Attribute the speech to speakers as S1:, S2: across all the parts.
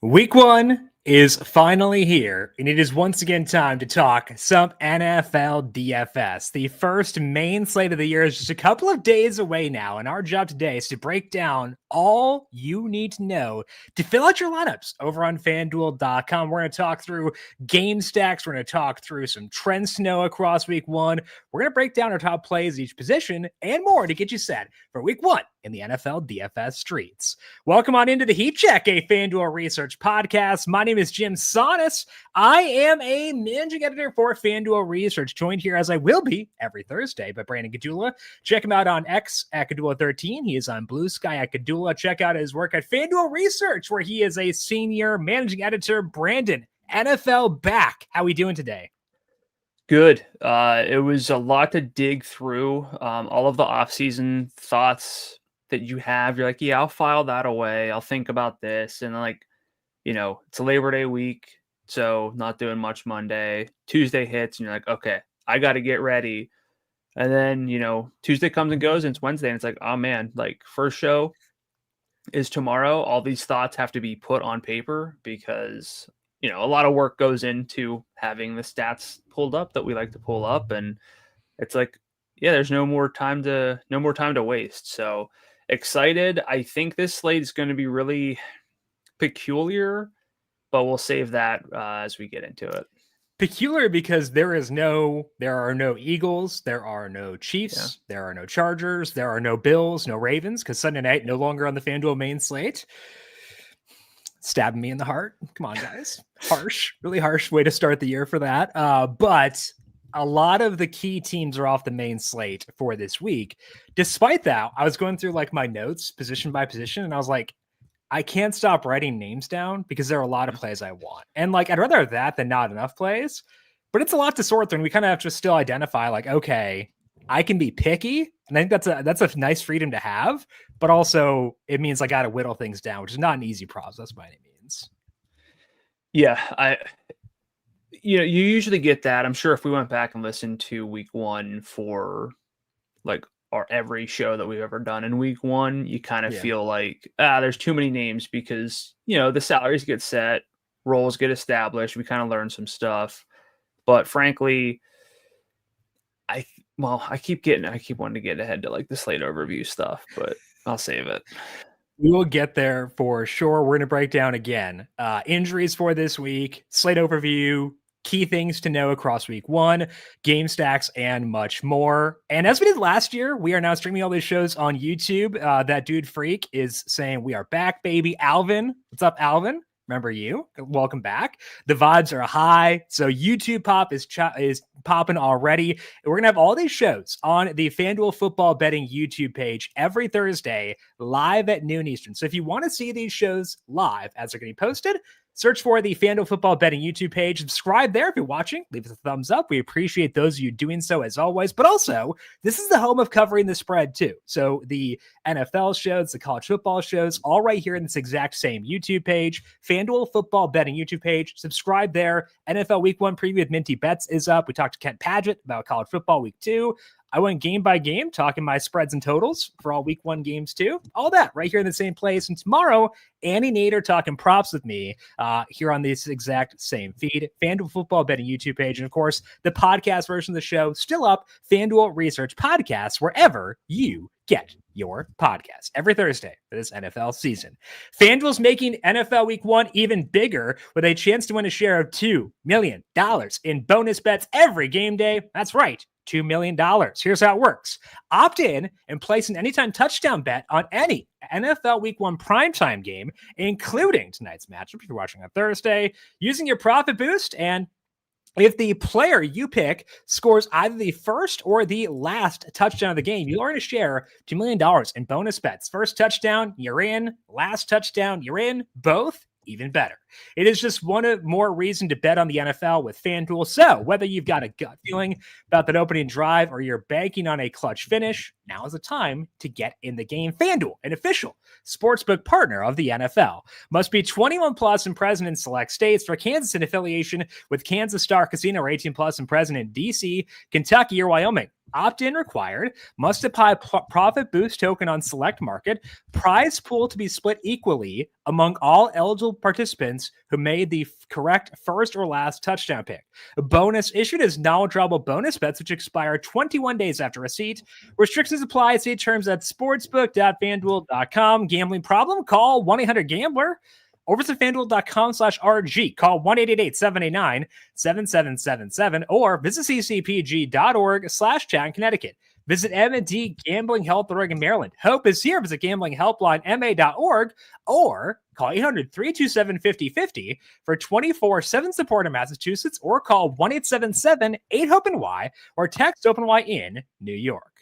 S1: Week one is finally here, and it is once again time to talk some NFL DFS. The first main slate of the year is just a couple of days away now, and our job today is to break down all you need to know to fill out your lineups over on FanDuel.com. We're going to talk through game stacks. We're going to talk through some trends to know across week one. We're going to break down our top plays at each position and more to get you set for week one in the NFL DFS streets. Welcome on into the Heat Check, a FanDuel Research podcast. My name is JimSannes. I am a managing editor for FanDuel Research, joined here as I will be every Thursday by Brandon Gdula. Check him out on X at Gdula13. He is on Blue Sky at Gdula. Check out his work at FanDuel Research, where he is a senior managing editor. Brandon, NFL back. How we doing today?
S2: Good. It was a lot to dig through. All of the off-season thoughts that you have, you're like, yeah, I'll file that away. I'll think about this. And it's a Labor Day week, so not doing much Monday. Tuesday hits, and you're like, okay, I got to get ready. And then, Tuesday comes and goes, and it's Wednesday, and it's like, oh man, first show is tomorrow. All these thoughts have to be put on paper because a lot of work goes into having the stats pulled up that we like to pull up. And it's like, yeah, there's no more time to waste. So excited. I think this slate is going to be really peculiar, but we'll save that as we get into it.
S1: Peculiar because there are no Eagles, there are no Chiefs, There are no Chargers, there are no Bills, no Ravens, because Sunday night no longer on the FanDuel main slate. Stabbing me in the heart. Come on, guys. Harsh, really harsh way to start the year for that. But a lot of the key teams are off the main slate for this week. Despite that, I was going through my notes position by position, and I was like, I can't stop writing names down because there are a lot of plays I want. And I'd rather have that than not enough plays, but it's a lot to sort through. And we kind of have to still identify okay, I can be picky. And I think that's a nice freedom to have, but also it means I got to whittle things down, which is not an easy process by any means.
S2: Yeah. You usually get that. I'm sure if we went back and listened to week one for our every show that we've ever done in week one, you kind of feel like, there's too many names because, the salaries get set, roles get established. We kind of learn some stuff, but frankly, I keep wanting to get ahead to the slate overview stuff, but I'll save it.
S1: We will get there for sure. We're going to break down again injuries for this week, slate overview, key things to know across week one, game stacks, and much more. And as we did last year, we are now streaming all these shows on YouTube. That dude Freak is saying we are back, baby. Alvin, what's up, Alvin? Remember you? Welcome back. The vibes are high. So YouTube pop is popping already. And we're going to have all these shows on the FanDuel Football Betting YouTube page every Thursday, live at noon Eastern. So if you want to see these shows live as they're getting posted, search for the FanDuel Football Betting YouTube page. Subscribe there if you're watching. Leave us a thumbs up. We appreciate those of you doing so as always. But also, this is the home of covering the spread too. So the NFL shows, the college football shows, all right here in this exact same YouTube page. FanDuel Football Betting YouTube page. Subscribe there. NFL Week 1 preview with Minty Bets is up. We talked to Kent Padgett about college football Week 2. I went game by game, talking my spreads and totals for all week one games too. All that right here in the same place. And tomorrow, Annie Nader talking props with me here on this exact same feed. FanDuel Football Betting YouTube page. And of course, the podcast version of the show still up. FanDuel Research Podcast, wherever you get your podcast every Thursday for this NFL season. FanDuel's making NFL Week 1 even bigger with a chance to win a share of $2 million in bonus bets every game day. That's right. $2 million. Here's how it works. Opt in and place an anytime touchdown bet on any NFL Week 1 primetime game, including tonight's matchup if you're watching on Thursday, using your profit boost. And if the player you pick scores either the first or the last touchdown of the game, you'll earn a share $2 million in bonus bets. First touchdown, you're in. Last touchdown, you're in. Both, even better. It is just one more reason to bet on the NFL with FanDuel. So whether you've got a gut feeling about that opening drive or you're banking on a clutch finish, now is the time to get in the game. FanDuel, an official sportsbook partner of the NFL. Must be 21 plus and present in select states. For Kansas, in affiliation with Kansas Star Casino, or 18 plus and present in DC, Kentucky, or Wyoming. Opt-in required. Must apply profit boost token on select market. Prize pool to be split equally among all eligible participants who made the correct first or last touchdown pick. A bonus issued as non-withdrawable bonus bets, which expire 21 days after receipt. Restrictions apply. See terms at sportsbook.fanduel.com. Gambling problem? Call 1-800-GAMBLER. Or visit fanduel.com/RG. Call 1-888-789-7777 or visit ccpg.org/chat in Connecticut. Visit M&D Gambling Help in Maryland. Hope is here. Visit gamblinghelplinema.org or call 800-327-5050 for 24/7 support in Massachusetts or call 1-877-8-HOPE-NY or text OPENY in New York.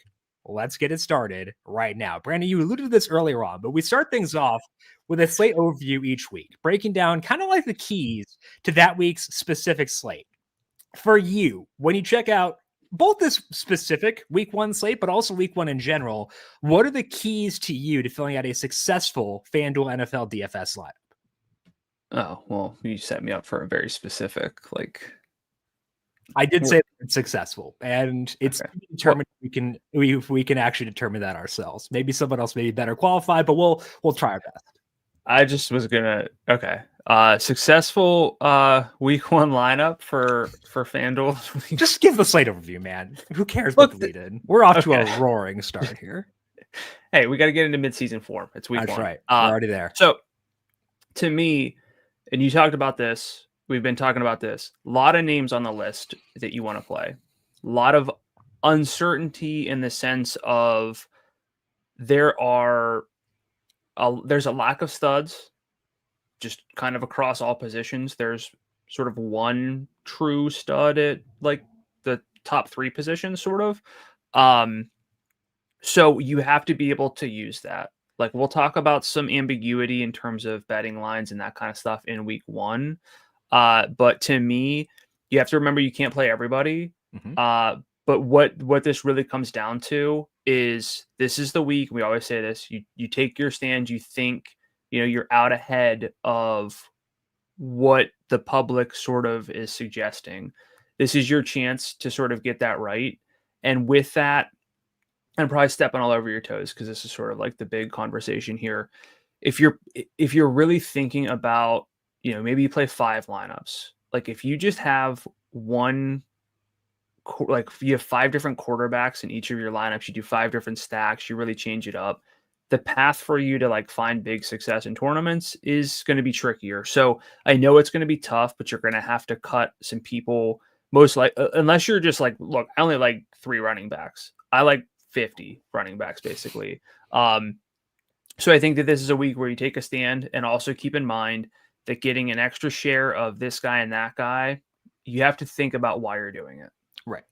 S1: Let's get it started right now. Brandon, you alluded to this earlier on, but we start things off with a slate overview each week, breaking down kind of like the keys to that week's specific slate. For you, when you check out both this specific week 1 slate, but also week 1 in general, what are the keys to you to filling out a successful FanDuel NFL DFS lineup?
S2: Oh, well, you set me up for a very specific,
S1: I did say it's successful, and it's determined if we can actually determine that ourselves. Maybe someone else may be better qualified, but we'll try our best.
S2: I just was gonna successful week 1 lineup for FanDuel.
S1: Just give the slate overview, man. Who cares what the lead in? We're off to a roaring start here.
S2: Hey, we got to get into midseason form. It's week 1.
S1: That's right. We're already there.
S2: So to me, and you talked about this, we've been talking about this, a lot of names on the list that you want to play. A lot of uncertainty in the sense of there's a lack of studs just kind of across all positions. There's sort of one true stud at like the top 3 positions, sort of. So you have to be able to use that. Like, we'll talk about some ambiguity in terms of betting lines and that kind of stuff in week 1. But to me, you have to remember you can't play everybody. Mm-hmm. But what this really comes down to is this is the week. We always say this. You take your stand. You think, you're out ahead of what the public sort of is suggesting. This is your chance to sort of get that right. And with that, I'm probably stepping all over your toes because this is sort of like the big conversation here. If you're really thinking about, maybe you play 5 lineups. Like, if you just have you have 5 different quarterbacks in each of your lineups, you do 5 different stacks, you really change it up. The path for you to find big success in tournaments is going to be trickier. So I know it's going to be tough, but you're going to have to cut some people unless you're just look, I only like 3 running backs. I like 50 running backs basically. So I think that this is a week where you take a stand, and also keep in mind that getting an extra share of this guy and that guy, you have to think about why you're doing it.
S1: Right.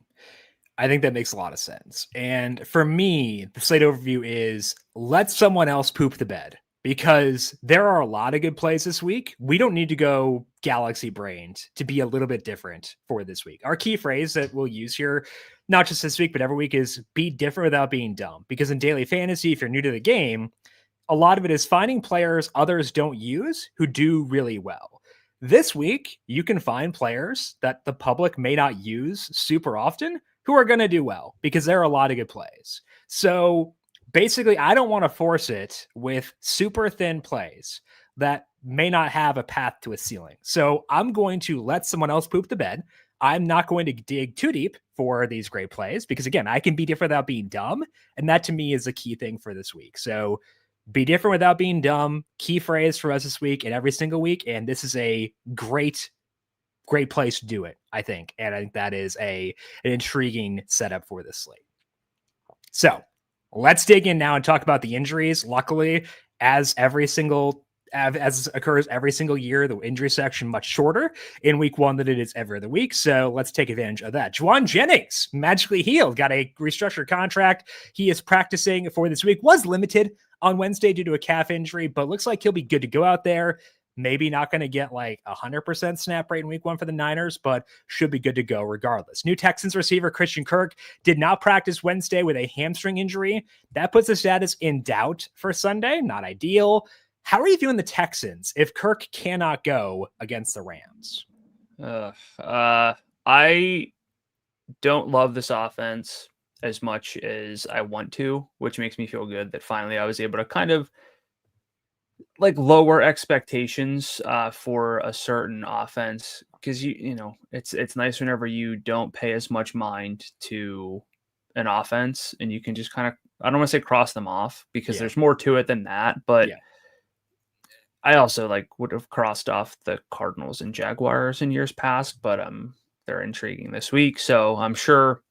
S1: I think that makes a lot of sense. And for me, the slate overview is let someone else poop the bed, because there are a lot of good plays this week. We don't need to go galaxy brained to be a little bit different for this week. Our key phrase that we'll use here, not just this week, but every week, is be different without being dumb. Because in daily fantasy, if you're new to the game, a lot of it is finding players others don't use who do really well. This week, you can find players that the public may not use super often who are going to do well, because there are a lot of good plays. So basically, I don't want to force it with super thin plays that may not have a path to a ceiling. So I'm going to let someone else poop the bed. I'm not going to dig too deep for these great plays, because again, I can be different without being dumb. And that to me is a key thing for this week. So be different without being dumb. Key phrase for us this week and every single week. And this is a great place to do it, I think. And I think that is an intriguing setup for this slate. So let's dig in now and talk about the injuries. Luckily, as occurs every single year, the injury section much shorter in week 1 than it is every other week. So let's take advantage of that. Juwan Jennings magically healed, got a restructured contract. He is practicing for this week, was limited on Wednesday due to a calf injury, but looks like he'll be good to go out there. Maybe not going to get 100% snap rate in week 1 for the Niners, but should be good to go regardless. New Texans receiver Christian Kirk did not practice Wednesday with a hamstring injury. That puts the status in doubt for Sunday. Not ideal. How are you viewing the Texans if Kirk cannot go against the Rams?
S2: I don't love this offense. as much as I want to, which makes me feel good that finally I was able to kind of like lower expectations for a certain offense, because you know it's nice whenever you don't pay as much mind to an offense and you can just kind of, I don't want to say cross them off, because there's more to it than that, but I also like would have crossed off the Cardinals and Jaguars in years past, but they're intriguing this week, so I'm sure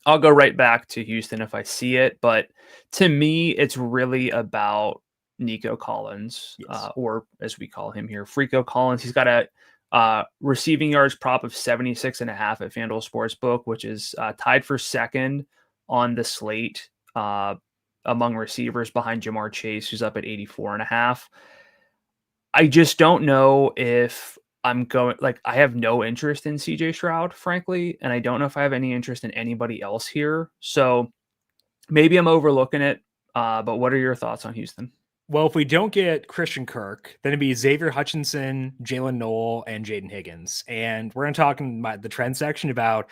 S2: I'll go right back to Houston if I see it. But to me, it's really about Nico Collins, or as we call him here, Freako Collins. He's got a receiving yards prop of 76.5 at FanDuel Sportsbook, which is tied for second on the slate among receivers, behind Jamar Chase, who's up at 84.5. I just don't know if I'm going, like, I have no interest in CJ Stroud, frankly, and I don't know if I have any interest in anybody else here. So maybe I'm overlooking it, but what are your thoughts on Houston?
S1: Well, if we don't get Christian Kirk, then it'd be Xavier Hutchinson, Jalen Noel, and Jaden Higgins. And we're going to talk in the trend section about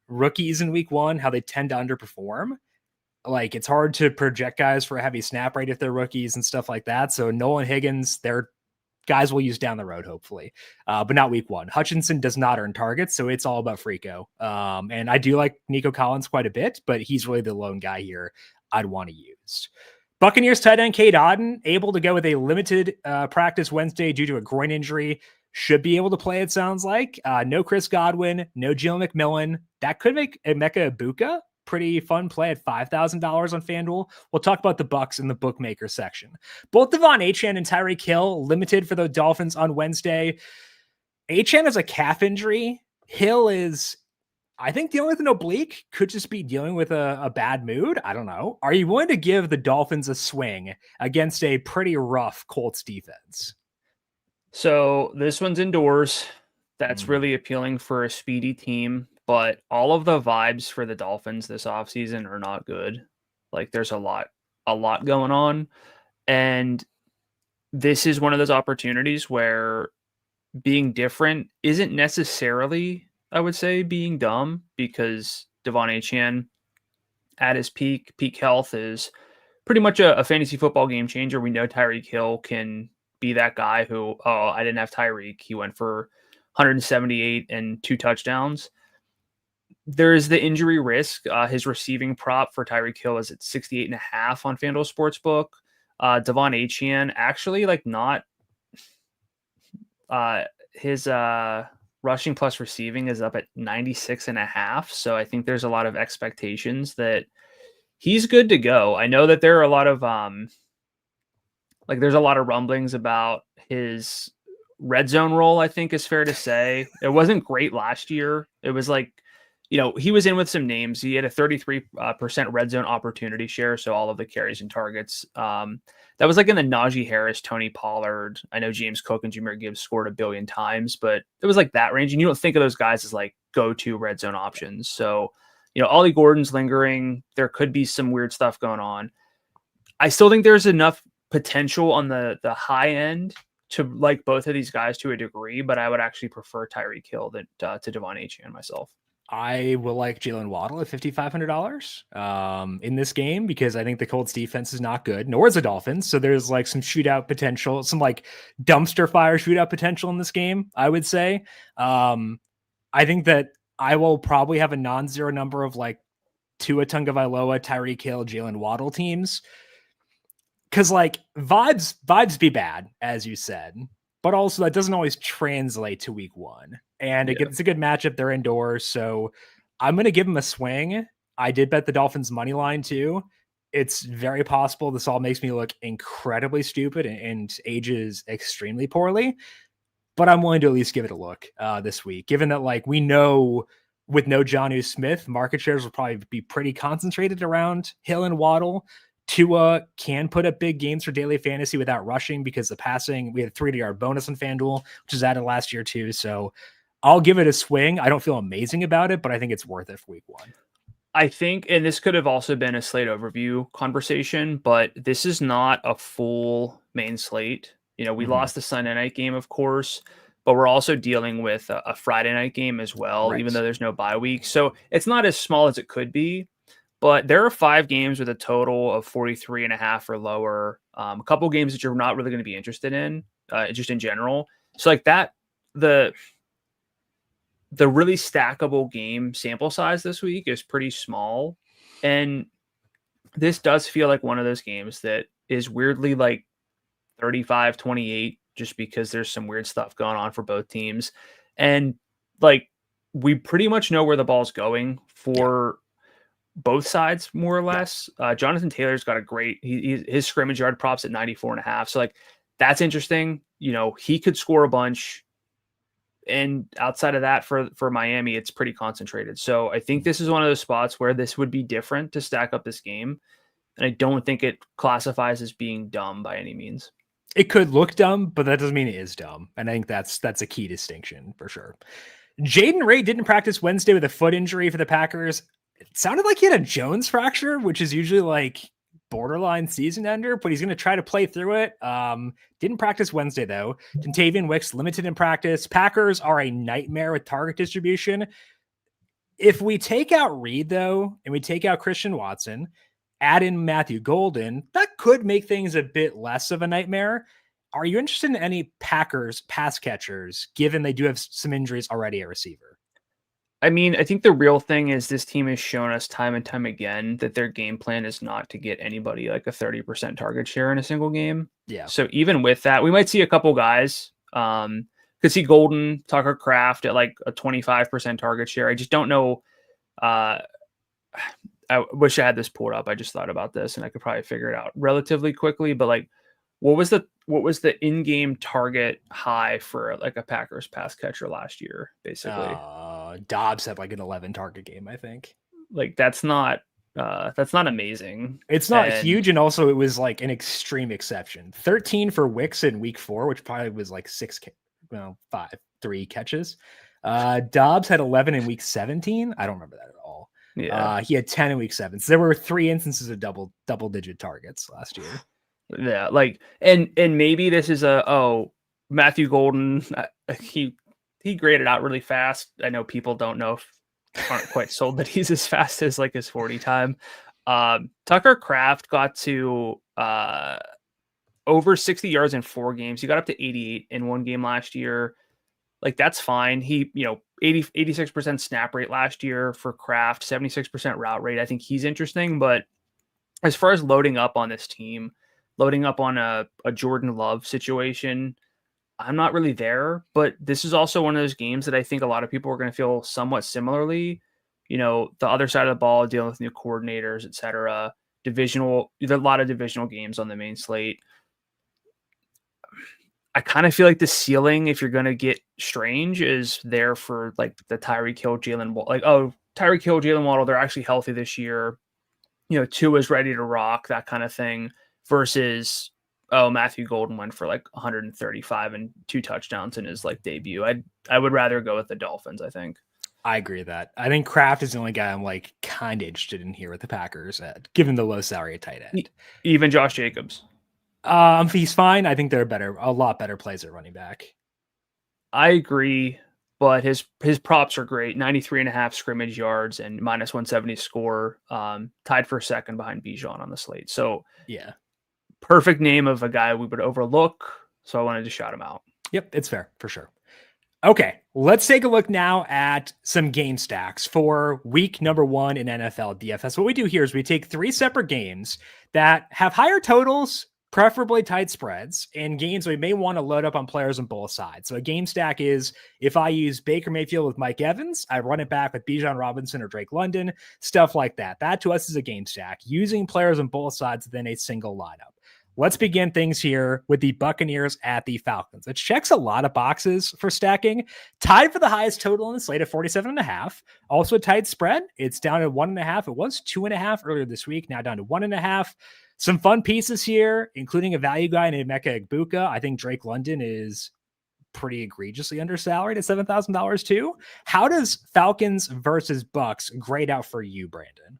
S1: rookies in week one, how they tend to underperform. Like, it's hard to project guys for a heavy snap rate if they're rookies and stuff like that. So Noel and Higgins, they're guys we'll use down the road, hopefully, but not week one. Hutchinson does not earn targets, so it's all about Freako. And I do like Nico Collins quite a bit, but he's really the lone guy here I'd want to use. Buccaneers tight end Cade Otton, able to go with a limited practice Wednesday due to a groin injury. Should be able to play, it sounds like. No Chris Godwin, no Jalen McMillan. That could make Emeka Egbuka pretty fun play at $5,000 on FanDuel. We'll talk about the Bucs in the bookmaker section. Both Devon Achane and Tyreek Hill limited for the Dolphins on Wednesday. Achane has a calf injury. Hill is, I think, dealing with an oblique. Could just be dealing with a bad mood. I don't know. Are you willing to give the Dolphins a swing against a pretty rough Colts defense?
S2: So this one's indoors. That's really appealing for a speedy team. But all of the vibes for the Dolphins this offseason are not good. Like, there's a lot going on. And this is one of those opportunities where being different isn't necessarily, I would say, being dumb, because Devon Achane at his peak health is pretty much a fantasy football game changer. We know Tyreek Hill can be that guy who, I didn't have Tyreek. He went for 178 and 2 touchdowns. There is the injury risk. His receiving prop for Tyreek Hill is at 68.5 on FanDuel Sportsbook. Devon Achane actually, like, not his rushing plus receiving is up at 96.5. So I think there's a lot of expectations that he's good to go. I know that there are a lot of there's a lot of rumblings about his red zone role, I think is fair to say. It wasn't great last year. It was like, he was in with some names. He had a 33% red zone opportunity share, so all of the carries and targets. That was like in the Najee Harris, Tony Pollard. I know James Cook and Jahmyr Gibbs scored 1 billion times, but it was like that range. And you don't think of those guys as like go-to red zone options. So, Ollie Gordon's lingering. There could be some weird stuff going on. I still think there's enough potential on the high end to like both of these guys to a degree, but I would actually prefer Tyreek Hill to Devon Achane myself.
S1: I will like Jalen Waddle at $5,500 in this game, because I think the Colts defense is not good, nor is the Dolphins. So there's like some shootout potential, some like dumpster fire shootout potential in this game, I would say. I think that I will probably have a non-zero number of like Tua Tagovailoa, Tyreek Hill, Jalen Waddle teams. Because like vibes be bad, as you said, but also that doesn't always translate to week one. And it's a good matchup. They're indoors, so I'm going to give them a swing. I did bet the Dolphins money line too. It's very possible this all makes me look incredibly stupid and ages extremely poorly, but I'm willing to at least give it a look this week, given that like we know with no Jonnu Smith, market shares will probably be pretty concentrated around Hill and Waddle. Tua can put up big games for daily fantasy without rushing, because the passing, we had a 3-yard bonus on FanDuel, which is added last year too. So I'll give it a swing. I don't feel amazing about it, but I think it's worth it for week one.
S2: I think, and this could have also been a slate overview conversation, but this is not a full main slate. We lost the Sunday night game, of course, but we're also dealing with a Friday night game as well, right, even though there's no bye week. So it's not as small as it could be. But there are 5 games with a total of 43.5 or lower. A couple games that you're not really going to be interested in, just in general. So like that, the really stackable game sample size this week is pretty small. And this does feel like one of those games that is weirdly like 35-28, just because there's some weird stuff going on for both teams. And like, we pretty much know where the ball's going for both sides, more or less. Jonathan Taylor's got a great, his scrimmage yard props at 94.5. So like, that's interesting. He could score a bunch. And outside of that, for Miami, it's pretty concentrated. So I think this is one of those spots where this would be different to stack up this game. And I don't think it classifies as being dumb by any means.
S1: It could look dumb, but that doesn't mean it is dumb. And I think that's a key distinction for sure. Jaden Ray didn't practice Wednesday with a foot injury for the Packers. It sounded like he had a Jones fracture, which is usually like borderline season ender, but he's going to try to play through it. Didn't practice Wednesday though. Dontavian Wicks limited in practice. Packers are a nightmare with target distribution. If we take out Reed though, and we take out Christian Watson, add in Matthew Golden, that could make things a bit less of a nightmare. Are you interested in any Packers pass catchers, given they do have some injuries already at receiver?
S2: I mean, I think the real thing is this team has shown us time and time again that their game plan is not to get anybody like a 30% target share in a single game.
S1: Yeah.
S2: So even with that, we might see a couple guys. Could see Golden, Tucker Kraft at like a 25% target share. I just don't know. I wish I had this pulled up. I just thought about this and I could probably figure it out relatively quickly. But like, what was the in-game target high for like a Packers pass catcher last year, basically?
S1: Dobbs had like an 11 target game, I think.
S2: Like that's not amazing.
S1: It's not huge, and also it was like an extreme exception. 13 for Wicks in week 4, which probably was like 3 catches. Dobbs had 11 in week 17. I don't remember that at all.
S2: Yeah.
S1: He had 10 in week 7. So there were 3 instances of double digit targets last year.
S2: Yeah, like and maybe this is Matthew Golden, he graded out really fast. I know people aren't quite sold that he's as fast as like his 40 time. Tucker Kraft got to over 60 yards in 4 games. He got up to 88 in 1 game last year. Like that's fine. He, 86% snap rate last year for Kraft, 76% route rate. I think he's interesting, but as far as loading up on this team, loading up on a Jordan Love situation, I'm not really there, but this is also one of those games that I think a lot of people are going to feel somewhat similarly. The other side of the ball, dealing with new coordinators, et cetera. There's a lot of divisional games on the main slate. I kind of feel like the ceiling, if you're going to get strange, is there for like the Tyreek Hill, Jalen Waddle. Tyreek Hill, Jalen Waddle, they're actually healthy this year. Tua is ready to rock, that kind of thing. Versus, Matthew Golden went for like 135 and 2 touchdowns in his like debut. I would rather go with the Dolphins, I think.
S1: I agree with that. I think Kraft is the only guy I'm like kind of interested in here with the Packers, given the low salary at tight end.
S2: Even Josh Jacobs.
S1: He's fine. I think they're a lot better plays at running back.
S2: I agree, but his props are great. 93.5 scrimmage yards and minus 170 score. Tied for second behind Bijan on the slate. So
S1: yeah.
S2: Perfect name of a guy we would overlook, so I wanted to shout him out.
S1: Yep, it's fair, for sure. Okay, let's take a look now at some game stacks for week number 1 in NFL DFS. What we do here is we take 3 separate games that have higher totals, preferably tight spreads, and games we may want to load up on players on both sides. So a game stack is if I use Baker Mayfield with Mike Evans, I run it back with Bijan Robinson or Drake London, stuff like that. That to us is a game stack, using players on both sides within a single lineup. Let's begin things here with the Buccaneers at the Falcons. It checks a lot of boxes for stacking. Tied for the highest total in the slate at 47.5. Also a tight spread. It's down to 1.5. It was 2.5 earlier this week. Now down to 1.5. Some fun pieces here, including a value guy named Emeka Egbuka. I think Drake London is pretty egregiously undersalaried at $7,000 too. How does Falcons versus Bucks grade out for you, Brandon?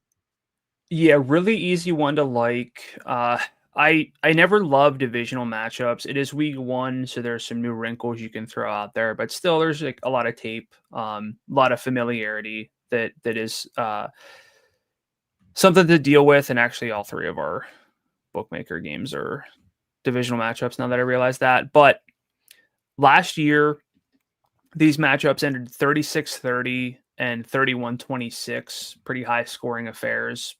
S2: Yeah, really easy one to like. I never love divisional matchups. It is week 1, so there's some new wrinkles you can throw out there, but still there's like a lot of tape, a lot of familiarity that is something to deal with. And actually all three of our bookmaker games are divisional matchups now that I realize that. But last year, these matchups ended 36-30 and 31-26, pretty high scoring affairs.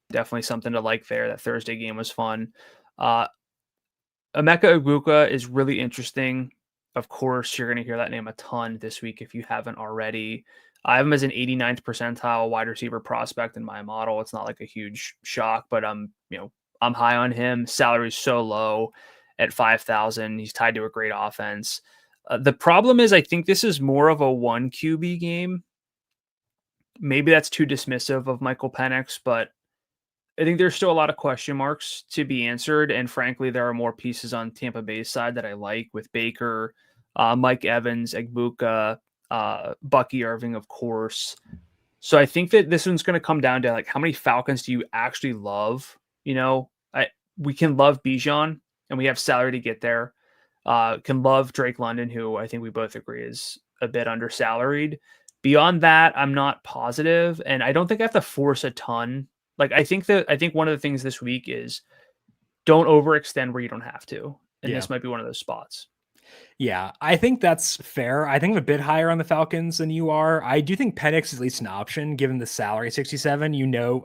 S2: Definitely something to like there. That Thursday game was fun. Emeka Egbuka is really interesting. Of course, you're going to hear that name a ton this week if you haven't already. I have him as an 89th percentile wide receiver prospect in my model. It's not like a huge shock, but I'm high on him. Salary's so low at 5,000. He's tied to a great offense. The problem is I think this is more of a 1 QB game. Maybe that's too dismissive of Michael Penix, but I think there's still a lot of question marks to be answered. And frankly, there are more pieces on Tampa Bay's side that I like with Baker, Mike Evans, Egbuka, Bucky Irving, of course. So I think that this one's going to come down to like, how many Falcons do you actually love? We can love Bijan and we have salary to get there. Can love Drake London, who I think we both agree is a bit undersalaried. Beyond that, I'm not positive, and I don't think I have to force a ton. Like I think one of the things this week is don't overextend where you don't have to, and this might be one of those spots.
S1: Yeah, I think that's fair. I think I'm a bit higher on the Falcons than you are. I do think Penix is at least an option given the salary 67.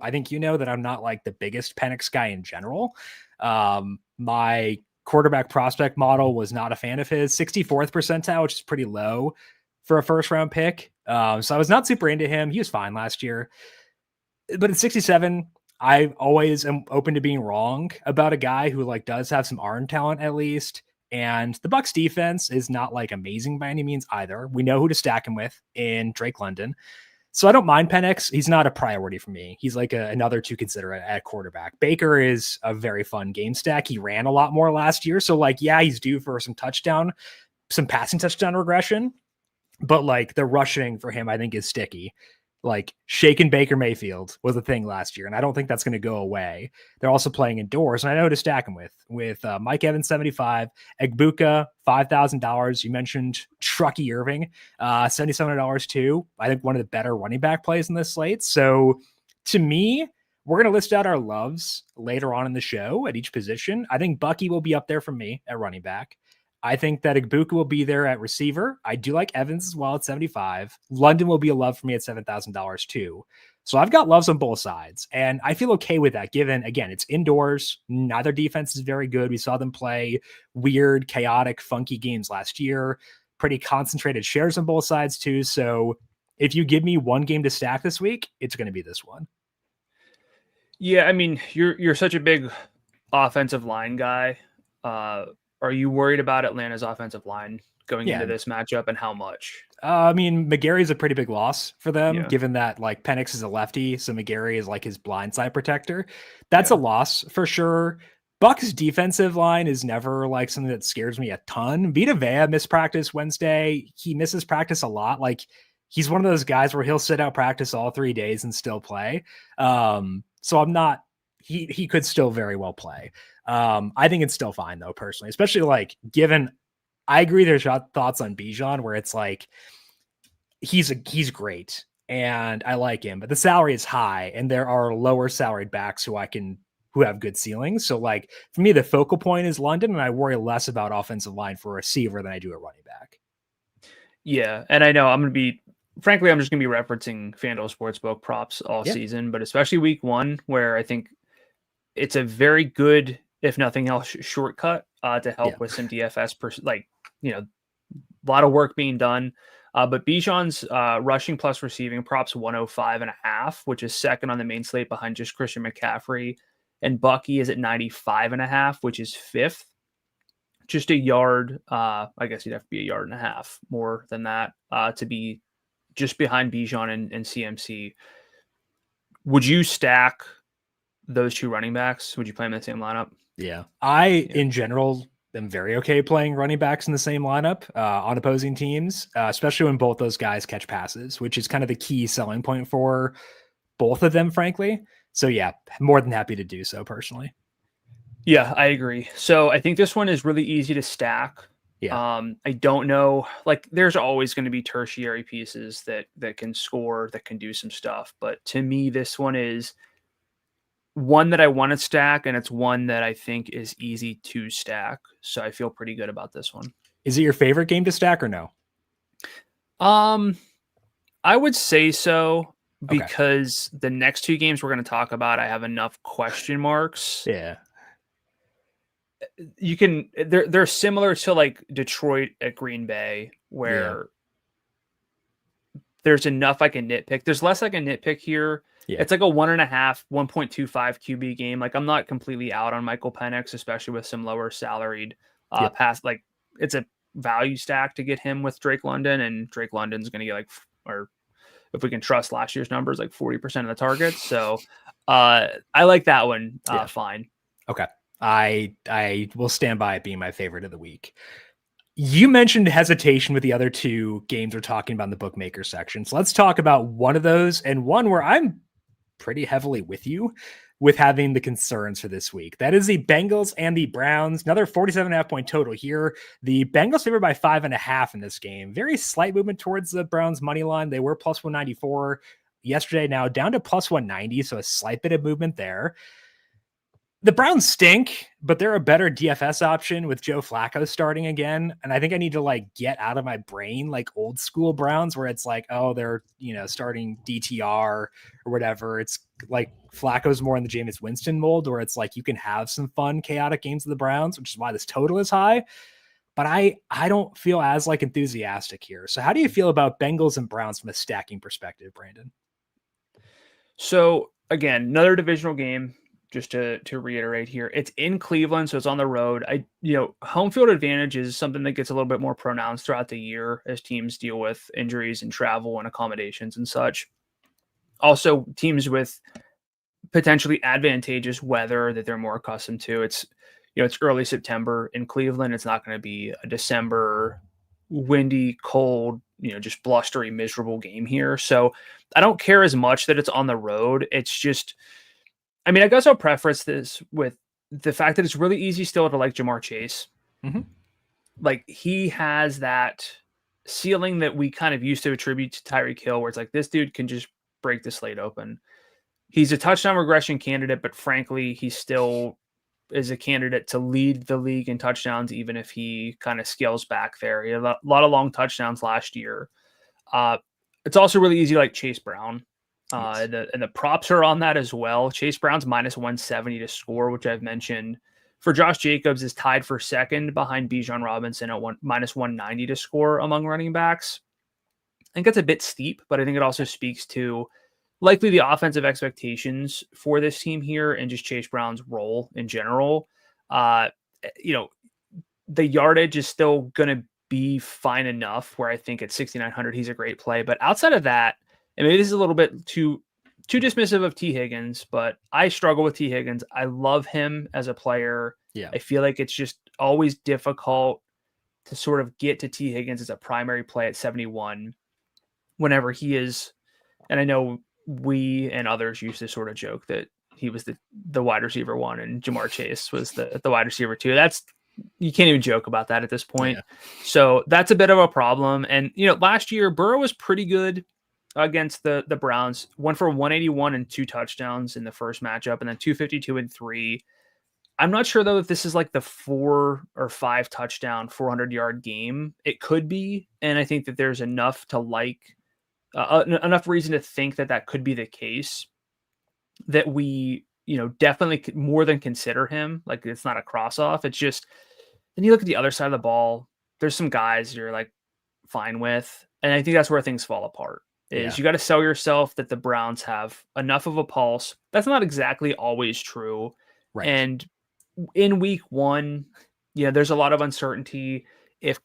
S1: I think that I'm not like the biggest Penix guy in general. My quarterback prospect model was not a fan of his. 64th percentile, which is pretty low for a first round pick. So I was not super into him. He was fine last year. But at 67, I always am open to being wrong about a guy who like does have some arm talent at least. And the Bucs defense is not like amazing by any means either. We know who to stack him with in Drake London. So I don't mind Penix. He's not a priority for me. He's like another to consider at quarterback. Baker is a very fun game stack. He ran a lot more last year. So like, yeah, he's due for some passing touchdown regression. But like the rushing for him, I think is sticky. Like shaking Baker Mayfield was a thing last year, and I don't think that's going to go away. They're also playing indoors, and I know who to stack him with Mike Evans 75, Egbuka $5,000. You mentioned Truckee Irving $7,700 too. I think one of the better running back plays in this slate. So to me, we're going to list out our loves later on in the show at each position. I think Bucky will be up there for me at running back. I think that Egbuka will be there at receiver. I do like Evans as well at 75. London will be a love for me at $7,000 too. So I've got loves on both sides, and I feel okay with that given, again, it's indoors. Neither defense is very good. We saw them play weird, chaotic, funky games last year. Pretty concentrated shares on both sides too. So if you give me one game to stack this week, it's going to be this one.
S2: Yeah, I mean, you're such a big offensive line guy. Are you worried about Atlanta's offensive line going into this matchup, and how much?
S1: I mean, McGarry's a pretty big loss for them, given that like Penix is a lefty, so McGarry is like his blindside protector. That's a loss for sure. Buck's defensive line is never like something that scares me a ton. Vita Vea missed practice Wednesday. He misses practice a lot. Like he's one of those guys where he'll sit out practice all 3 days and still play. So I'm not. He could still very well play. I think it's still fine though, personally, especially like given I agree there's thoughts on Bijan where it's like he's great and I like him, but the salary is high and there are lower salaried backs who have good ceilings. So like for me, the focal point is London, and I worry less about offensive line for a receiver than I do a running back.
S2: Yeah, and I know I'm just going to be referencing FanDuel Sportsbook props all season, but especially week 1 where I think it's a very good, if nothing else, shortcut to help with some DFS, a lot of work being done. But Bijan's rushing plus receiving props 105.5, which is second on the main slate behind just Christian McCaffrey. And Bucky is at 95.5, which is fifth. Just a yard. I guess you'd have to be a yard and a half more than that to be just behind Bijan and CMC. Would you stack those two running backs? Would you play them in the same lineup?
S1: Yeah. In general, am very okay playing running backs in the same lineup on opposing teams, especially when both those guys catch passes, which is kind of the key selling point for both of them, frankly. So yeah, more than happy to do so personally.
S2: Yeah, I agree. So I think this one is really easy to stack.
S1: Yeah.
S2: I don't know, like there's always going to be tertiary pieces that can score, that can do some stuff. But to me, this one is one that I want to stack, and it's one that I think is easy to stack. So I feel pretty good about this one.
S1: Is it your favorite game to stack or no?
S2: I would say so, because
S1: Okay.
S2: the next two games we're going to talk about, I have enough question marks.
S1: Yeah.
S2: They're similar to like Detroit at Green Bay, where there's enough I can nitpick. There's less I can nitpick here.
S1: Yeah.
S2: It's like a 1.5, 1.25 QB game. Like, I'm not completely out on Michael Penix, especially with some lower salaried pass. Like, it's a value stack to get him with Drake London, and Drake London's going to get or if we can trust last year's numbers, like 40% of the targets. So I like that one fine.
S1: Okay. I will stand by it being my favorite of the week. You mentioned hesitation with the other two games we're talking about in the bookmaker section. So let's talk about one of those, and one where I'm pretty heavily with you with having the concerns for this week. That is the Bengals and the Browns. Another 47.5 point total here. The Bengals favored by 5.5 in this game. Very slight movement towards the Browns money line. They were plus 194 yesterday, now down to plus 190. So a slight bit of movement there. The Browns stink, but they're a better DFS option with Joe Flacco starting again. And I think I need to like get out of my brain like old school Browns where it's like, oh, they're, starting DTR or whatever. It's like Flacco's more in the Jameis Winston mold, where it's like you can have some fun, chaotic games of the Browns, which is why this total is high. But I don't feel as like enthusiastic here. So how do you feel about Bengals and Browns from a stacking perspective, Brandon?
S2: So again, another divisional game. Just to reiterate here, it's in Cleveland, so it's on the road. Home field advantage is something that gets a little bit more pronounced throughout the year as teams deal with injuries and travel and accommodations and such. Also, teams with potentially advantageous weather that they're more accustomed to. It's early September in Cleveland. It's not going to be a December windy, cold, just blustery, miserable game here. So I don't care as much that it's on the road. It's just, I guess I'll preface this with the fact that it's really easy still to like Jamar Chase.
S1: Mm-hmm.
S2: Like, he has that ceiling that we kind of used to attribute to Tyreek Hill, where it's like, this dude can just break the slate open. He's a touchdown regression candidate, but frankly, he still is a candidate to lead the league in touchdowns, even if he kind of scales back there. He had a lot of long touchdowns last year. It's also really easy to like Chase Brown. And the props are on that as well. Chase Brown's minus 170 to score, which I've mentioned. For Josh Jacobs is tied for second behind Bijan Robinson at minus 190 to score among running backs. I think that's a bit steep, but I think it also speaks to likely the offensive expectations for this team here and just Chase Brown's role in general. The yardage is still going to be fine enough where I think at 6,900, he's a great play. But outside of that, and maybe this is a little bit too dismissive of T. Higgins, but I struggle with T. Higgins. I love him as a player.
S1: Yeah.
S2: I feel like it's just always difficult to sort of get to T. Higgins as a primary play at 71 whenever he is. And I know we and others used to sort of joke that he was the wide receiver one and Jamar Chase was the wide receiver two. You can't even joke about that at this point. Yeah. So that's a bit of a problem. And, last year Burrow was pretty good against the Browns, went for 181 and 2 touchdowns in the first matchup, and then 252 and 3. I'm not sure though if this is like the 4 or 5 touchdown, 400-yard game. It could be, and I think that there's enough to like, enough reason to think that could be the case. That we, definitely more than consider him. Like, it's not a cross off. It's just, then you look at the other side of the ball. There's some guys you're like fine with, and I think that's where things fall apart. You got to sell yourself that the Browns have enough of a pulse. That's not exactly always true.
S1: Right.
S2: And in week 1, there's a lot of uncertainty. If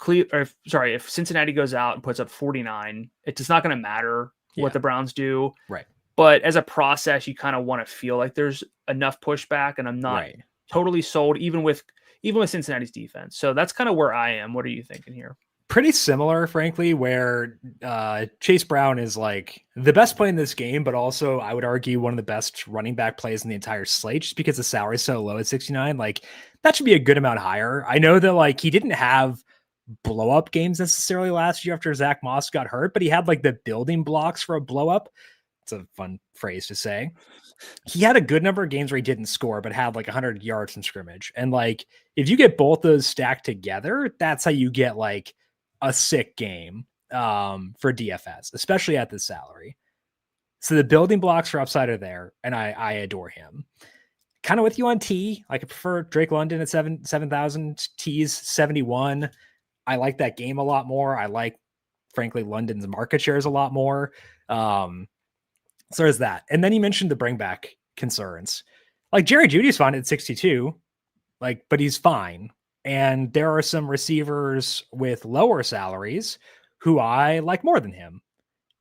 S2: Cincinnati goes out and puts up 49, it's just not going to matter what the Browns do.
S1: Right.
S2: But as a process, you kind of want to feel like there's enough pushback, and I'm not totally sold, even with Cincinnati's defense. So that's kind of where I am. What are you thinking here?
S1: Pretty similar, frankly, where Chase Brown is like the best play in this game, but also I would argue one of the best running back plays in the entire slate, just because the salary is so low at 69. Like, that should be a good amount higher. I know that like he didn't have blow up games necessarily last year after Zach Moss got hurt, but he had like the building blocks for a blow up. It's a fun phrase to say. He had a good number of games where he didn't score, but had like 100 yards from scrimmage. And like, if you get both those stacked together, that's how you get like a sick game for DFS, especially at this salary. So the building blocks for upside are there, and I adore him. Kind of with you on T. Like, I prefer Drake London at 7,000. T's 71. I like that game a lot more. I like, frankly, London's market shares a lot more. So there's that. And then you mentioned the bring back concerns. Like, Jerry Jeudy's fine at 62, like, but he's fine. And there are some receivers with lower salaries who I like more than him.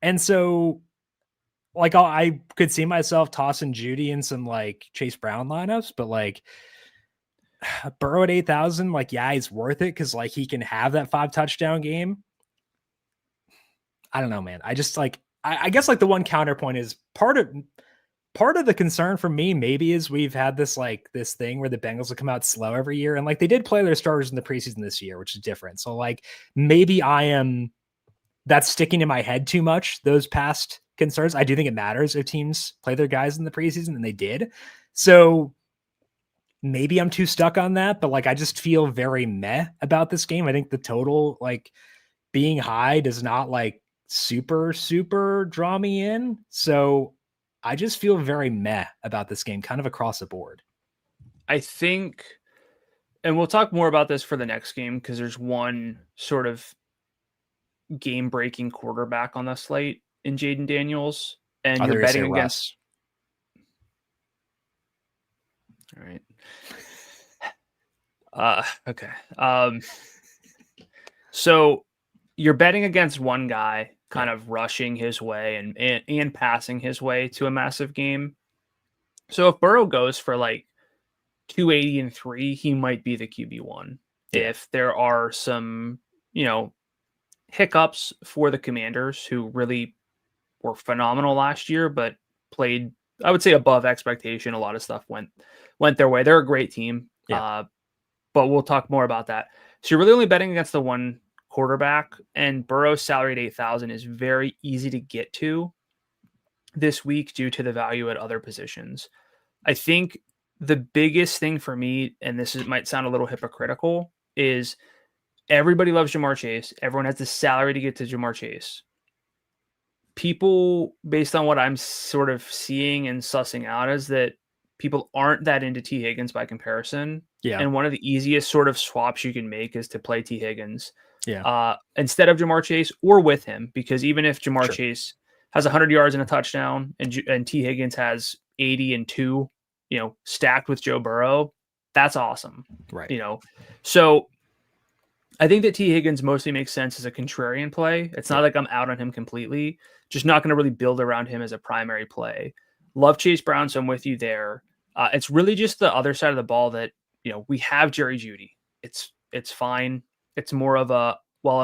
S1: And so, like, I could see myself tossing Jeudy in some like Chase Brown lineups, but like Burrow at 8,000, like, yeah, he's worth it because like he can have that 5 touchdown game. I don't know, man. I just like, I guess like the one counterpoint is part of the concern for me maybe is we've had this thing where the Bengals will come out slow every year, and like they did play their starters in the preseason this year, which is different. So like maybe that's sticking in my head too much, those past concerns. I do think it matters if teams play their guys in the preseason, and they did. So maybe I'm too stuck on that, but like I just feel very meh about this game. I think the total like being high does not like super draw me in. So I just feel very meh about this game kind of across the board.
S2: I think, and we'll talk more about this for the next game because there's one sort of game-breaking quarterback on the slate in Jaden Daniels, and you're betting against. All right. Okay. So you're betting against one guy kind of rushing his way and passing his way to a massive game. So if Burrow goes for like 280 and 3, he might be the QB1. Yeah. If there are some, hiccups for the Commanders, who really were phenomenal last year, but played, I would say, above expectation. A lot of stuff went their way. They're a great team. Yeah. But we'll talk more about that. So you're really only betting against the one quarterback, and Burrow's salary at 8,000 is very easy to get to this week due to the value at other positions. I think the biggest thing for me, and might sound a little hypocritical, is everybody loves Jamar Chase. Everyone has the salary to get to Jamar Chase. People, based on what I'm sort of seeing and sussing out, is that people aren't that into T. Higgins by comparison. Yeah. And one of the easiest sort of swaps you can make is to play T. Higgins. Yeah. Instead of Jamar Chase or with him, because even if Jamar Chase has 100 yards and a touchdown and T. Higgins has 80 and 2, stacked with Joe Burrow, that's awesome. Right. So I think that T. Higgins mostly makes sense as a contrarian play. It's not like I'm out on him completely, just not going to really build around him as a primary play. Love Chase Brown, so I'm with you there. It's really just the other side of the ball that, we have Jerry Jeudy. It's fine. It's more of a, well,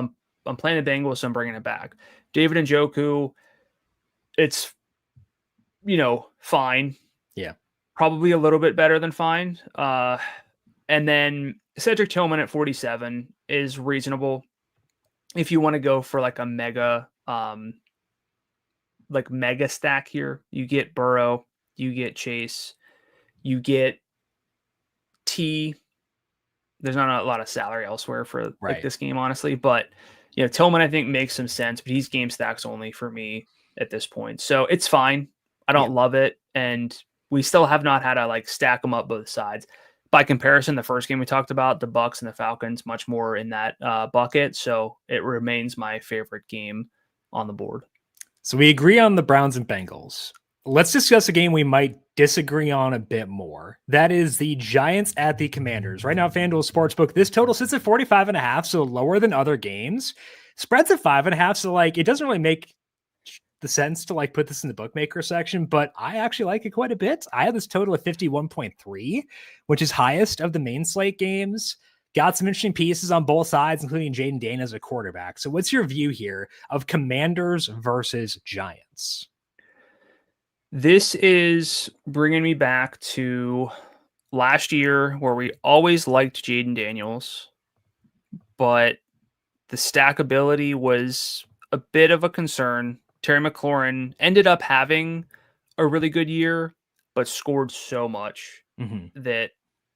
S2: I'm playing the Bengals, so I'm bringing it back. David Njoku, it's, fine. Yeah. Probably a little bit better than fine. And then Cedric Tillman at 47 is reasonable. If you want to go for like a mega stack here, you get Burrow, you get Chase, you get T. There's not a lot of salary elsewhere for like this game, honestly, but Tillman, I think, makes some sense, but he's game stacks only for me at this point. So it's fine. I don't love it. And we still have not had to like stack them up both sides. By comparison, the first game we talked about, the Bucs and the Falcons, much more in that bucket. So it remains my favorite game on the board.
S1: So we agree on the Browns and Bengals. Let's discuss a game we might disagree on a bit more. That is the Giants at the Commanders. Right now, FanDuel Sportsbook, this total sits at 45.5, so lower than other games. Spread's at 5.5, so like it doesn't really make the sense to like put this in the bookmaker section, but I actually like it quite a bit. I have this total at 51.3, which is highest of the main slate games. Got some interesting pieces on both sides, including Jaden Daniels as a quarterback. So what's your view here of Commanders versus Giants?
S2: This is bringing me back to last year where we always liked Jaden Daniels, but the stackability was a bit of a concern Terry McLaurin ended up having a really good year, but scored so much that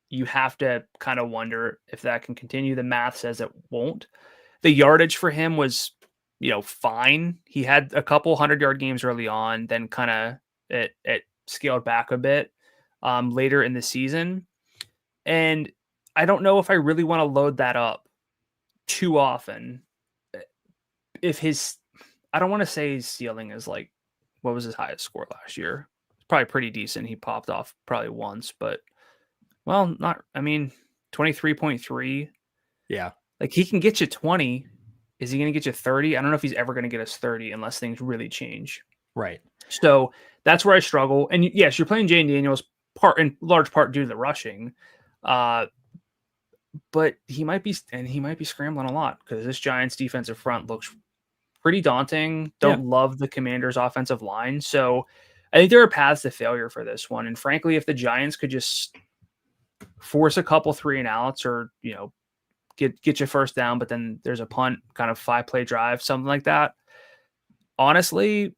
S2: you have to kind of wonder if that can continue. The math says it won't. The yardage for him was, fine. He had a couple 100-yard games early on, then kind of it scaled back a bit later in the season. And I don't know if I really want to load that up too often. I don't want to say his ceiling is like, what was his highest score last year? It's probably pretty decent. He popped off probably once, but 23.3.
S1: Yeah.
S2: Like he can get you 20. Is he going to get you 30? I don't know if he's ever going to get us 30 unless things really change.
S1: Right.
S2: So that's where I struggle. And yes, you're playing Jane Daniels in large part due to the rushing. But he might be scrambling a lot because this Giants defensive front looks pretty daunting. Don't love the Commanders offensive line. So I think there are paths to failure for this one. And frankly, if the Giants could just force a couple 3-and-outs or, get your first down, but then there's a punt, kind of 5-play drive, something like that. Honestly,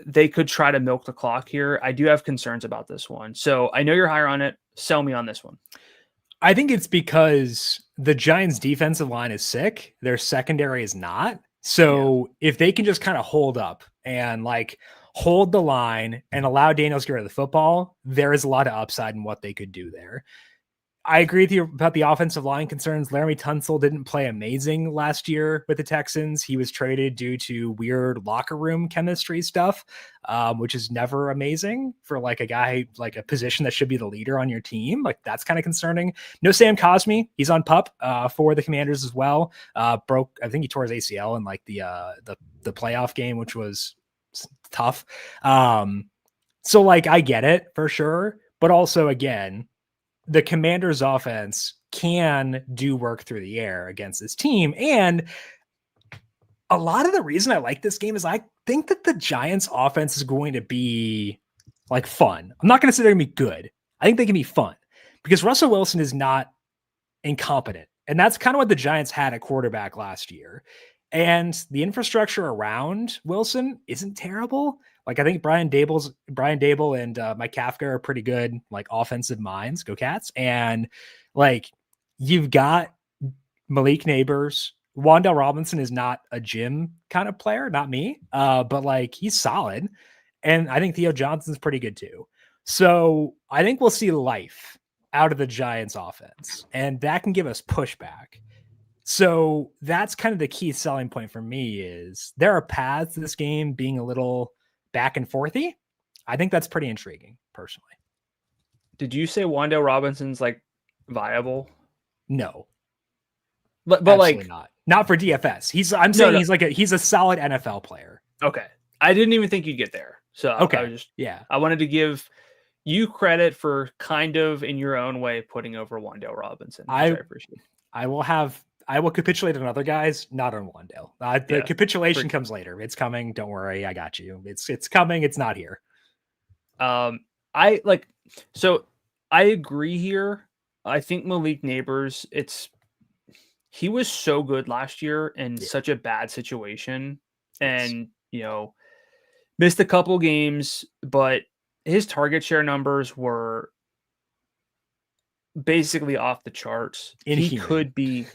S2: they could try to milk the clock here. I do have concerns about this one. So I know you're higher on it. Sell me on this one.
S1: I think it's because the Giants defensive line is sick. Their secondary is not. So if they can just kind of hold up and hold the line and allow Daniels to get rid of the football, there is a lot of upside in what they could do there. I agree with you about the offensive line concerns. Laramie Tunsil didn't play amazing last year with the Texans. He was traded due to weird locker room chemistry stuff, which is never amazing for a guy, a position that should be the leader on your team. That's kind of concerning. No Sam Cosmi. He's on PUP for the Commanders as well. I think he tore his ACL in the playoff game, which was tough. So I get it for sure. But also again, the Commanders offense can do work through the air against this team. And a lot of the reason I like this game is I think that the Giants offense is going to be fun. I'm not going to say they're going to be good. I think they can be fun because Russell Wilson is not incompetent. And that's kind of what the Giants had at quarterback last year. And the infrastructure around Wilson isn't terrible. I think Brian Dable and Mike Kafka are pretty good, offensive minds. Go Cats. And you've got Malik Neighbors. Wan'Dale Robinson is not a Jim kind of player, not me. But he's solid. And I think Theo Johnson's pretty good too. So I think we'll see life out of the Giants offense, and that can give us pushback. So that's kind of the key selling point for me is there are paths to this game being a little back and forthy. I think that's pretty intriguing personally.
S2: Did you say Wan'Dale Robinson's viable?
S1: No,
S2: but
S1: not for DFS. He's a solid NFL player.
S2: Okay. I didn't even think you'd get there. So
S1: okay.
S2: I wanted to give you credit for kind of in your own way putting over Wan'Dale Robinson. I appreciate.
S1: I will capitulate on other guys, not on Wan'Dale. The capitulation comes later. It's coming. Don't worry. I got you. It's coming. It's not here.
S2: So I agree here. I think Malik Neighbors, he was so good last year in such a bad situation and, missed a couple games, but his target share numbers were basically off the charts. He could be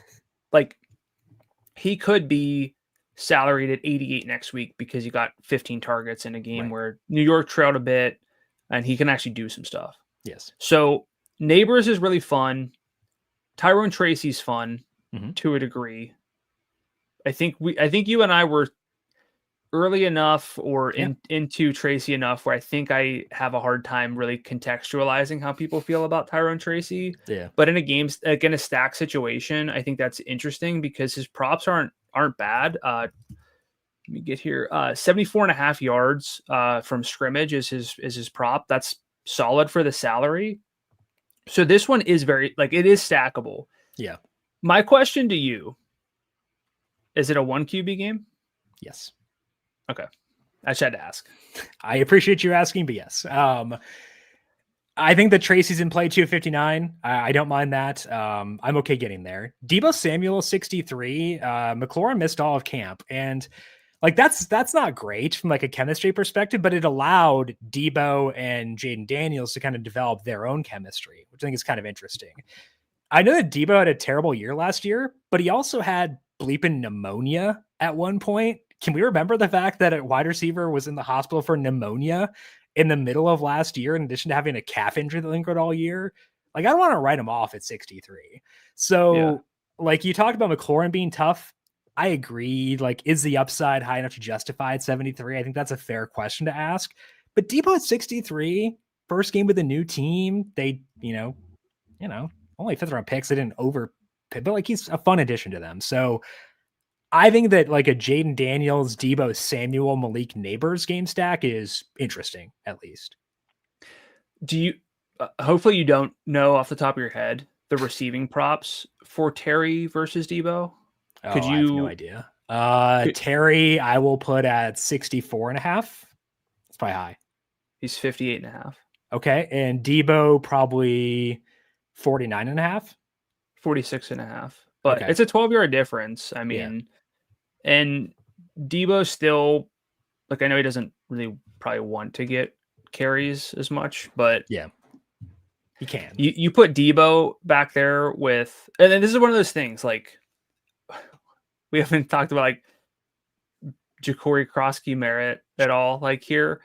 S2: salaried at 88 next week because he got 15 targets in a game where New York trailed a bit and he can actually do some stuff.
S1: Yes.
S2: So Neighbors is really fun. Tyrone Tracy's fun to a degree. I think you and I were early enough or into Tracy enough where I think I have a hard time really contextualizing how people feel about Tyrone Tracy.
S1: Yeah.
S2: But in a stack situation, I think that's interesting because his props aren't bad. Let me get here. 74.5 yards from scrimmage is his prop. That's solid for the salary. So this one is very it is stackable.
S1: Yeah. My
S2: question to you, is it a 1 QB game?
S1: Yes.
S2: Okay. I just had to ask.
S1: I appreciate you asking, but yes. I think that Tracy's in play 259. I don't mind that. I'm okay getting there. Deebo Samuel 63. McLaurin missed all of camp. And Like that's not great from like a chemistry perspective, but it allowed Debo and Jaden Daniels to kind of develop their own chemistry, which I think is kind of interesting. I know that Debo had a terrible year last year, but he also had bleeping pneumonia at one point. Can we remember the fact that a wide receiver was in the hospital for pneumonia in the middle of last year, in addition to having a calf injury that lingered all year? Like, I don't want to write him off at 63. So, like you talked about McLaurin being tough. I agree. Like, is the upside high enough to justify at 73? I think that's a fair question to ask. But Debo at 63, first game with a new team, they, only fifth round picks. They didn't overpick, but like he's a fun addition to them. So I think that like a Jaden Daniels, Debo Samuel, Malik Neighbors game stack is interesting, at least.
S2: Do you, hopefully you don't know off the top of your head the receiving props for Terry versus Debo?
S1: Could you? I have no idea. Terry, I will put at 64 and a half. It's probably high.
S2: He's 58 and a half.
S1: Okay. And Debo probably 49 and a half.
S2: 46 and a half. But it's a 12-yard difference. I mean, and Debo still, like, I know he doesn't really probably want to get carries as much, but
S1: yeah, he can.
S2: You put Debo back there with, and then this is one of those things, like, we haven't talked about like Ja'Cory Krosky Merritt at all. Like here,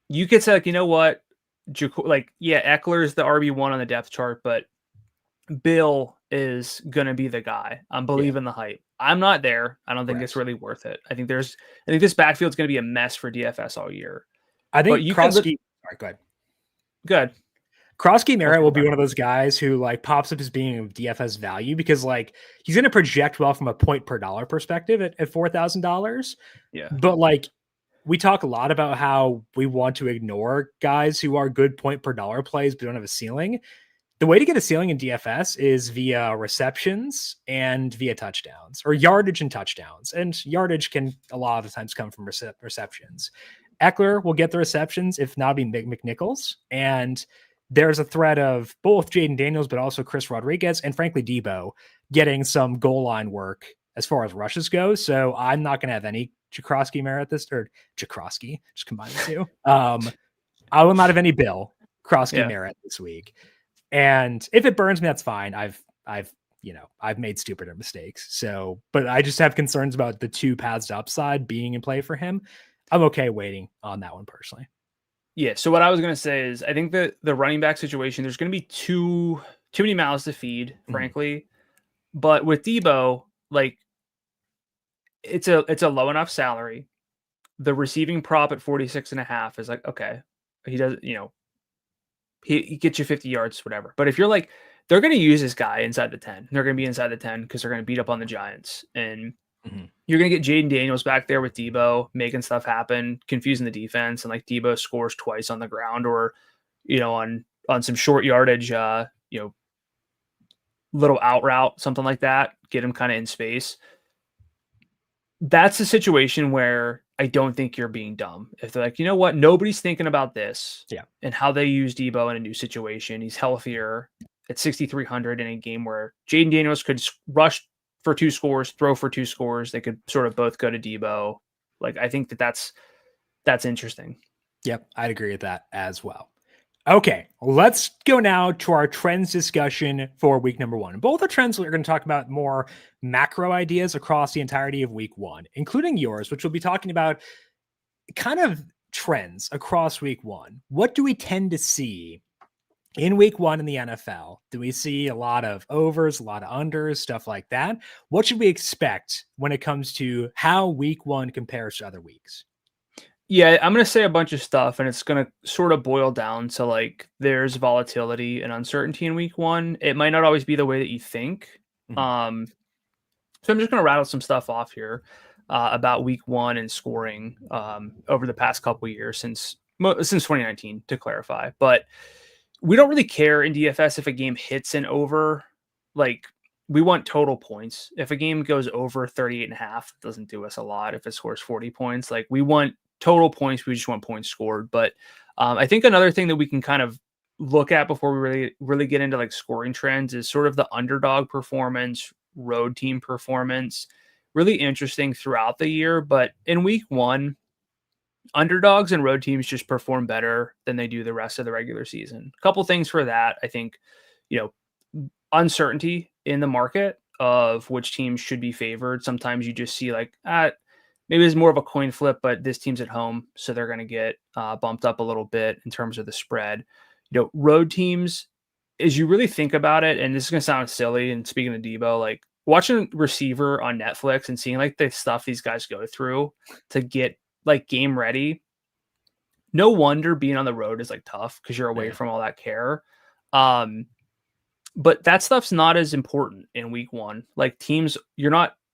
S2: you could say like, you know what, Eckler is the RB1 on the depth chart, but Bill is gonna be the guy. I'm believing the hype. I'm not there. I don't think it's really worth it. I think this backfield's gonna be a mess for DFS all year.
S1: I think Krosky. All right, go ahead.
S2: Good.
S1: Krosky Merritt will be one of those guys who like pops up as being of DFS value because like he's going to project well from a point per dollar perspective at $4,000.
S2: Yeah.
S1: But like we talk a lot about how we want to ignore guys who are good point per dollar plays but don't have a ceiling. The way to get a ceiling in DFS is via receptions and via touchdowns, or yardage and touchdowns. And yardage can a lot of the times come from receptions. Eckler will get the receptions, if not be McNichols. And there's a threat of both Jaden Daniels, but also Chris Rodriguez and frankly Debo getting some goal line work as far as rushes go. So I'm not going to have any Ja'Cory Merritt just combine the two. I will not have any Bill Krosky Merritt this week. And if it burns me, that's fine. I've made stupider mistakes. So, but I just have concerns about the two paths to upside being in play for him. I'm okay waiting on that one personally.
S2: Yeah. So what I was going to say is I think that the running back situation, there's going to be too many mouths to feed, frankly. But with Debo, like it's a low enough salary. The receiving prop at 46 and a half is like, okay, he does, he gets you 50 yards, whatever. But if you're like, they're going to use this guy inside the 10, they're going to be inside the 10 because they're going to beat up on the Giants. And you're going to get Jaden Daniels back there with Debo making stuff happen, confusing the defense. And like Debo scores twice on the ground or, on some short yardage, little out route, something like that, get him kind of in space. That's a situation where I don't think you're being dumb. If they're like, you know what, nobody's thinking about this and how they use Debo in a new situation. He's healthier at 6,300 in a game where Jaden Daniels could rush for 2 scores, throw for 2 scores. They could sort of both go to Debo. Like, I think that's interesting.
S1: Yep. I'd agree with that as well. Okay. Let's go now to our trends discussion for week number 1. Both are trends we're going to talk about more macro ideas across the entirety of week 1, including yours, which we'll be talking about kind of trends across week 1. What do we tend to see in week 1 in the NFL? Do we see a lot of overs, a lot of unders, stuff like that? What should we expect when it comes to how week 1 compares to other weeks?
S2: Yeah, I'm going to say a bunch of stuff, and it's going to sort of boil down to like there's volatility and uncertainty in week 1. It might not always be the way that you think. So I'm just going to rattle some stuff off here about week 1 and scoring over the past couple of years since 2019, to clarify. But we don't really care in DFS if a game hits an over. Like, we want total points. If a game goes over 38 and a half, it doesn't do us a lot. If it scores 40 points, like we want total points. We just want points scored. But I think another thing that we can kind of look at before we really get into like scoring trends is sort of the underdog performance, road team performance. really interesting throughout the year. But in week one, underdogs and road teams just perform better than they do the rest of the regular season. A couple things for that. I think, uncertainty in the market of which teams should be favored. Sometimes you just see like, maybe it's more of a coin flip, but this team's at home, so they're going to get bumped up a little bit in terms of the spread. Road teams, as you really think about it, and this is going to sound silly, and speaking of Debo, like watching Receiver on Netflix and seeing like the stuff these guys go through to get like game ready. No wonder being on the road is like tough because you're away from all that care. But that stuff's not as important in week one. Like teams,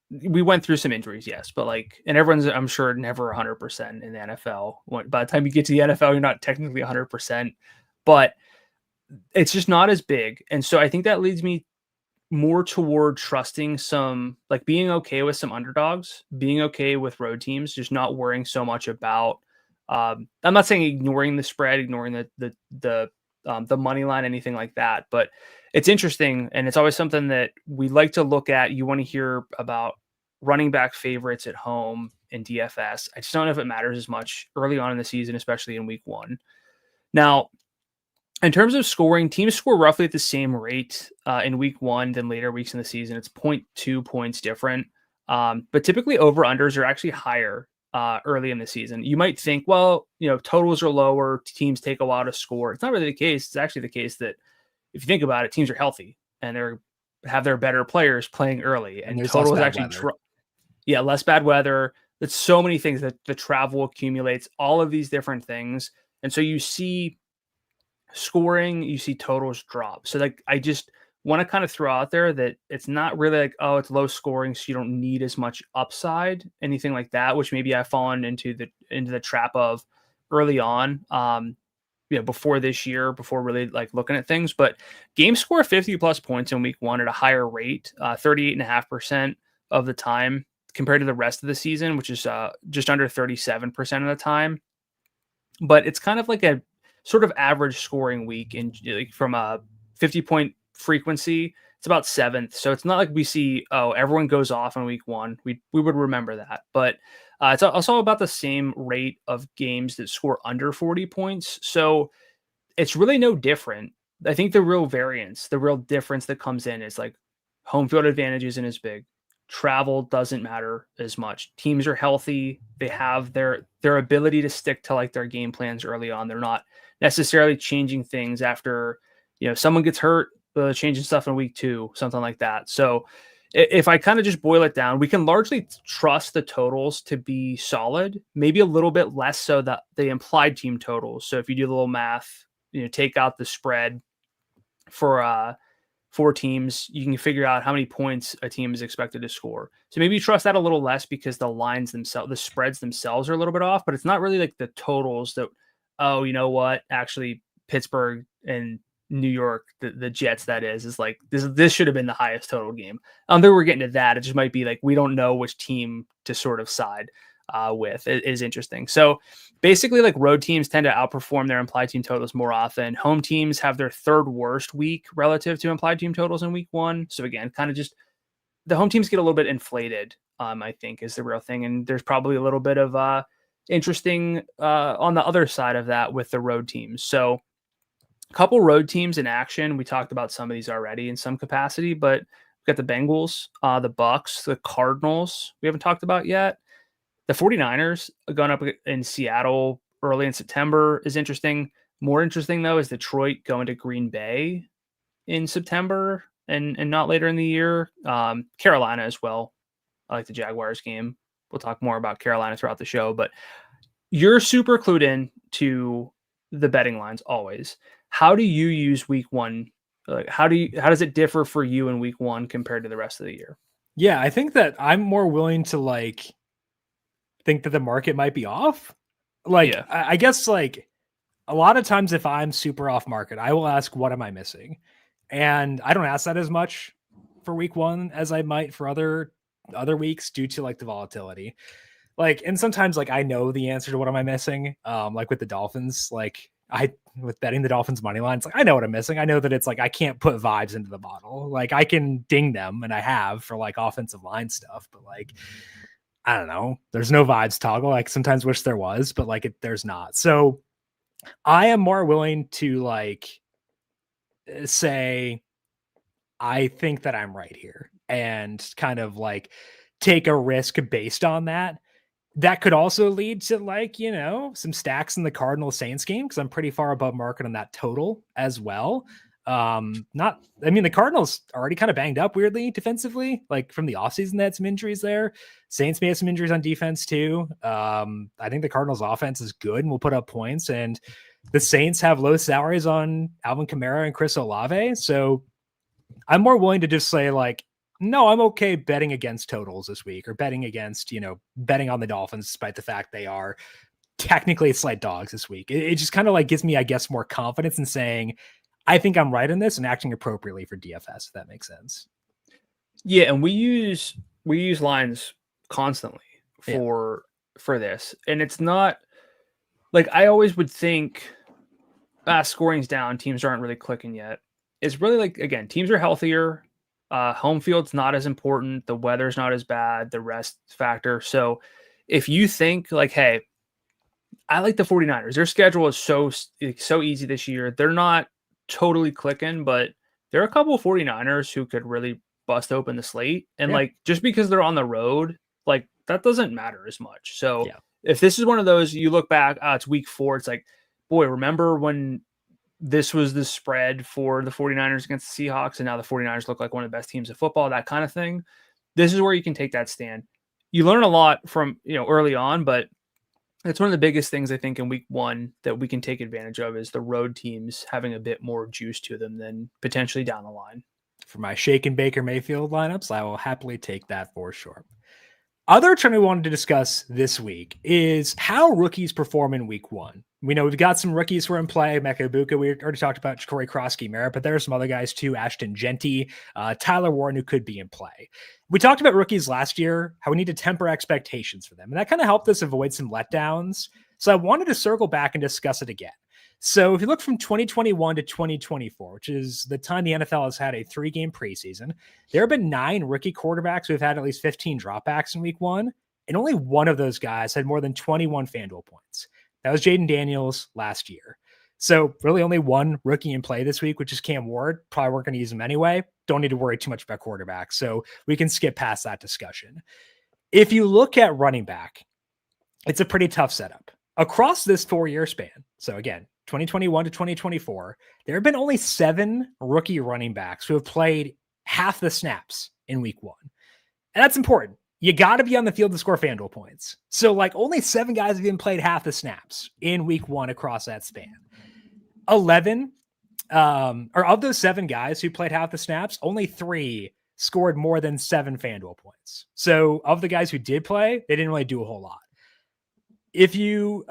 S2: we went through some injuries, yes, but like, and everyone's, I'm sure, never 100% in the NFL. By the time you get to the NFL, you're not technically 100%, but it's just not as big. And so I think that leads me more toward trusting some, like being okay with some underdogs, being okay with road teams, just not worrying so much about, I'm not saying ignoring the spread, ignoring the money line, anything like that, but it's interesting. And it's always something that we like to look at. You want to hear about running back favorites at home in DFS. I just don't know if it matters as much early on in the season, especially in week one. Now, in terms of scoring, teams score roughly at the same rate in week one than later weeks in the season. It's 0.2 points different. But typically over-unders are actually higher early in the season. You might think, well, totals are lower, teams take a while to score. It's not really the case. It's actually the case that if you think about it, teams are healthy and have their better players playing early, and totals actually less bad weather. It's so many things that the travel accumulates, all of these different things. And so you see scoring, you see totals drop. So like, I just want to kind of throw out there that it's not really like, oh, it's low scoring, so you don't need as much upside, anything like that, which maybe I've fallen into the trap of early on. Before this year, before really like looking at things, but games score 50 plus points in week one at a higher rate, 38.5% of the time compared to the rest of the season, which is just under 37% of the time. But it's kind of like a sort of average scoring week from a 50 point frequency. It's about 7th. So it's not like we see, everyone goes off in week one. We would remember that, but it's also about the same rate of games that score under 40 points. So it's really no different. I think the real variance, the real difference that comes in is like home field advantage isn't as big. Travel doesn't matter as much. Teams are healthy. They have their ability to stick to like their game plans early on. They're not necessarily changing things after, someone gets hurt, changing stuff in week 2, something like that. So if I kind of just boil it down, we can largely trust the totals to be solid, maybe a little bit less so that the implied team totals. So if you do the little math, take out the spread for 4 teams, you can figure out how many points a team is expected to score. So maybe you trust that a little less because the lines themselves, the spreads themselves are a little bit off, but it's not really like the totals that, oh, you know what, actually Pittsburgh and New York, the Jets, that is like this should have been the highest total game. Though we're getting to that, it just might be like we don't know which team to sort of side with. It is interesting. So basically, like road teams tend to outperform their implied team totals more often. Home teams have their 3rd worst week relative to implied team totals in week 1. So again, kind of just the home teams get a little bit inflated. I think is the real thing, and there's probably a little bit of interesting on the other side of that with the road teams. So couple road teams in action. We talked about some of these already in some capacity, but we've got the Bengals, the Bucks, the Cardinals we haven't talked about yet. The 49ers going up in Seattle early in September is interesting. More interesting, though, is Detroit going to Green Bay in September and not later in the year. Carolina as well. I like the Jaguars game. We'll talk more about Carolina throughout the show, but you're super clued in to the betting lines always. How do you use week 1? Like, how does it differ for you in week 1 compared to the rest of the year?
S1: Yeah, I think that I'm more willing to think that the market might be off. I guess like a lot of times if I'm super off market, I will ask, what am I missing? And I don't ask that as much for week 1 as I might for other weeks due to like the volatility. And sometimes I know the answer to what am I missing. Like with the Dolphins, with betting the Dolphins money line, it's like, I know what I'm missing. I know that it's like, I can't put vibes into the model. Like I can ding them, and I have for like offensive line stuff, but like, I don't know. There's no vibes toggle. Like sometimes wish there was, but like there's not. So I am more willing to like say, I think that I'm right here and kind of like take a risk based on that. That could also lead to like, some stacks in the Cardinals Saints game, because I'm pretty far above market on that total as well. The Cardinals already kind of banged up weirdly defensively, like from the offseason, they had some injuries there. Saints may have some injuries on defense too. I think the Cardinals offense is good and will put up points, and the Saints have low salaries on Alvin Kamara and Chris Olave. So I'm more willing to just say like, no, I'm okay betting against totals this week, or betting against, betting on the Dolphins, despite the fact they are technically slight dogs this week. It just kind of like gives me, I guess, more confidence in saying, I think I'm right in this and acting appropriately for DFS, if that makes sense.
S2: Yeah. And we use lines constantly for this. And it's not like, I always would think scoring's down, teams aren't really clicking yet. It's really like, again, teams are healthier. Home field's not as important. The weather's not as bad. The rest factor. So if you think like, hey, I like the 49ers. Their schedule is so easy this year. They're not totally clicking, but there are a couple of 49ers who could really bust open the slate. And like, just because they're on the road, like that doesn't matter as much. So if this is one of those, you look back, it's week 4. It's like, boy, remember when this was the spread for the 49ers against the Seahawks, and now the 49ers look like one of the best teams of football, that kind of thing. This is where you can take that stand. You learn a lot from, early on, but it's one of the biggest things I think in week 1 that we can take advantage of is the road teams having a bit more juice to them than potentially down the line.
S1: For my Shake and Baker Mayfield lineups, I will happily take that for sure. Other trend we wanted to discuss this week is how rookies perform in week 1. We know we've got some rookies who are in play. Mecca Ibuka, we already talked about Ja'Cory Merritt, but there are some other guys too. Ashton Genty, Tyler Warren, who could be in play. We talked about rookies last year, how we need to temper expectations for them. And that kind of helped us avoid some letdowns. So I wanted to circle back and discuss it again. So if you look from 2021 to 2024, which is the time the NFL has had a 3-game preseason, there have been 9 rookie quarterbacks who have had at least 15 dropbacks in week 1. And only one of those guys had more than 21 FanDuel points. That was Jaden Daniels last year. So really only one rookie in play this week, which is Cam Ward. Probably weren't going to use him anyway. Don't need to worry too much about quarterbacks. So we can skip past that discussion. If you look at running back, it's a pretty tough setup. Across this 4-year span, so again, 2021 to 2024, there have been only 7 rookie running backs who have played half the snaps in week 1. And that's important. You got to be on the field to score FanDuel points. So like only 7 guys have even played half the snaps in week 1 across that span. 11, or of those 7 guys who played half the snaps, only 3 scored more than 7 FanDuel points. So of the guys who did play, they didn't really do a whole lot. If you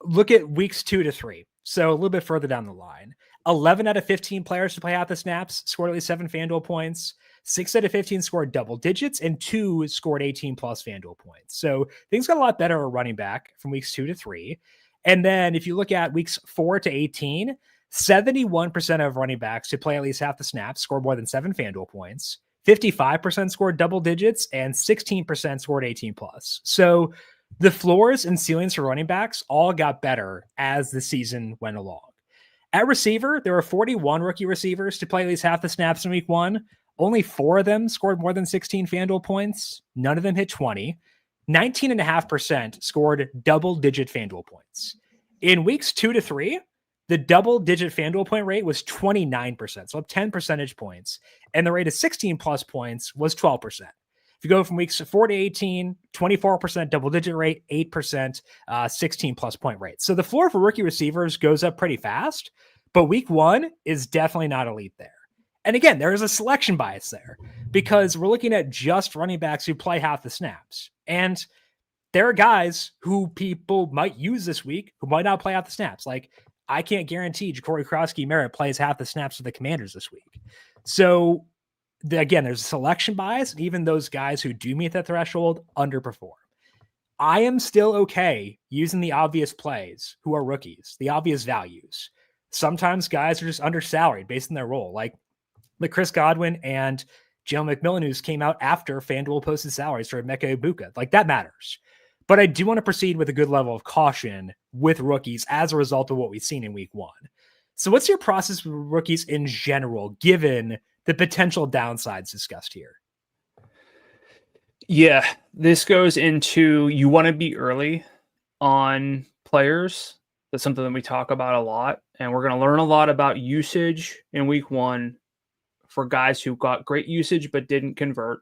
S1: look at weeks 2 to 3, so a little bit further down the line, 11 out of 15 players to play half the snaps scored at least 7 FanDuel points. 6 out of 15 scored double digits, and 2 scored 18 plus FanDuel points. So things got a lot better at running back from weeks 2 to 3. And then if you look at weeks 4 to 18, 71% of running backs who play at least half the snaps scored more than 7 FanDuel points. 55% scored double digits, and 16% scored 18 plus. So the floors and ceilings for running backs all got better as the season went along. At receiver, there were 41 rookie receivers to play at least half the snaps in week 1. Only 4 of them scored more than 16 FanDuel points. None of them hit 20. 19.5% scored double-digit FanDuel points. In weeks 2 to 3, the double-digit FanDuel point rate was 29%, so up 10 percentage points. And the rate of 16-plus points was 12%. If you go from weeks 4 to 18, 24% double-digit rate, 8%, 16-plus point rate. So the floor for rookie receivers goes up pretty fast, but week 1 is definitely not elite there. And again, there is a selection bias there because we're looking at just running backs who play half the snaps. And there are guys who people might use this week who might not play half the snaps. Like, I can't guarantee Ja'Cory Merritt plays half the snaps for the Commanders this week. So, again, there's a selection bias, and even those guys who do meet that threshold underperform. I am still okay using the obvious plays who are rookies, the obvious values. Sometimes guys are just undersalaried based on their role, like Chris Godwin and Jalen McMillan, who's came out after FanDuel posted salaries for Emeka Egbuka. Like, that matters. But I do want to proceed with a good level of caution with rookies as a result of what we've seen in week 1. So what's your process with rookies in general, given the potential downsides discussed here?
S2: Yeah, this goes into, you want to be early on players. That's something that we talk about a lot. And we're going to learn a lot about usage in week 1 for guys who got great usage but didn't convert.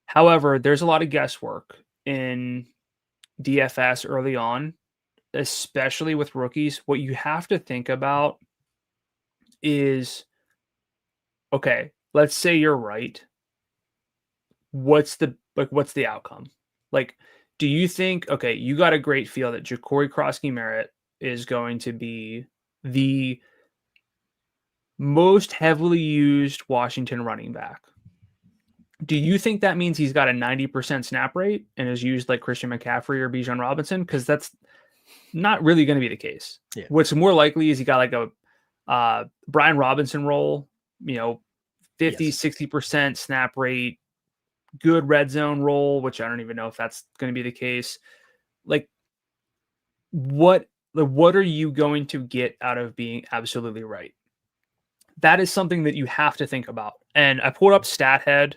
S2: However, there's a lot of guesswork in DFS early on, especially with rookies. What you have to think about is, okay, let's say you're right. What's the outcome? Like, do you think, okay, you got a great feel that Ja'Cory Krosky-Merritt is going to be the most heavily used Washington running back? Do you think that means he's got a 90% snap rate and is used like Christian McCaffrey or Bijan Robinson? Because that's not really going to be the case.
S1: Yeah.
S2: What's more likely is he got like a Brian Robinson role, 50, 60% snap rate, good red zone role, which I don't even know if that's going to be the case. Like, what are you going to get out of being absolutely right? That is something that you have to think about. And I pulled up StatHead,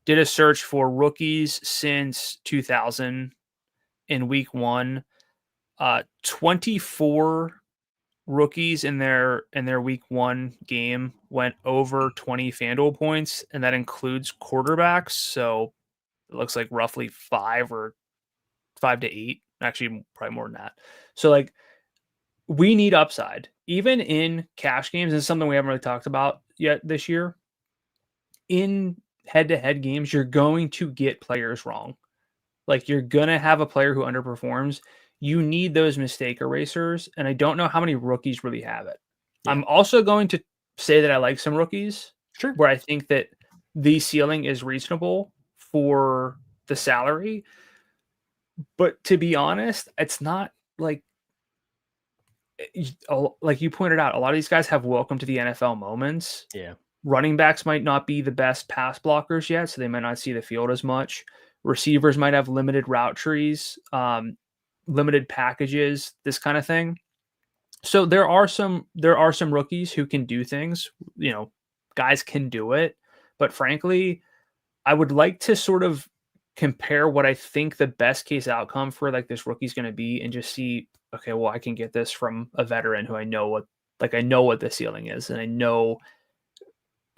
S2: did a search for rookies since 2000 in week 1. 24 rookies in their week 1 game went over 20 FanDuel points, and that includes quarterbacks. So it looks like roughly 5 to 8, actually probably more than that. So like, we need upside even in cash games. This is something we haven't really talked about yet this year. In head-to-head games, you're going to get players wrong. Like, you're going to have a player who underperforms. You need those mistake erasers, and I don't know how many rookies really have it. Yeah. I'm also going to say that I like some rookies where I think that the ceiling is reasonable for the salary. But to be honest, it's not like you pointed out, a lot of these guys have welcome to the NFL moments.
S1: Yeah.
S2: Running backs might not be the best pass blockers yet, so they might not see the field as much. Receivers might have limited route trees, limited packages, this kind of thing. So there are some rookies who can do things. Guys can do it, but frankly, I would like to sort of compare what I think the best case outcome for like this rookie is going to be, and just see, okay, well, I can get this from a veteran who I know what the ceiling is, and I know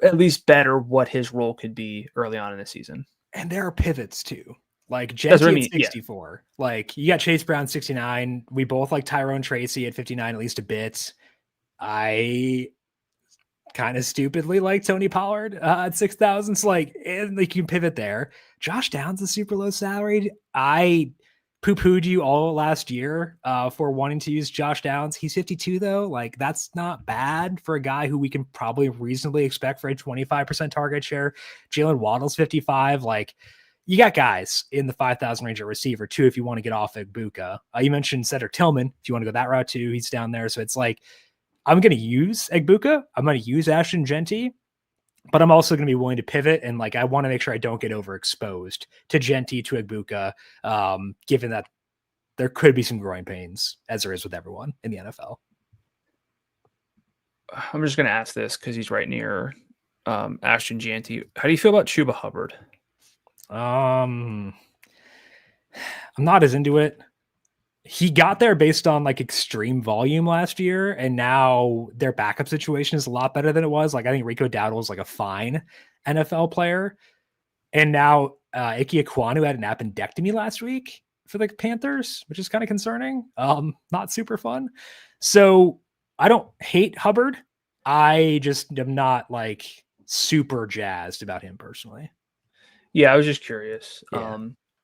S2: at least better what his role could be early on in the season.
S1: And there are pivots too. Like Genty at 64. Yeah. Like, you got Chase Brown 69. We both like Tyrone Tracy at 59 at least a bit. I kind of stupidly like Tony Pollard at 6,000. So like you can pivot there. Josh Downs is super low salaried. I poo-pooed you all last year for wanting to use Josh Downs. He's 52 though. Like, that's not bad for a guy who we can probably reasonably expect for a 25% target share. Jalen Waddle's 55. Like, you got guys in the 5,000 range at receiver too, if you want to get off Egbuka. You mentioned Cedric Tillman. If you want to go that route too, he's down there. So it's like, I'm going to use Egbuka. I'm going to use Ashton Genty, but I'm also going to be willing to pivot. And like, I want to make sure I don't get overexposed to Genty, to Egbuka, given that there could be some growing pains, as there is with everyone in the NFL.
S2: I'm just going to ask this because he's right near Ashton Genty. How do you feel about Chuba Hubbard?
S1: I'm not as into it. He got there based on like extreme volume last year, and now their backup situation is a lot better than it was. Like, I think Rico Dowdle is like a fine NFL player, and now Ike Ekwonu had an appendectomy last week for the Panthers, which is kind of concerning. Not super fun. So I don't hate Hubbard. I just am not like super jazzed about him personally.
S2: Yeah, I was just curious.
S1: Yeah.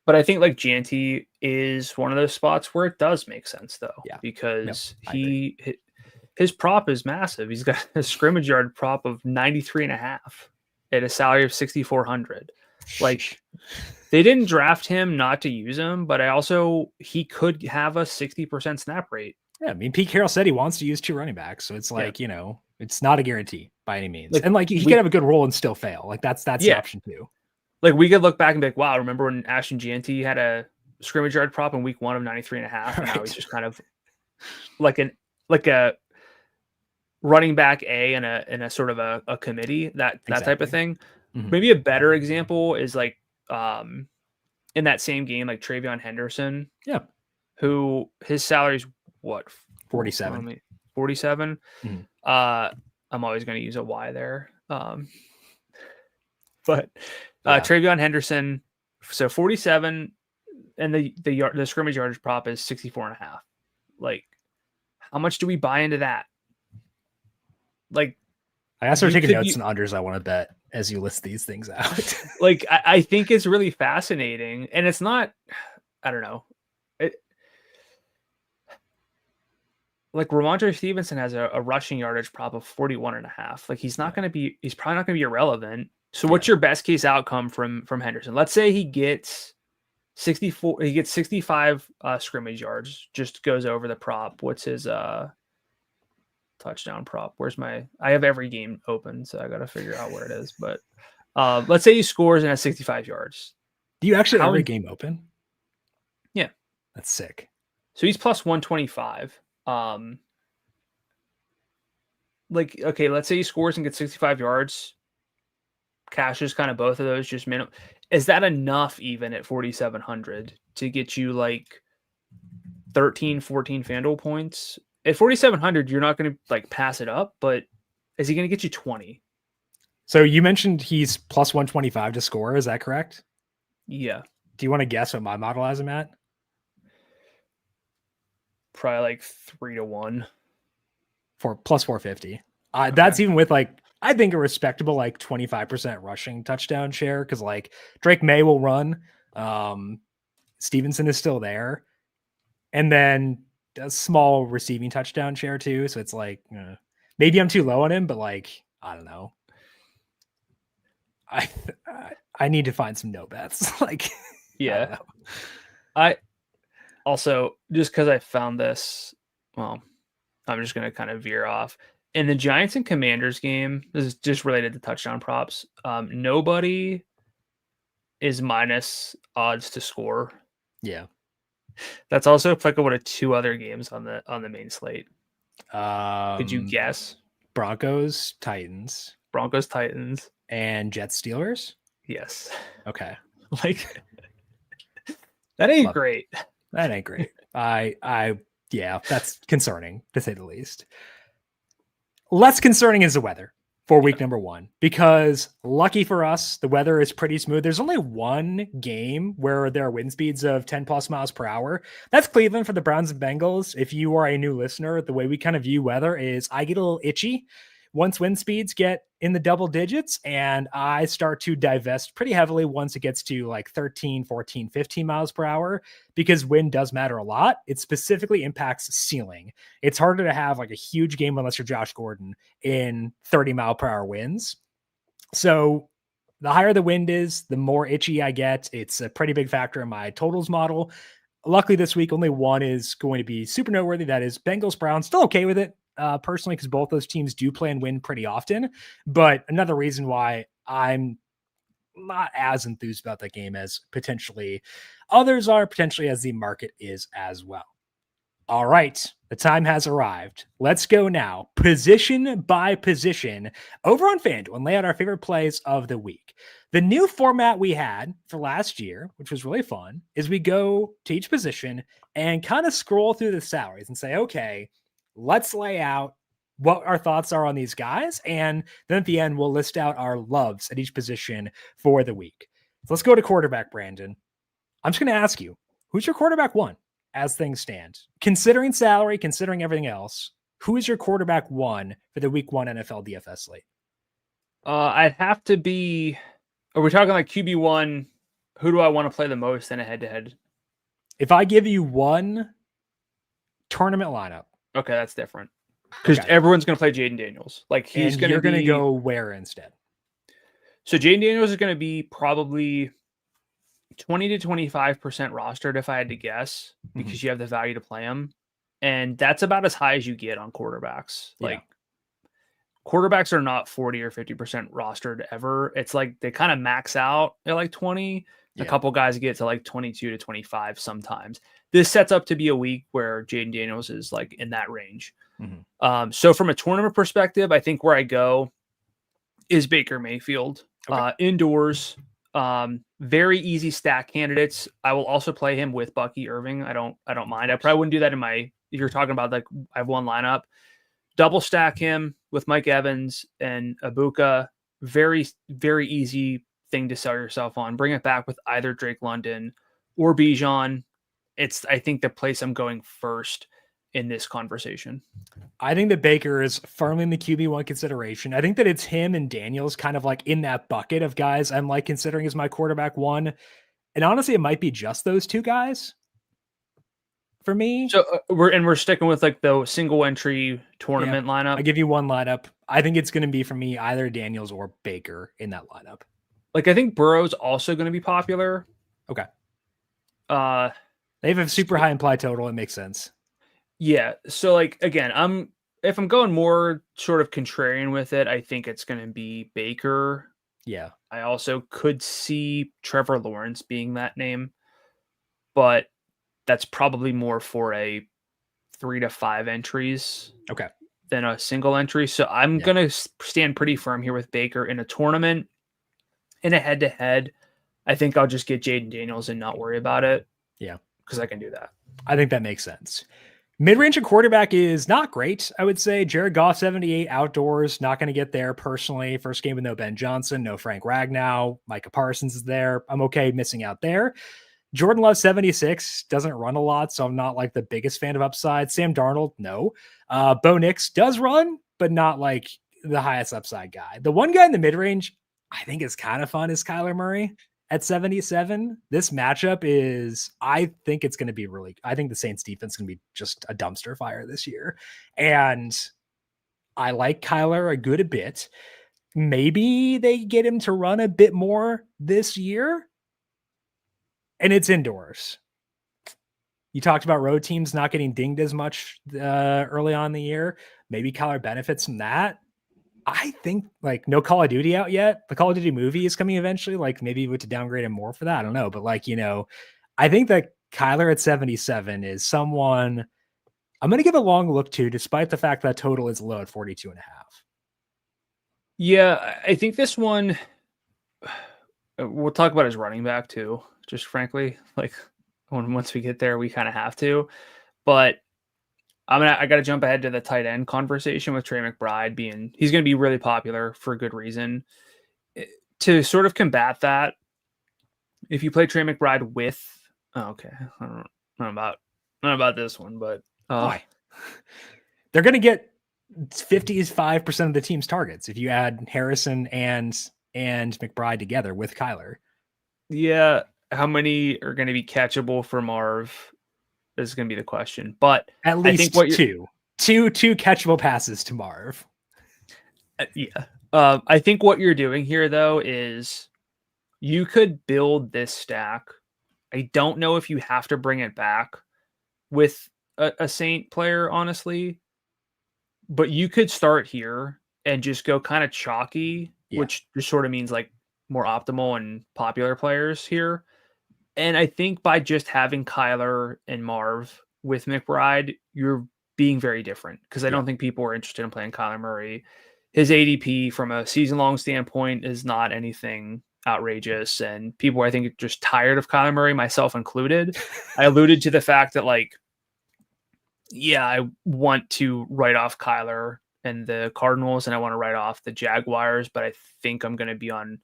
S2: But I think like Genty is one of those spots where it does make sense though, because his prop is massive. He's got a scrimmage yard prop of 93.5 at a salary of 6,400. Like, they didn't draft him not to use him, but he could have a 60% snap rate.
S1: Yeah, I mean, Pete Carroll said he wants to use 2 running backs, so it's like, it's not a guarantee by any means. Like, and like he could have a good role and still fail. Like that's an option too.
S2: Like we could look back and be like, wow, remember when Ashton Jeanty had a scrimmage yard prop in week 1 of 93.5, and now he's just kind of like a running back in a sort of a committee, that type of thing. Mm-hmm. Maybe a better example is like in that same game, like Travion Henderson.
S1: Yeah.
S2: Who his salary's what?
S1: 47.
S2: 47. Mm-hmm. I'm always going to use a Y there. But Travion Henderson, so 47, and the scrimmage yardage prop is 64.5. Like, how much do we buy into that? Like,
S1: I also are taking notes and unders I want to bet as you list these things out.
S2: Like, I think it's really fascinating, and it's not, I don't know. Like Ramondre Stevenson has a rushing yardage prop of 41.5. Like he's probably not going to be irrelevant. So what's your best case outcome from Henderson? Let's say he gets 64, he gets 65 scrimmage yards, just goes over the prop. What's his touchdown prop? I have every game open, so I got to figure out where it is. But let's say he scores and has 65 yards.
S1: Do you actually have every game open?
S2: Yeah.
S1: That's sick.
S2: So he's plus 125. Like, okay, let's say he scores and gets 65 yards, cashes kind of both of those, just minimum. Is that enough even at 4,700 to get you like 13, 14 FanDuel points? At 4,700, you're not going to like pass it up, but is he going to get you 20?
S1: So you mentioned he's plus 125 to score. Is that correct?
S2: Yeah.
S1: Do you want to guess what my model has him at?
S2: Probably like 3-1.
S1: Plus 450. Okay. That's even with like, I think a respectable like 25% rushing touchdown share, because like Drake May will run. Stevenson is still there. And then a small receiving touchdown share too. So it's like, maybe I'm too low on him, but like, I don't know. I need to find some no bets. Like,
S2: yeah. I also, just because I found this, well, I'm just going to kind of veer off. In the Giants and Commanders game, this is just related to touchdown props. Nobody is minus odds to score.
S1: Yeah.
S2: That's also applicable to 2 other games on the main slate. Could you guess?
S1: Broncos, Titans.
S2: And
S1: Jets, Steelers?
S2: Yes.
S1: Okay.
S2: Like, that ain't great.
S1: That ain't great. Yeah, that's concerning to say the least. Less concerning is the weather for week number 1, because lucky for us, the weather is pretty smooth. There's only one game where there are wind speeds of 10 plus miles per hour. That's Cleveland for the Browns and Bengals. If you are a new listener, the way we kind of view weather is I get a little itchy once wind speeds get in the double digits, and I start to divest pretty heavily once it gets to like 13, 14, 15 miles per hour, because wind does matter a lot. It specifically impacts ceiling. It's harder to have like a huge game unless you're Josh Gordon in 30 mile per hour winds. So the higher the wind is, the more itchy I get. It's a pretty big factor in my totals model. Luckily this week, only one is going to be super noteworthy. That is Bengals Browns. Still okay with it. Personally, because both those teams do play and win pretty often. But another reason why I'm not as enthused about that game as potentially others are, potentially as the market is as well. All right, the time has arrived. Let's go now, position by position, over on FanDuel and lay out our favorite plays of the week. The new format we had for last year, which was really fun, is we go to each position and kind of scroll through the salaries and say, okay, let's lay out what our thoughts are on these guys. And then at the end, we'll list out our loves at each position for the week. So let's go to quarterback, Brandon. I'm just going to ask you, who's your quarterback 1 as things stand? Considering salary, considering everything else, who is your quarterback 1 for the week 1 NFL DFS slate?
S2: I'd have to be, are we talking like QB1? Who do I want to play the most in a head-to-head?
S1: If I give you one tournament lineup.
S2: Okay, that's different. Because everyone's going to play Jaden Daniels. Like, he's going to
S1: You're going to go where instead?
S2: So Jaden Daniels is going to be probably 20 to 25% rostered if I had to guess, because you have the value to play him. And that's about as high as you get on quarterbacks. Like quarterbacks are not 40 or 50% rostered ever. It's like they kind of max out at like 20. A couple guys get to like 22 to 25 sometimes. This sets up to be a week where Jaden Daniels is like in that range. So from a tournament perspective, I think where I go is Baker Mayfield. Indoors, very easy stack candidates. I will also play him with Bucky Irving. I don't mind. I probably wouldn't do that in my, if you're talking about like I have one lineup, double stack him with Mike Evans and Ibuka. Very, very easy thing to sell yourself on. Bring it back with either Drake London or Bijan. It's, I think, the place I'm going first in this conversation.
S1: I think that Baker is firmly in the QB1 consideration. I think that it's him and Daniels kind of like in that bucket of guys I'm like considering as my quarterback one. And honestly, it might be just those two guys for me.
S2: So we're sticking with like the single entry tournament lineup.
S1: I give you one lineup. I think it's going to be for me either Daniels or Baker in that lineup.
S2: Like I think Burrow's also going to be popular.
S1: Okay. They have a super high implied total. It makes sense.
S2: Yeah. So like, again, if I'm going more sort of contrarian with it, I think it's going to be Baker.
S1: Yeah.
S2: I also could see Trevor Lawrence being that name, but that's probably more for a 3 to 5 entries.
S1: Okay.
S2: Than a single entry. So I'm going to stand pretty firm here with Baker in a tournament. In a head to head, I think I'll just get Jaden Daniels and not worry about it.
S1: Yeah.
S2: Because I can do that.
S1: I think that makes sense. Mid-range and quarterback is not great, I would say. Jared Goff, 78 outdoors. Not going to get there personally. First game with no Ben Johnson, no Frank Ragnow. Micah Parsons is there. I'm okay missing out there. Jordan Love, 76. Doesn't run a lot, so I'm not like the biggest fan of upside. Sam Darnold, no. Bo Nix does run, but not like the highest upside guy. The one guy in the mid-range I think is kind of fun is Kyler Murray. At 77, this matchup is, I think it's going to be really, I think the Saints defense is going to be just a dumpster fire this year. And I like Kyler a bit. Maybe they get him to run a bit more this year. And it's indoors. You talked about road teams not getting dinged as much early on in the year. Maybe Kyler benefits from that. I think like no Call of Duty out yet. The Call of Duty movie is coming eventually. Like maybe we to downgrade him more for that. I don't know. But like, I think that Kyler at 77 is someone I'm going to give a long look to, despite the fact that total is low at 42.5.
S2: Yeah. I think this one, we'll talk about his running back too. Just frankly, like once we get there, we kind of have to, but I got to jump ahead to the tight end conversation with Trey McBride he's going to be really popular for a good reason. To sort of combat that, if you play Trey McBride with, I don't know about this one, but
S1: they're going to get 55% of the team's targets if you add Harrison and McBride together with Kyler.
S2: Yeah. How many are going to be catchable for Marv? Is going to be the question, but
S1: at least two catchable passes to Marv.
S2: I think what you're doing here though is you could build this stack. I don't know if you have to bring it back with a Saint player, honestly, but you could start here and just go kind of chalky, which just sort of means like more optimal and popular players here. And I think by just having Kyler and Marv with McBride, you're being very different because I don't think people are interested in playing Kyler Murray. His ADP from a season-long standpoint is not anything outrageous, and people I think are just tired of Kyler Murray, myself included. I alluded to the fact that I want to write off Kyler and the Cardinals, and I want to write off the Jaguars, but I think I'm going to be on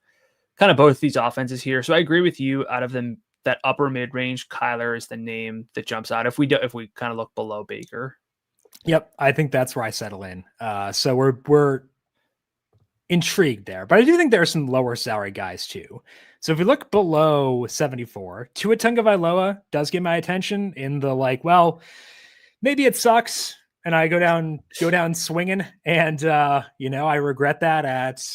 S2: kind of both these offenses here. So I agree with you. Out of them, that upper mid-range, Kyler is the name that jumps out. If we kind of look below Baker.
S1: Yep. I think that's where I settle in. So we're intrigued there, but I do think there are some lower salary guys too. So if we look below 74, Tua Tagovailoa does get my attention in the maybe it sucks and I go down swinging and, I regret that at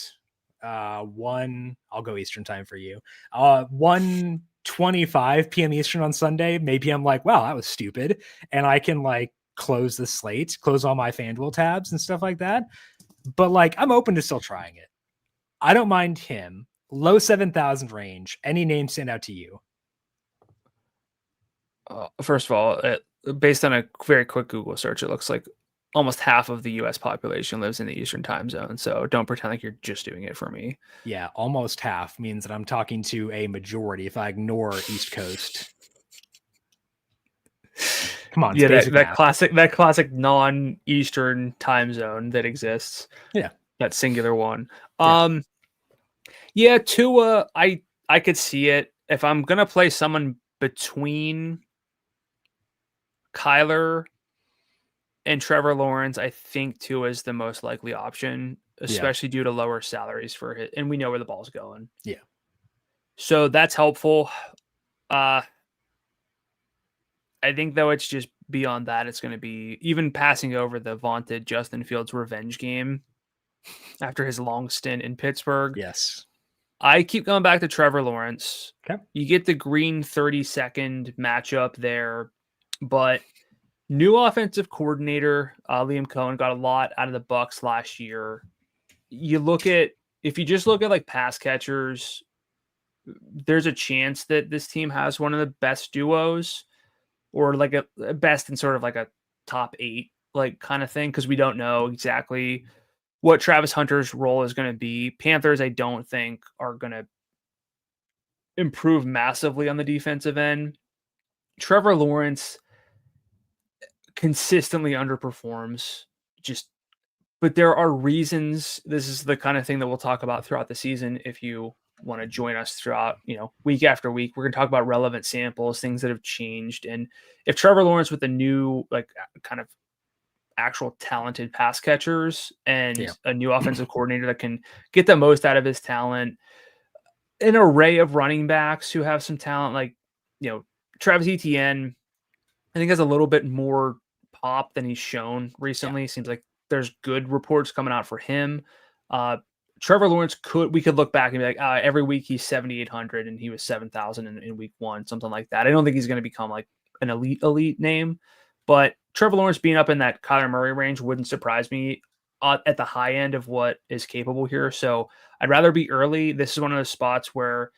S1: I'll go Eastern time for you. 1:25 p.m. Eastern on Sunday. Maybe I'm like, wow, that was stupid. And I can like close the slate, close all my FanDuel tabs and stuff like that. But like, I'm open to still trying it. I don't mind him. Low 7,000 range. Any names stand out to you?
S2: First of all, based on a very quick Google search, it looks like almost half of the U.S. population lives in the Eastern time zone. So don't pretend like you're just doing it for me.
S1: Yeah, almost half means that I'm talking to a majority if I ignore East Coast. Come on,
S2: yeah, that classic non-Eastern time zone that exists.
S1: Yeah,
S2: that singular one. Yeah, Tua, I could see it. If I'm gonna play someone between Kyler and Trevor Lawrence, I think Tua is the most likely option, especially due to lower salaries for it, and we know where the ball's going.
S1: Yeah,
S2: so that's helpful. I think though it's just beyond that, it's going to be even passing over the vaunted Justin Fields revenge game after his long stint in Pittsburgh.
S1: Yes.
S2: I keep going back to Trevor Lawrence.
S1: Okay.
S2: You get the green 30-second matchup there, but new offensive coordinator, Liam Cohen, got a lot out of the Bucs last year. If you just look at like pass catchers, there's a chance that this team has one of the best duos, or like a best in sort of like a top 8 like kind of thing, because we don't know exactly what Travis Hunter's role is going to be. Panthers, I don't think, are going to improve massively on the defensive end. Trevor Lawrence consistently underperforms, but there are reasons. This is the kind of thing that we'll talk about throughout the season. If you want to join us throughout, week after week, we're going to talk about relevant samples, things that have changed. And if Trevor Lawrence with a new, like, kind of actual talented pass catchers and a new offensive coordinator that can get the most out of his talent, an array of running backs who have some talent, like, Travis Etienne, I think has a little bit more pop than he's shown recently. Seems like there's good reports coming out for him. Trevor Lawrence we could look back and be like, every week he's 7,800 and he was 7,000 in week 1, something like that. I don't think he's going to become like an elite name, but Trevor Lawrence being up in that Kyler Murray range wouldn't surprise me at the high end of what is capable here. So I'd rather be early. This is one of those spots where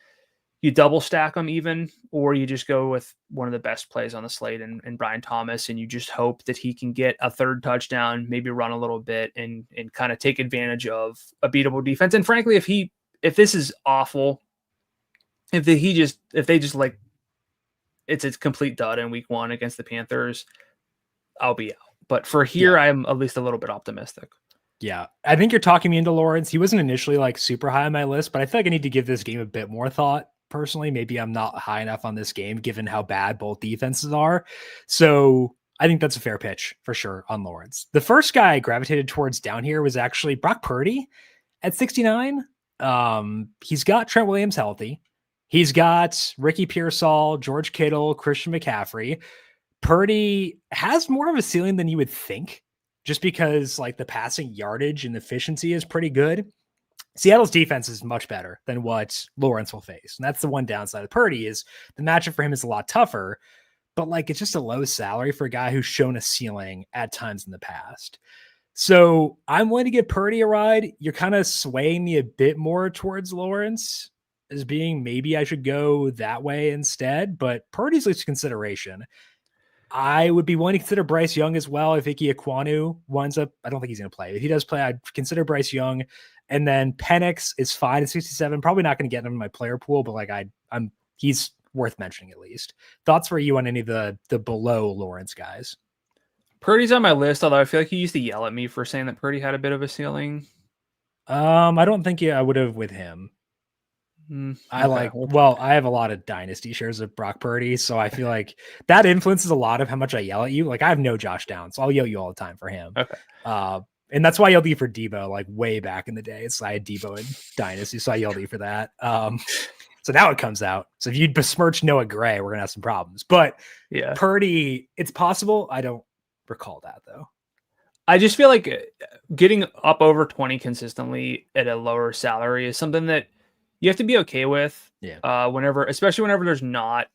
S2: you double stack them even, or you just go with one of the best plays on the slate and Brian Thomas, and you just hope that he can get a third touchdown, maybe run a little bit and kind of take advantage of a beatable defense. And frankly, if this is awful, if they just like, it's a complete dud in week 1 against the Panthers, I'll be out. But for here, I'm at least a little bit optimistic.
S1: Yeah, I think you're talking me into Lawrence. He wasn't initially like super high on my list, but I feel like I need to give this game a bit more thought. Personally, maybe I'm not high enough on this game given how bad both defenses are. So I think that's a fair pitch for sure on Lawrence. The first guy I gravitated towards down here was actually Brock Purdy at 69. He's got Trent Williams healthy. He's got Ricky Pearsall, George Kittle, Christian McCaffrey. Purdy has more of a ceiling than you would think, just because like the passing yardage and efficiency is pretty good. Seattle's defense is much better than what Lawrence will face. And that's the one downside of Purdy, is the matchup for him is a lot tougher, but like, it's just a low salary for a guy who's shown a ceiling at times in the past. So I'm willing to give Purdy a ride. You're kind of swaying me a bit more towards Lawrence as being, maybe I should go that way instead, but Purdy's least consideration. I would be willing to consider Bryce Young as well. If Ike Ekwonu winds up, I don't think he's going to play. If he does play, I'd consider Bryce Young. And then Penix is fine at 67. Probably not going to get him in my player pool, but like he's worth mentioning at least. Thoughts for you on any of the below Lawrence guys?
S2: Purdy's on my list, although I feel like he used to yell at me for saying that Purdy had a bit of a ceiling.
S1: I don't think I would have with him. I have a lot of dynasty shares of Brock Purdy, so I feel like that influences a lot of how much I yell at you. Like, I have no Josh Downs, so I'll yell at you all the time for him.
S2: Okay.
S1: And that's why I yelled at you for Debo, like way back in the day. I had Debo in dynasty, so I yelled at you for that. So now it comes out. So if you besmirch Noah Gray, we're gonna have some problems. But Purdy, it's possible. I don't recall that though.
S2: I just feel like getting up over 20 consistently at a lower salary is something that you have to be okay with.
S1: Yeah.
S2: Especially whenever there's not,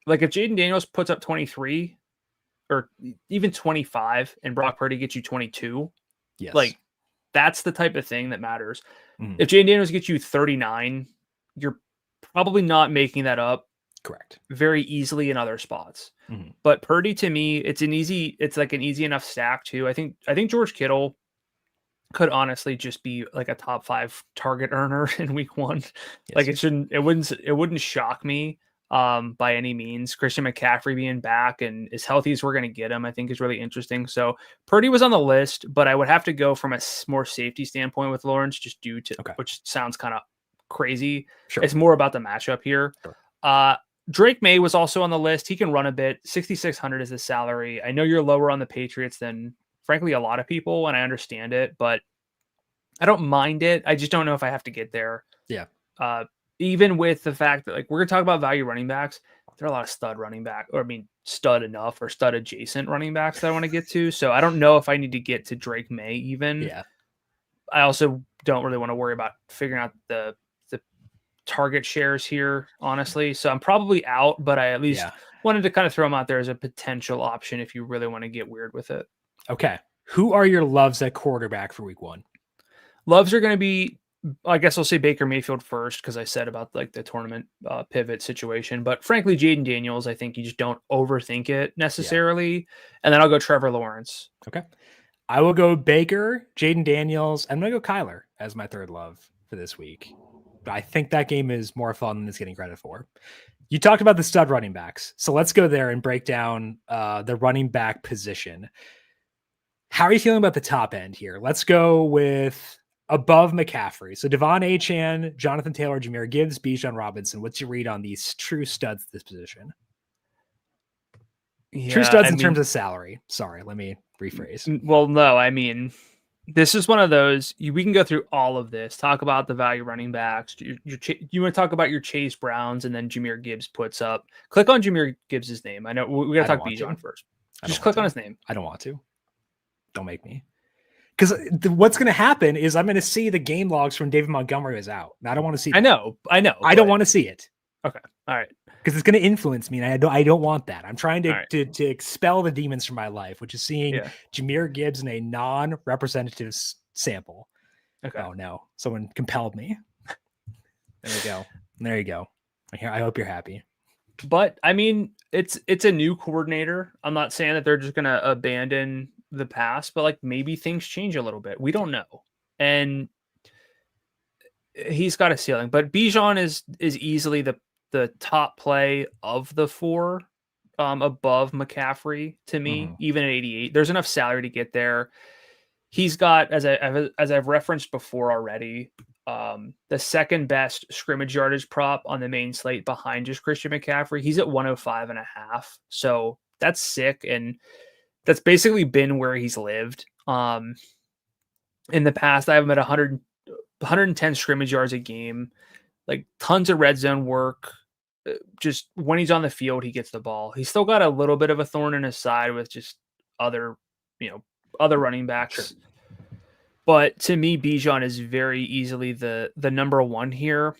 S2: like if Jaden Daniels puts up 23 or even 25 and Brock Purdy gets you 22,
S1: yes,
S2: like that's the type of thing that matters.
S1: Mhm.
S2: If Jaden Daniels gets you 39, you're probably not making that up
S1: correct.
S2: very easily in other spots.
S1: Mhm.
S2: But Purdy, to me, it's like an easy enough stack too. I think George Kittle could honestly just be like a top 5 target earner in week 1.
S1: Yes.
S2: Like it wouldn't shock me by any means. Christian McCaffrey being back and as healthy as we're going to get him, I think is really interesting. So Purdy was on the list, but I would have to go from a more safety standpoint with Lawrence, just due to, which sounds kind of crazy.
S1: Sure.
S2: It's more about the matchup here.
S1: Sure.
S2: Drake May was also on the list. He can run a bit. 6,600 is the salary. I know you're lower on the Patriots than, frankly, a lot of people, and I understand it, but I don't mind it. I just don't know if I have to get there.
S1: Yeah.
S2: Even with the fact that, like, we're going to talk about value running backs. There are a lot of stud enough or stud adjacent running backs that I want to get to. So I don't know if I need to get to Drake May even.
S1: Yeah.
S2: I also don't really want to worry about figuring out the target shares here, honestly. So I'm probably out, but I at least wanted to kind of throw them out there as a potential option if you really want to get weird with it.
S1: Okay. Who are your loves at quarterback for week 1?
S2: Loves are going to be, I guess I'll say Baker Mayfield first, because I said about like the tournament pivot situation. But frankly, Jaden Daniels, I think you just don't overthink it necessarily. Yeah. And then I'll go Trevor Lawrence.
S1: Okay. I will go Baker, Jaden Daniels. I'm going to go Kyler as my third love for this week. I think that game is more fun than it's getting credit for. You talked about the stud running backs. So let's go there and break down the running back position. How are you feeling about the top end here? Let's go with above McCaffrey. So Devon Achane, Jonathan Taylor, Jahmyr Gibbs, Bijan Robinson. What's your read on these true studs at this position? Yeah, true studs in terms of salary. Sorry, let me rephrase.
S2: Well, no, I mean, this is one of those, we can go through all of this, talk about the value running backs. You want to talk about your Chase Browns, and then Jahmyr Gibbs puts up. Click on Jahmyr Gibbs' name. I know we got to talk Bijan first. Just click on his name.
S1: I don't want to. Don't make me. Because what's going to happen is I'm going to see the game logs from David Montgomery is out. And I don't want to see that.
S2: I know.
S1: I don't want to see it.
S2: Okay. All right.
S1: Because it's going to influence me, and I don't want that. I'm trying to expel the demons from my life, which is seeing Jahmyr Gibbs in a non-representative sample.
S2: Okay.
S1: Oh no, someone compelled me. There we go. There you go. I hope you're happy.
S2: But I mean, it's a new coordinator. I'm not saying that they're just going to abandon the past, but like maybe things change a little bit. We don't know, and he's got a ceiling. But Bijan is easily the top play of the 4 above McCaffrey to me, even at 88. There's enough salary to get there. He's got, as I've referenced before already, the second best scrimmage yardage prop on the main slate behind just Christian McCaffrey. He's at 105.5. So that's sick. And that's basically been where he's lived. In the past, I have him at 110 scrimmage yards a game, like tons of red zone work. Just when he's on the field, he gets the ball. He's still got a little bit of a thorn in his side with just other running backs. Sure. But to me, Bijan is very easily the number 1 here.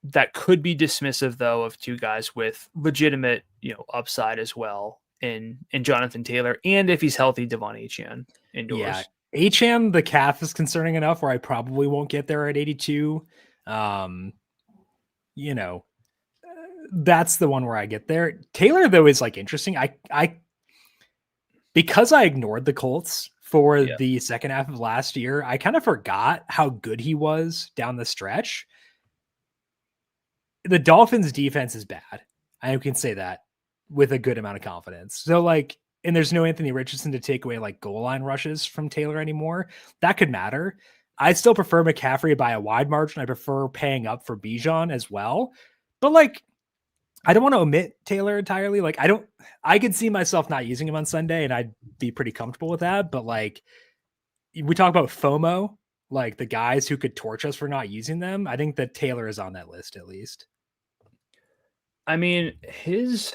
S2: That could be dismissive, though, of 2 guys with legitimate, upside as well in Jonathan Taylor, and if he's healthy, Devon Achane indoors.
S1: Yeah, Achane, the calf is concerning enough where I probably won't get there at 82. That's the one where I get there. Taylor, though, is like interesting. Because I ignored the Colts for the second half of last year, I kind of forgot how good he was down the stretch. The Dolphins defense is bad. I can say that with a good amount of confidence. So and there's no Anthony Richardson to take away like goal line rushes from Taylor anymore. That could matter. I still prefer McCaffrey by a wide margin. I prefer paying up for Bijan as well. But I don't want to omit Taylor entirely. I could see myself not using him on Sunday, and I'd be pretty comfortable with that. But we talk about FOMO, like the guys who could torch us for not using them. I think that Taylor is on that list at least.
S2: I mean, his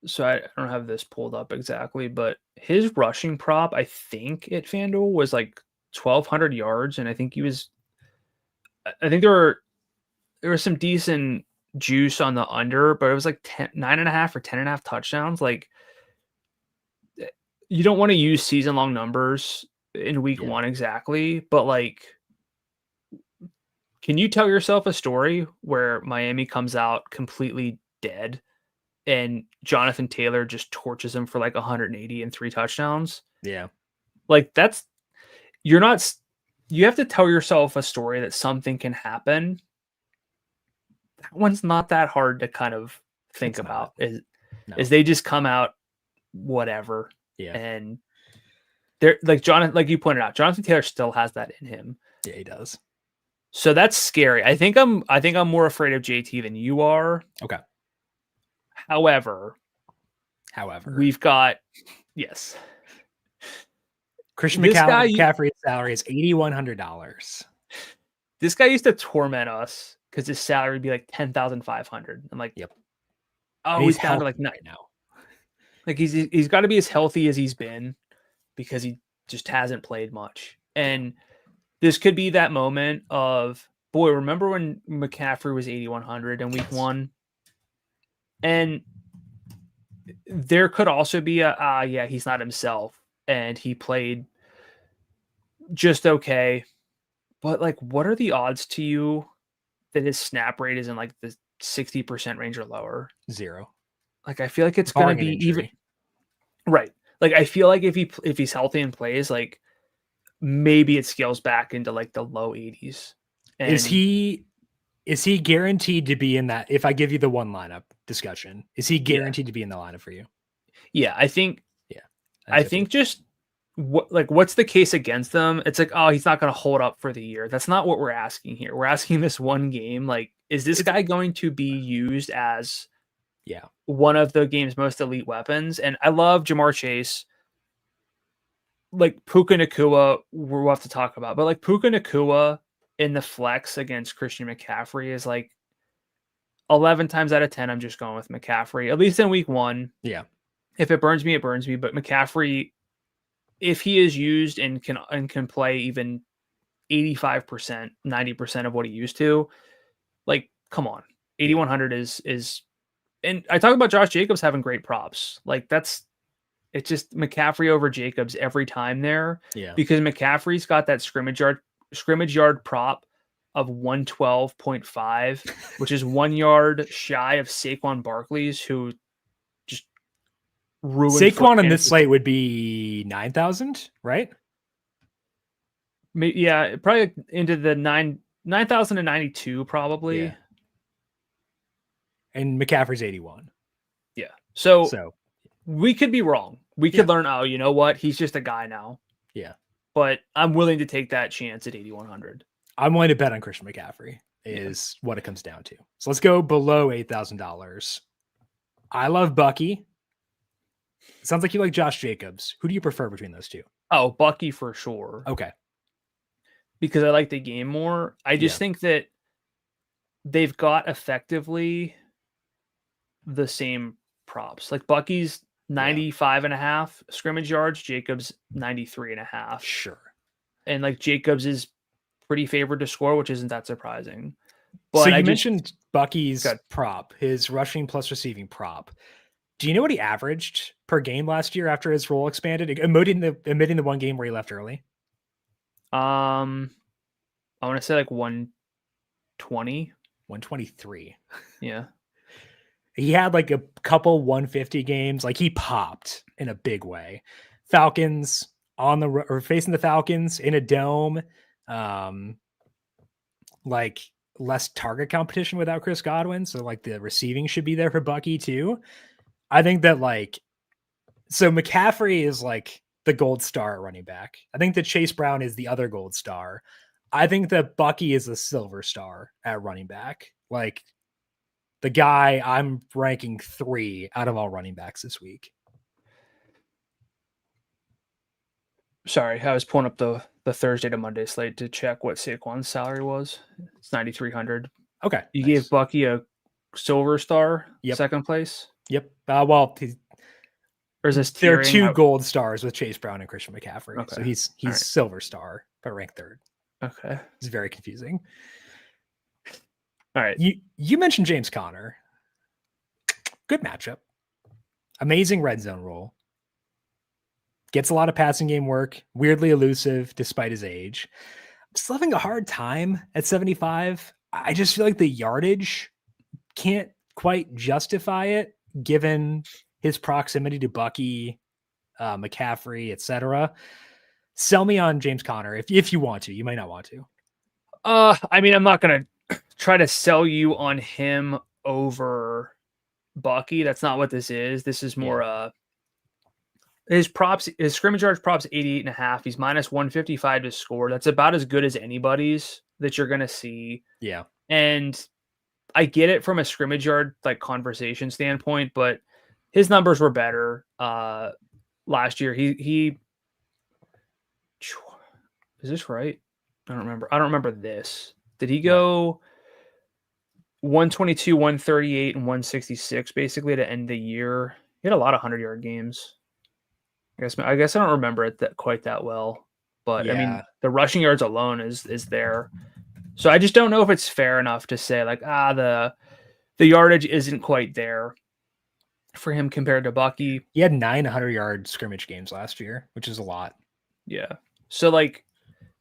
S2: So I don't have this pulled up exactly, but his rushing prop, I think at FanDuel was like 1,200 yards, and I think I think there was some decent juice on the under, but it was like 9.5 or 10.5 touchdowns. Like, you don't want to use season long numbers in week one exactly, but like, can you tell yourself a story where Miami comes out completely dead and Jonathan Taylor just torches him for like 180 and 3 touchdowns?
S1: Yeah.
S2: Like, you have to tell yourself a story that something can happen. That one's not that hard to kind of think about. Is they just come out whatever.
S1: Yeah.
S2: And they're like like you pointed out, Jonathan Taylor still has that in him.
S1: Yeah, he does.
S2: So that's scary. I think I'm more afraid of JT than you are.
S1: Okay.
S2: However, we've got
S1: Christian McCaffrey's salary is $8,100.
S2: This guy used to torment us because his salary would be like $10,500. I'm like,
S1: yep.
S2: Oh, he's down to like right now. Like he's got to be as healthy as he's been because he just hasn't played much. And this could be that moment of, boy, remember when McCaffrey was 8,100 in week 1? And there could also be he's not himself and he played just okay. But like, what are the odds to you that his snap rate is in like the 60% range or lower?
S1: 0.
S2: Like, I feel like it's going to be even right. Like, I feel like if he's healthy and plays, like maybe it scales back into like the low 80s. And
S1: is he guaranteed to be in that? If I give you the one lineup discussion, is he guaranteed to be in the lineup for you?
S2: Yeah, I think. Yeah, I think just what's the case against them? It's like, oh, he's not going to hold up for the year. That's not what we're asking here. We're asking this one game. Like, is this guy going to be used as one of the game's most elite weapons? And I love Jamar Chase. Like Puka Nacua, we'll have to talk about, but like Puka Nacua in the flex against Christian McCaffrey is like 11 times out of 10. I'm just going with McCaffrey, at least in week 1.
S1: Yeah.
S2: If it burns me, it burns me. But McCaffrey, if he is used and can play even 85%, 90% of what he used to, like, come on, 8,100 is. And I talk about Josh Jacobs having great props. Like it's just McCaffrey over Jacobs every time there.
S1: Yeah.
S2: Because McCaffrey's got that scrimmage yard prop of 112.5, which is 1 yard shy of Saquon Barkley's, who just ruined.
S1: Saquon on this slate would be 9,000, right?
S2: Yeah, probably into the 9,092 probably.
S1: Yeah. And McCaffrey's 81.
S2: Yeah. So we could be wrong. We could learn, oh, you know what? He's just a guy now.
S1: Yeah.
S2: But I'm willing to take that chance at 8,100.
S1: I'm willing to bet on Christian McCaffrey is what it comes down to. So let's go below $8,000. I love Bucky. Sounds like you like Josh Jacobs. Who do you prefer between those two?
S2: Oh, Bucky for sure.
S1: Okay.
S2: Because I like the game more. I just think that they've got effectively the same props. Like Bucky's 95.5 scrimmage yards, Jacobs 93.5.
S1: Sure.
S2: And like Jacobs is pretty favored to score, which isn't that surprising. But
S1: so you mentioned Bucky's prop, his rushing plus receiving prop. Do you know what he averaged per game last year after his role expanded, omitting the one game where he left early?
S2: I want to say like 120.
S1: 123.
S2: Yeah.
S1: He had like a couple 150 games. Like he popped in a big way. Falcons facing the Falcons in a dome. Like less target competition without Chris Godwin. So like the receiving should be there for Bucky too. I think that so McCaffrey is like the gold star at running back. I think that Chase Brown is the other gold star. I think that Bucky is the silver star at running back. Like the guy I'm ranking 3 out of all running backs this week.
S2: Sorry, I was pulling up the Thursday to Monday slate to check what Saquon's salary was. It's 9,300.
S1: Okay.
S2: You gave Bucky a silver star, second place.
S1: Yep.
S2: Or is this
S1: there are
S2: tiering?
S1: 2 gold stars with Chase Brown and Christian McCaffrey.
S2: Okay.
S1: So he's
S2: All right.
S1: silver star, but ranked 3rd.
S2: Okay.
S1: It's very confusing.
S2: All right.
S1: You mentioned James Conner. Good matchup. Amazing red zone role. Gets a lot of passing game work. Weirdly elusive despite his age. I'm still having a hard time at 75. I just feel like the yardage can't quite justify it given his proximity to Bucky, McCaffrey, etc. Sell me on James Conner if you want to. You might not want to.
S2: I mean, I'm not gonna try to sell you on him over Bucky. That's not what this is. This is more his scrimmage yards props 88.5. He's minus 155 to score. That's about as good as anybody's that you're gonna see.
S1: Yeah.
S2: And I get it from a scrimmage yard like conversation standpoint, but his numbers were better last year. He is this right? I don't remember this. Did he go 122, 138, and 166 basically to end the year? He had a lot of 100-yard games. I guess I don't remember it quite that well. But I mean, the rushing yards alone is there. So I just don't know if it's fair enough to say like, the yardage isn't quite there for him compared to Bucky.
S1: He had 9 100-yard scrimmage games last year, which is a lot.
S2: Yeah. So like,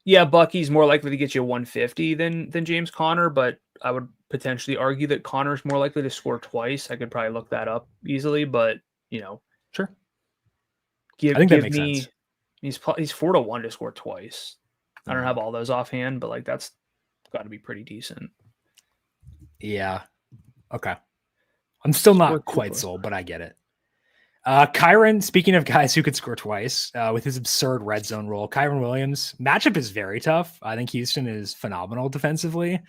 S2: yeah, Bucky's more likely to get you 150 than James Conner, but I would potentially argue that Conner's more likely to score twice. I could probably look that up easily, but
S1: sure.
S2: I
S1: think that makes sense.
S2: He's 4-1 to score twice. I don't have all those offhand, but like that's got to be pretty decent.
S1: Yeah. Okay. I'm still not quite sold, but I get it. Kyren, speaking of guys who could score twice, with his absurd red zone role, Kyren Williams, matchup is very tough. I think Houston is phenomenal defensively.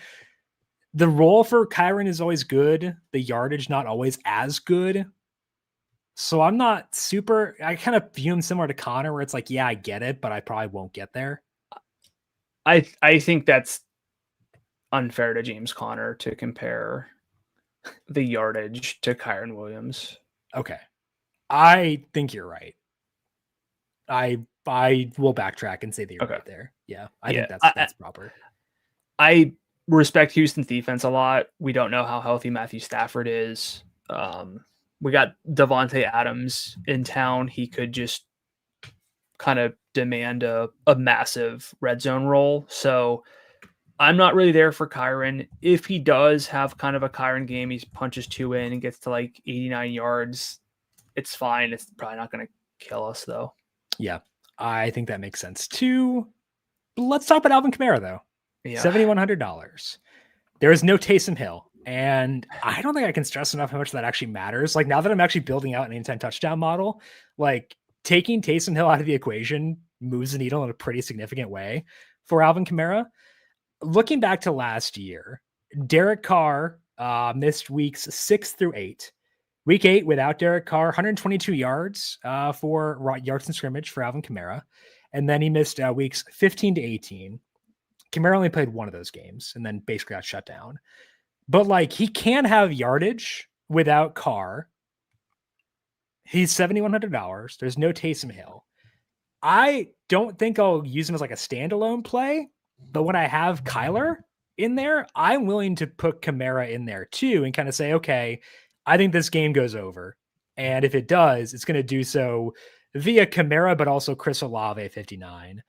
S1: The role for Kyren is always good. The yardage not always as good. So I'm not I kind of view him similar to Conner, where it's like, yeah, I get it, but I probably won't get there.
S2: I think that's unfair to James Conner to compare the yardage to Kyren Williams.
S1: Okay. I think you're right. I will backtrack and say that you're right there. Yeah, I think that's proper.
S2: I respect Houston's defense a lot. We don't know how healthy Matthew Stafford is. We got Devontae Adams in town. He could just kind of demand a massive red zone role. So I'm not really there for Kyren. If he does have kind of a Kyren game, he punches 2 in and gets to like 89 yards. It's fine. It's probably not going to kill us though.
S1: Yeah, I think that makes sense too. Let's talk about Alvin Kamara though. Yeah. $7,100. There is no Taysom Hill. And I don't think I can stress enough how much that actually matters. Like now that I'm actually building out an anytime touchdown model, like taking Taysom Hill out of the equation moves the needle in a pretty significant way for Alvin Kamara. Looking back to last year, Derek Carr missed weeks 6 through 8. Week 8 without Derek Carr, 122 yards for yards in scrimmage for Alvin Kamara. And then he missed weeks 15 to 18. Kamara only played one of those games and then basically got shut down. But like he can have yardage without Carr. He's $7,100. There's no Taysom Hill. I don't think I'll use him as like a standalone play, but when I have Kyler in there, I'm willing to put Kamara in there too and kind of say, okay, I think this game goes over. And if it does, it's going to do so via Kamara, but also Chris Olave 59.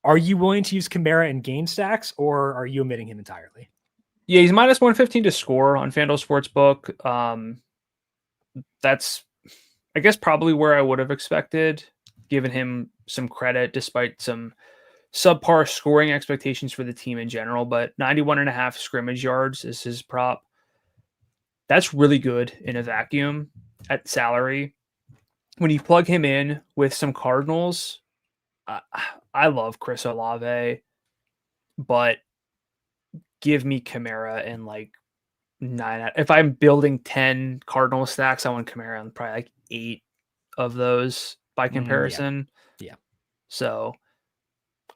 S1: Are you willing to use Kamara in game stacks or are you omitting him entirely?
S2: Yeah, he's minus 115 to score on FanDuel Sportsbook. That's, I guess, probably where I would have expected, given him some credit despite some subpar scoring expectations for the team in general. But 91.5 scrimmage yards is his prop. That's really good in a vacuum at salary. When you plug him in with some Cardinals, I love Chris Olave, but give me Kamara in like 9. If I'm building 10 Cardinal stacks, I want Kamara on probably like 8 of those by comparison.
S1: Yeah.
S2: So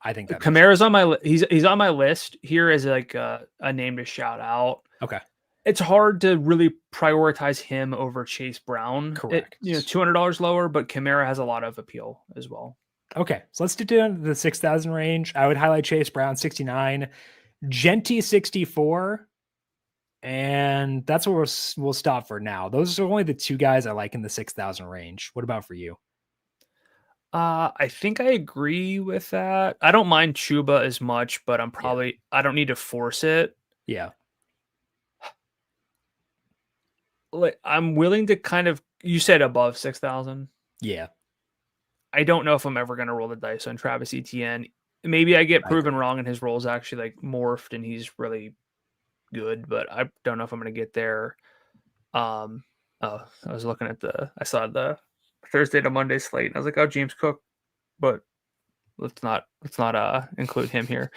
S1: I think that
S2: Kamara's on my he's on my list here as like a name to shout out.
S1: Okay.
S2: it's hard to really prioritize him over Chase Brown.
S1: Correct.
S2: $200 lower, but Kamara has a lot of appeal as well.
S1: Okay, so let's do the 6,000 range. I would highlight Chase Brown 69, Genty 64, and that's where we'll stop for now. Those are only the two guys I like in the 6,000 range. What about for you?
S2: I think I agree with that. I don't mind Chuba as much, but I don't need to force it.
S1: Yeah.
S2: Like, I'm willing to kind of, you said above 6,000.
S1: Yeah.
S2: I don't know if I'm ever going to roll the dice on Travis Etienne. Maybe I get proven wrong and his role's actually like morphed and he's really good, but I don't know if I'm going to get there. I was looking at I saw the Thursday to Monday slate and I was like, oh, James Cook, but let's not include him here.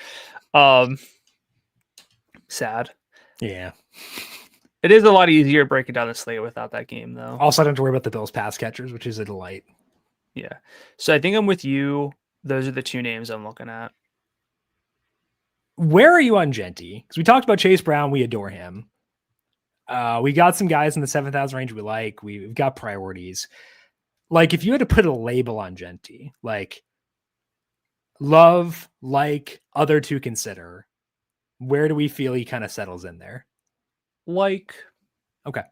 S2: Sad.
S1: Yeah.
S2: It is a lot easier breaking down the slate without that game, though.
S1: Also, I don't have to worry about the Bills pass catchers, which is a delight.
S2: Yeah. So I think I'm with you. Those are the two names I'm looking at.
S1: Where are you on Genty? Because we talked about Chase Brown. We adore him. We got some guys in the 7,000 range we like. We've got priorities. Like, if you had to put a label on Genty, like love, like, other to consider, where do we feel he kind of settles in there?
S2: Like,
S1: okay.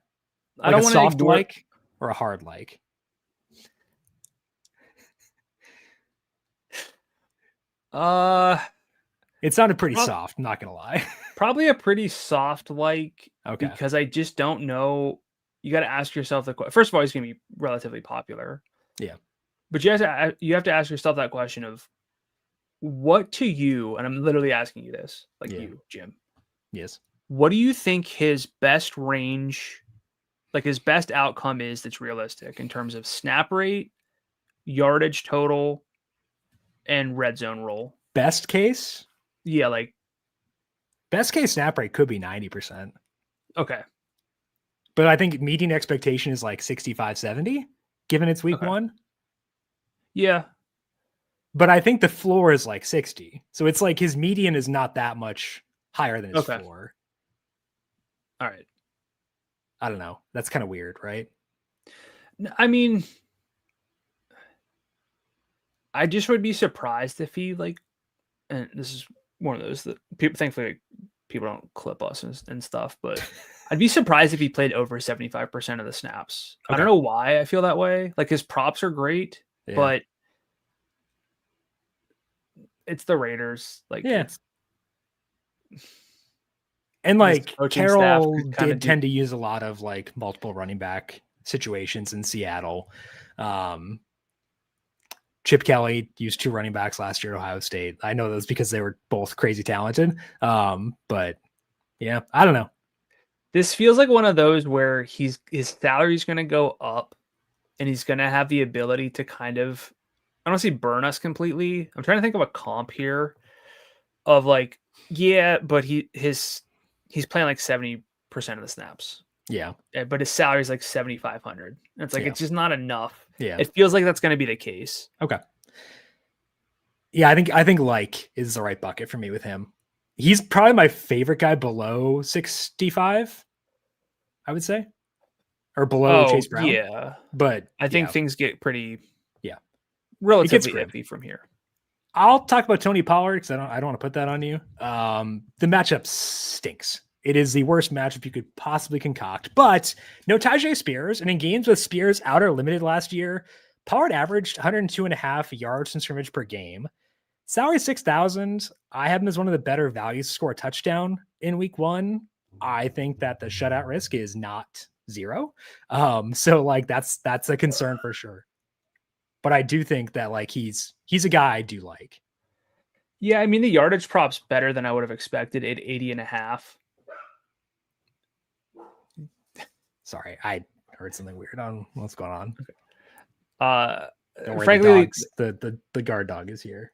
S2: I don't
S1: want
S2: a
S1: soft like or a hard like. It sounded pretty soft, I'm not gonna lie.
S2: Probably a pretty soft like.
S1: Okay.
S2: Because I just don't know. You got to ask yourself the question. First of all, he's going to be relatively popular.
S1: Yeah.
S2: But you have to ask yourself that question of what to you, and I'm literally asking you this, like you, Jim.
S1: Yes.
S2: What do you think his best range, like his best outcome is that's realistic in terms of snap rate, yardage total, and red zone roll?
S1: Best case?
S2: Yeah, like
S1: best case snap rate could be 90%.
S2: Okay.
S1: But I think meeting expectation is like 65, 70, given it's week one.
S2: Yeah.
S1: But I think the floor is like 60. So it's like his median is not that much higher than his floor.
S2: All right.
S1: I don't know. That's kind of weird, right?
S2: I mean, I just would be surprised if he and this is one of those that people, thankfully, people don't clip us and stuff, but I'd be surprised if he played over 75% of the snaps. Okay. I don't know why I feel that way. Like his props are great, but it's the Raiders.
S1: And like Carroll did tend to use a lot of like multiple running back situations in Seattle. Chip Kelly used 2 running backs last year at Ohio State. I know those because they were both crazy talented. But yeah, I don't know.
S2: This feels like one of those where his salary is going to go up and he's going to have the ability to kind of, I don't see burn us completely. I'm trying to think of a comp here of like, but he's playing like 70% of the snaps.
S1: Yeah.
S2: But his salary is like 7,500. It's like, it's just not enough.
S1: Yeah.
S2: It feels like that's going to be the case.
S1: Okay. Yeah. I think like is the right bucket for me with him. He's probably my favorite guy below 65, I would say, or below Chase Brown.
S2: Yeah.
S1: But
S2: I think things get pretty,
S1: relatively
S2: iffy from here.
S1: I'll talk about Tony Pollard because I don't want to put that on you. The matchup stinks. It is the worst matchup you could possibly concoct, but no Tajay Spears. And in games with Spears out or limited last year, Pollard averaged 102.5 yards from scrimmage per game. Salary 6,000. I have him as one of the better values to score a touchdown in week one. I think that the shutout risk is not 0. So like that's a concern for sure. But I do think that like he's a guy I do like.
S2: Yeah, I mean the yardage prop's better than I would have expected at 80.5.
S1: Sorry, I heard something weird on what's going on.
S2: Okay.
S1: Frankly, the guard dog is here.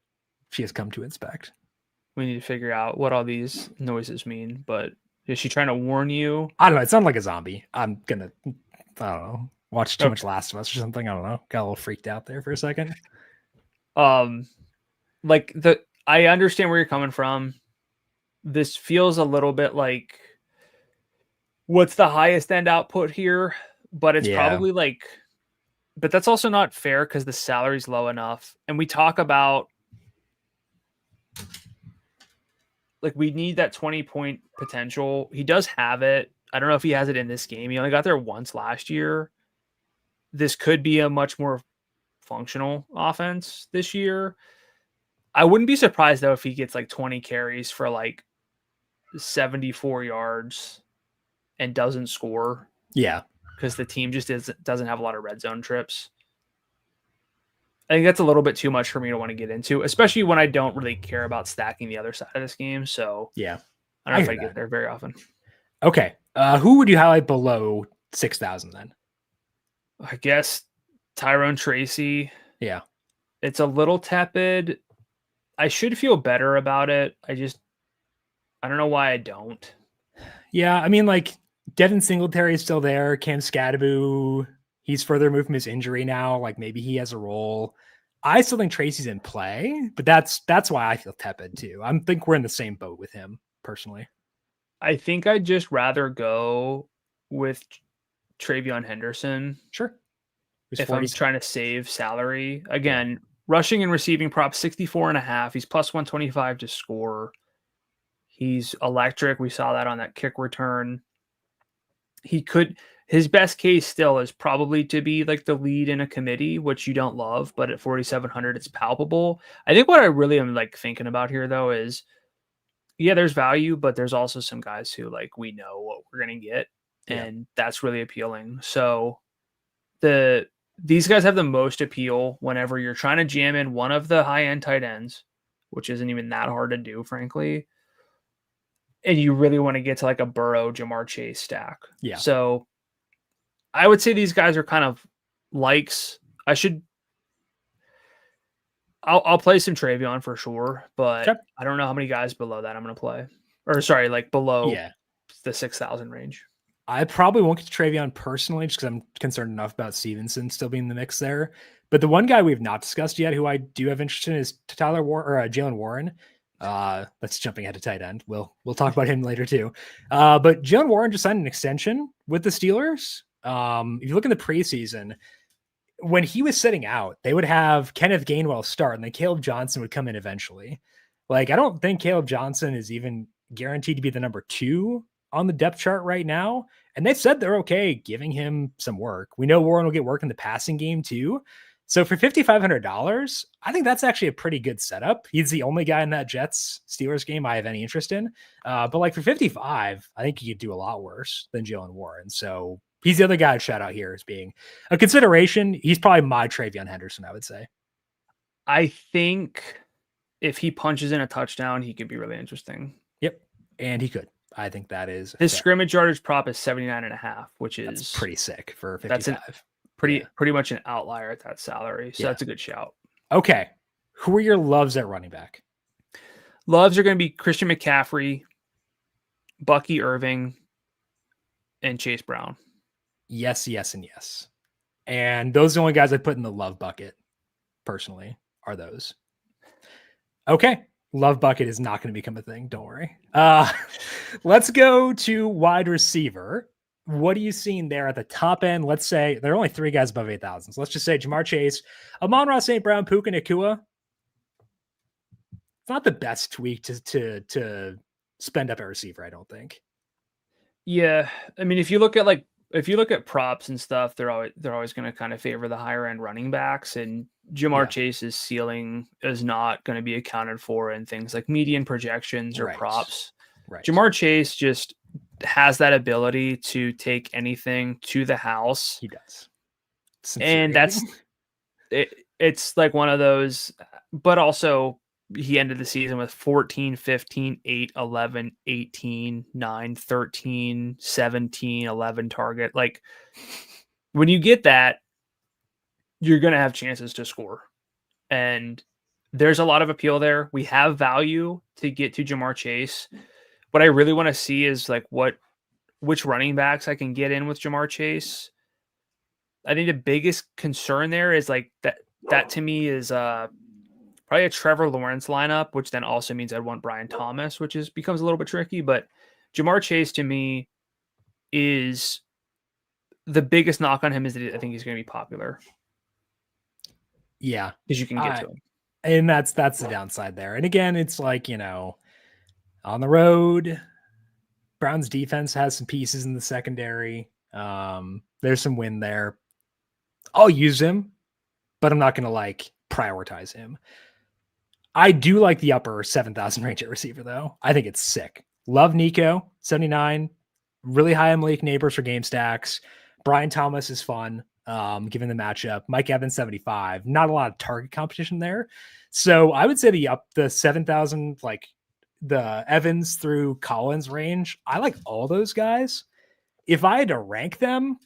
S1: She has come to inspect.
S2: We need to figure out what all these noises mean, but is she trying to warn you?
S1: I don't know. It sounded like a zombie. I'm gonna, I don't know, watch too much Last of Us or something. I don't know. Got a little freaked out there for a second.
S2: I understand where you're coming from. This feels a little bit like what's the highest end output here, but it's
S1: Yeah.
S2: probably like, but that's also not fair because the salary's low enough. And we talk about like we need that 20-point potential. He does have it. I don't know if he has it in this game. He only got there once last year. This could be a much more functional offense this year. I wouldn't be surprised though if he gets like 20 carries for like 74 yards and doesn't score.
S1: Yeah.
S2: Because the team just doesn't have a lot of red zone trips. I think that's a little bit too much for me to want to get into, especially when I don't really care about stacking the other side of this game. So
S1: Yeah.
S2: I don't know if I get there very often.
S1: Okay. Who would you highlight below 6,000 then?
S2: I guess Tyrone Tracy.
S1: Yeah.
S2: It's a little tepid. I should feel better about it. I don't know why I don't.
S1: Yeah. I mean, like Devin Singletary is still there. Cam Scadaboo, he's further removed from his injury now. Like maybe he has a role. I still think Tracy's in play, but that's why I feel tepid too. I think we're in the same boat with him personally.
S2: I think I'd just rather go with Travion Henderson.
S1: Sure.
S2: If I'm trying to save salary. Again, rushing and receiving prop 64.5. He's plus 125 to score. He's electric. We saw that on that kick return. His best case still is probably to be like the lead in a committee, which you don't love, but at 4,700, it's palpable. I think what I really am like thinking about here though is, yeah, there's value, but there's also some guys who like, we know what we're going to get. And that's really appealing. So these guys have the most appeal whenever you're trying to jam in one of the high end tight ends, which isn't even that hard to do, frankly. And you really want to get to like a Burrow, Jamar Chase stack.
S1: Yeah.
S2: So I would say these guys are kind of likes. I'll play some Travion for sure, but I don't know how many guys below that I'm going to play. Or sorry, like below the 6,000 range.
S1: I probably won't get to Travion personally just because I'm concerned enough about Stevenson still being in the mix there. But the one guy we've not discussed yet who I do have interest in is Jalen Warren. That's jumping ahead to tight end. We'll talk about him later too. But Jalen Warren just signed an extension with the Steelers. If you look in the preseason, when he was sitting out, they would have Kenneth Gainwell start and then Caleb Johnson would come in eventually. Like, I don't think Caleb Johnson is even guaranteed to be the number 2 on the depth chart right now. And they've said they're okay giving him some work. We know Warren will get work in the passing game too. So for $5,500, I think that's actually a pretty good setup. He's the only guy in that Jets Steelers game I have any interest in. But like for 55, I think he could do a lot worse than Jalen Warren. So he's the other guy I'd shout out here as being a consideration. He's probably my Travion Henderson, I would say.
S2: I think if he punches in a touchdown, he could be really interesting.
S1: Yep. And he could. I think that is
S2: his scrimmage yardage prop is 79.5, which is
S1: that's pretty sick for 55.
S2: That's pretty much an outlier at that salary. So that's a good shout.
S1: Okay. Who are your loves at running back?
S2: Loves are going to be Christian McCaffrey, Bucky Irving, and Chase Brown.
S1: Yes, yes, and yes. And those are the only guys I put in the love bucket, personally, are those. Okay. Love bucket is not going to become a thing. Don't worry. Let's go to wide receiver. What are you seeing there at the top end? Let's say there are only 3 guys above 8,000. So let's just say Jamar Chase, Amon-Ra St. Brown, Puka Nacua. It's not the best tweak to spend up a receiver, I don't think.
S2: Yeah. I mean, if you look at props and stuff, they're always going to kind of favor the higher end running backs, and Jamar Chase's ceiling is not going to be accounted for in things like median projections or props. Right. Jamar Chase just has that ability to take anything to the house.
S1: He does.
S2: And it's like one of those, but also he ended the season with 14, 15, 8, 11, 18, 9, 13, 17, 11 target. Like when you get that, you're going to have chances to score. And there's a lot of appeal there. We have value to get to Jamar Chase. What I really want to see is like which running backs I can get in with Jamar Chase. I think the biggest concern there is like that to me is probably a Trevor Lawrence lineup, which then also means I'd want Brian Thomas, which becomes a little bit tricky. But Jamar Chase to me is the biggest knock on him is that I think he's going to be popular.
S1: Yeah.
S2: Because you can get to him.
S1: And that's the downside there. And again, it's like, on the road, Browns defense has some pieces in the secondary. There's some win there. I'll use him, but I'm not going to prioritize him. I do like the upper 7,000 range at receiver though. I think it's sick. Love Nico, 79, really high on Malik Neighbors for game stacks. Brian Thomas is fun, given the matchup. Mike Evans, 75, not a lot of target competition there. So I would say the 7,000, the Evans through Collins range. I like all those guys. If I had to rank them,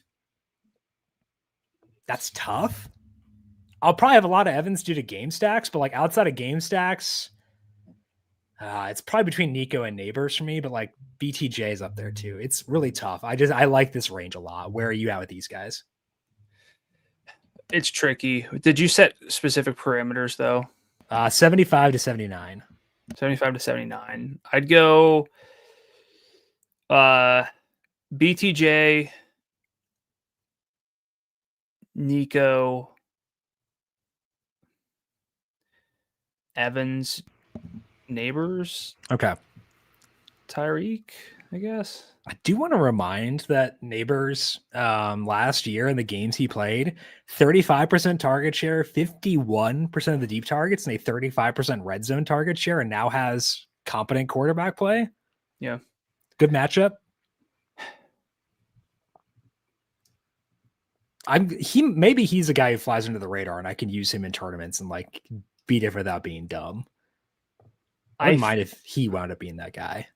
S1: that's tough. I'll probably have a lot of Evans due to game stacks, but outside of game stacks, it's probably between Nico and Neighbors for me, but BTJ is up there too. It's really tough. I like this range a lot. Where are you at with these guys?
S2: It's tricky. Did you set specific parameters though?
S1: 75 to 79.
S2: 75 to 79. I'd go BTJ, Nico, Evans, Neighbors.
S1: Okay.
S2: Tyreek, I guess.
S1: I do want to remind that Neighbors last year in the games he played, 35% target share, 51% of the deep targets, and a 35% red zone target share, and now has competent quarterback play.
S2: Yeah. Good
S1: matchup. Maybe he's a guy who flies under the radar and I can use him in tournaments and beat it without being dumb. I wouldn't mind if he wound up being that guy.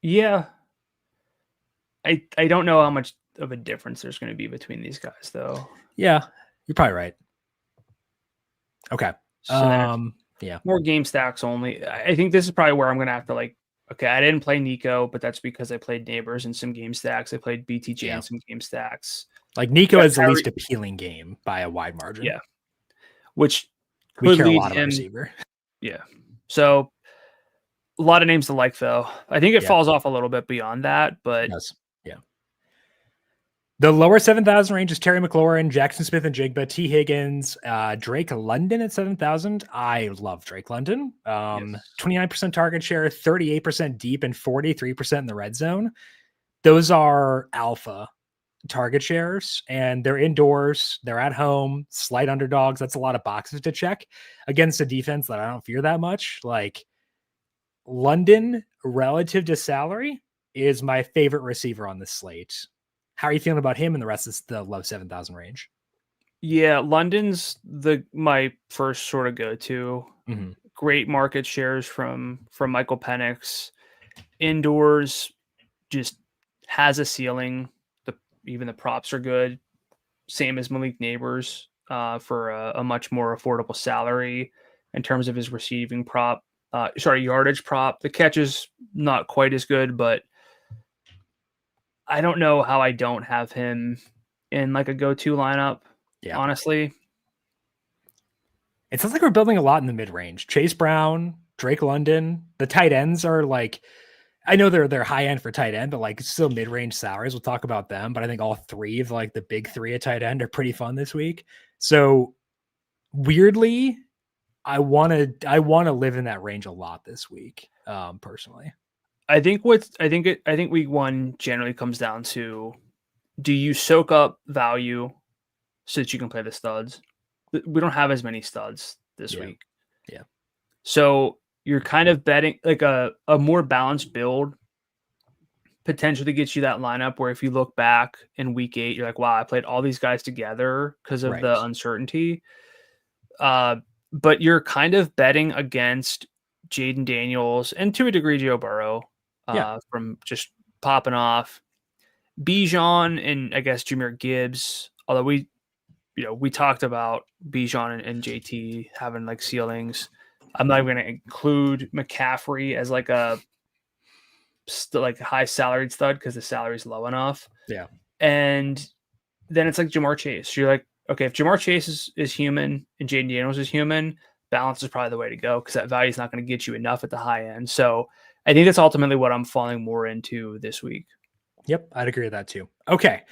S2: Yeah. I don't know how much of a difference there's going to be between these guys though.
S1: Yeah, you're probably right. Okay.
S2: So yeah. More game stacks only. I think this is probably where I'm going to have to okay, I didn't play Nico, but that's because I played Neighbors in some game stacks. I played BTJ in some game stacks.
S1: Nico is the least appealing game by a wide margin.
S2: Yeah. Which
S1: we care a lot about receiver.
S2: Yeah. So a lot of names to like though. I think it falls off a little bit beyond that, but
S1: yes. Yeah. The lower 7,000 range is Terry McLaurin, Jackson Smith and Jigba, T. Higgins, Drake London at 7,000. I love Drake London. 29% target share, 38% deep, and 43% in the red zone. Those are alpha target shares, and they're indoors. They're at home, slight underdogs. That's a lot of boxes to check against a defense that I don't fear that much. London, relative to salary, is my favorite receiver on this slate. How are you feeling about him and the rest of the low 7,000 range?
S2: Yeah, London's my first sort of go-to.
S1: Mm-hmm.
S2: Great market shares from Michael Penix. Indoors, just has a ceiling. Even the props are good. Same as Malik Neighbors for a much more affordable salary in terms of his receiving prop. Yardage prop. The catch is not quite as good, but I don't know how I don't have him in a go-to lineup. Yeah. Honestly.
S1: It sounds like we're building a lot in the mid-range. Chase Brown, Drake London. The tight ends are I know they're high end for tight end, but still mid-range salaries. We'll talk about them, but I think all three of the big three at tight end are pretty fun this week. So weirdly, I want to live in that range a lot this week, personally.
S2: I think week one generally comes down to, do you soak up value so that you can play the studs? We don't have as many studs this week.
S1: Yeah.
S2: So you're kind of betting a more balanced build potentially gets you that lineup where if you look back in week 8, you're wow, I played all these guys together because of the uncertainty. But you're kind of betting against Jaden Daniels and to a degree Joe Burrow from just popping off. Bijan and I guess Jahmyr Gibbs, although we talked about Bijan and JT having ceilings. I'm not even going to include McCaffrey as a high salaried stud because the salary's low enough.
S1: Yeah.
S2: And then it's Jamar Chase. You're okay, if Jamar Chase is human and Jaden Daniels is human, balance is probably the way to go because that value is not going to get you enough at the high end. So I think that's ultimately what I'm falling more into this week.
S1: Yep, I'd agree with that too. Okay.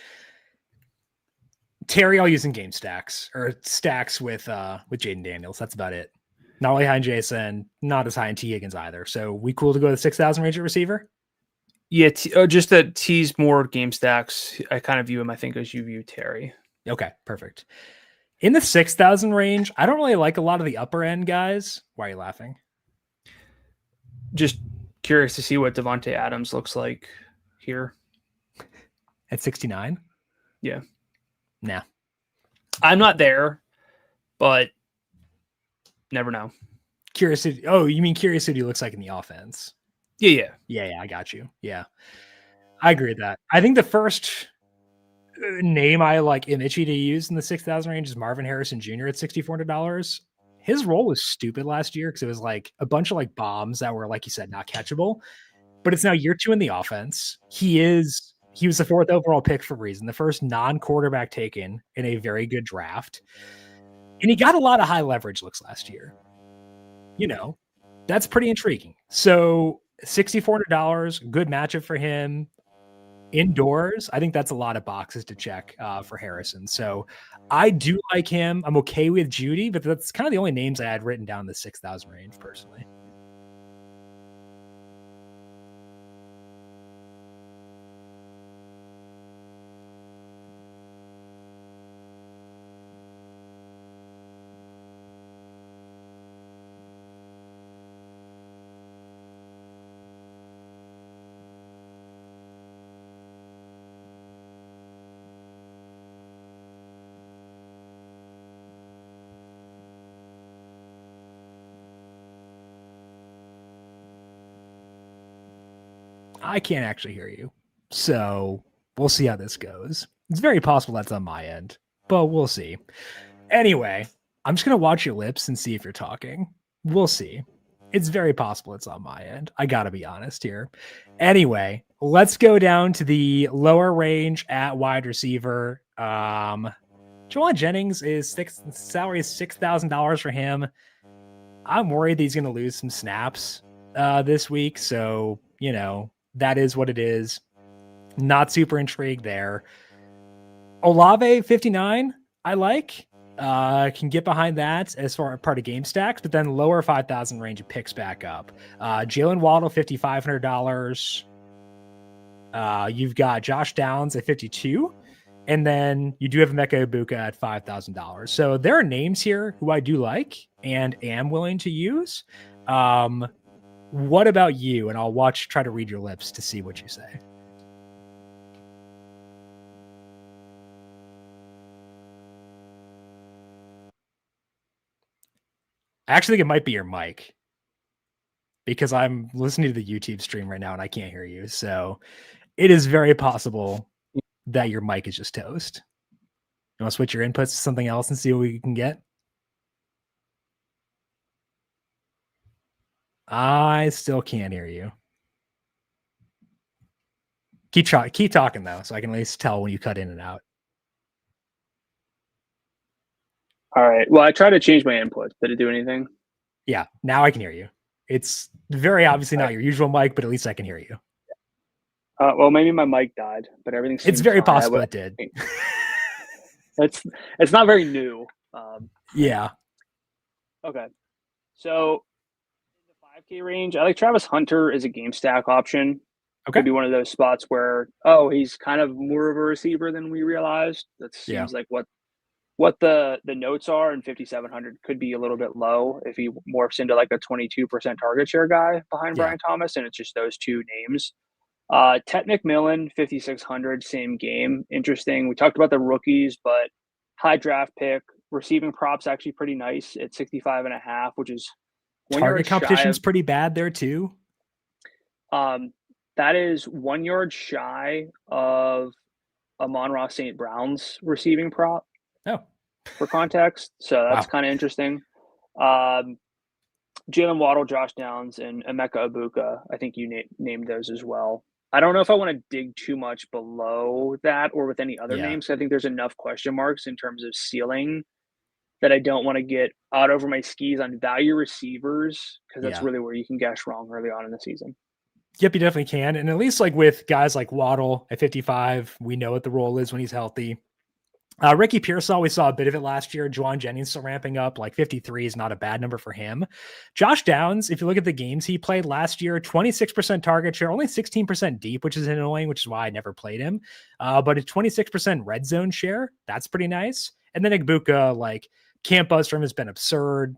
S1: Terry, I'll use in game stacks or stacks with Jaden Daniels. That's about it. Not really high in Jason, not as high in T Higgins either. So we cool to go to the 6,000 range at receiver?
S2: Yeah, just that T's more game stacks. I kind of view him, I think, as you view Terry.
S1: Okay, perfect. In the 6,000 range, I don't really like a lot of the upper end guys. Why are you laughing?
S2: Just curious to see what Devontae Adams looks like here.
S1: At 69?
S2: Yeah.
S1: Nah.
S2: I'm not there, but never know.
S1: Curious. Oh, you mean curious who he looks like in the offense?
S2: Yeah.
S1: Yeah, I got you. Yeah. I agree with that. I think the first name I like am itchy to use in the 6,000 range is Marvin Harrison Jr. at $6,400. His role was stupid last year because it was like a bunch of like bombs that were, like you said, not catchable. But it's now year 2 in the offense. He was the 4th overall pick for a reason, the first non-quarterback taken in a very good draft. And he got a lot of high leverage looks last year. You know, that's pretty intriguing. So $6,400, good matchup for him. Indoors, I think that's a lot of boxes to check for Harrison. So I do like him. I'm okay with Judy, but that's kind of the only names I had written down in the 6,000 range personally. I can't actually hear you. So we'll see how this goes. It's very possible that's on my end, but we'll see. Anyway, I'm just going to watch your lips and see if you're talking. We'll see. It's very possible it's on my end. I got to be honest here. Anyway, let's go down to the lower range at wide receiver. Joel Jennings salary is $6,000 for him. I'm worried that he's going to lose some snaps this week. So, that is what it is. Not super intrigued there. Olave 59, I like. Can get behind that as far as part of game stacks, but then lower 5,000 range it picks back up. Jalen Waddle $5,500. You've got Josh Downs at 52, and then you do have Emeka Egbuka at $5,000. So there are names here who I do like and am willing to use. What about you? And I'll try to read your lips to see what you say. I actually think it might be your mic because I'm listening to the YouTube stream right now and I can't hear you. So it is very possible that your mic is just toast. You want to switch your inputs to something else and see what we can get? I still can't hear you. Keep talking though, so I can at least tell when you cut in and out.
S2: All right. Well, I tried to change my inputs. Did it do anything?
S1: Yeah, now I can hear you. It's very obviously not your usual mic, but at least I can hear you.
S2: Well, maybe my mic died, but everything seems
S1: It's very
S2: fine.
S1: possible it did.
S2: It's not very new.
S1: Yeah.
S2: Okay. So in the 5K range, I like Travis Hunter as a game stack option.
S1: Okay.
S2: Could be one of those spots where, he's kind of more of a receiver than we realized. That seems like what the notes are, and 5,700 could be a little bit low if he morphs into like a 22% target share guy behind Brian Thomas, and it's just those two names. Tet McMillan, 5,600, same game. Interesting. We talked about the rookies, but high draft pick. Receiving props actually pretty nice at 65.5, which is
S1: target competition's pretty bad there too.
S2: That is 1 yard shy of Amon-Ra St. Brown's receiving prop.
S1: Oh,
S2: for context. So that's kind of interesting. Jalen Waddle, Josh Downs, and Emeka Egbuka. I think you named those as well. I don't know if I want to dig too much below that or with any other names. I think there's enough question marks in terms of ceiling that I don't want to get out over my skis on value receivers, because that's really where you can guess wrong early on in the season.
S1: Yep, you definitely can. And at least like with guys like Waddle at 55, we know what the role is when he's healthy. Ricky Pearsall, we saw a bit of it last year. Juwan Jennings still ramping up. Like 53 is not a bad number for him. Josh Downs, if you look at the games he played last year, 26% target share, only 16% deep, which is annoying, which is why I never played him. But a 26% red zone share, that's pretty nice. And then Igbuka, like camp buzz from has been absurd.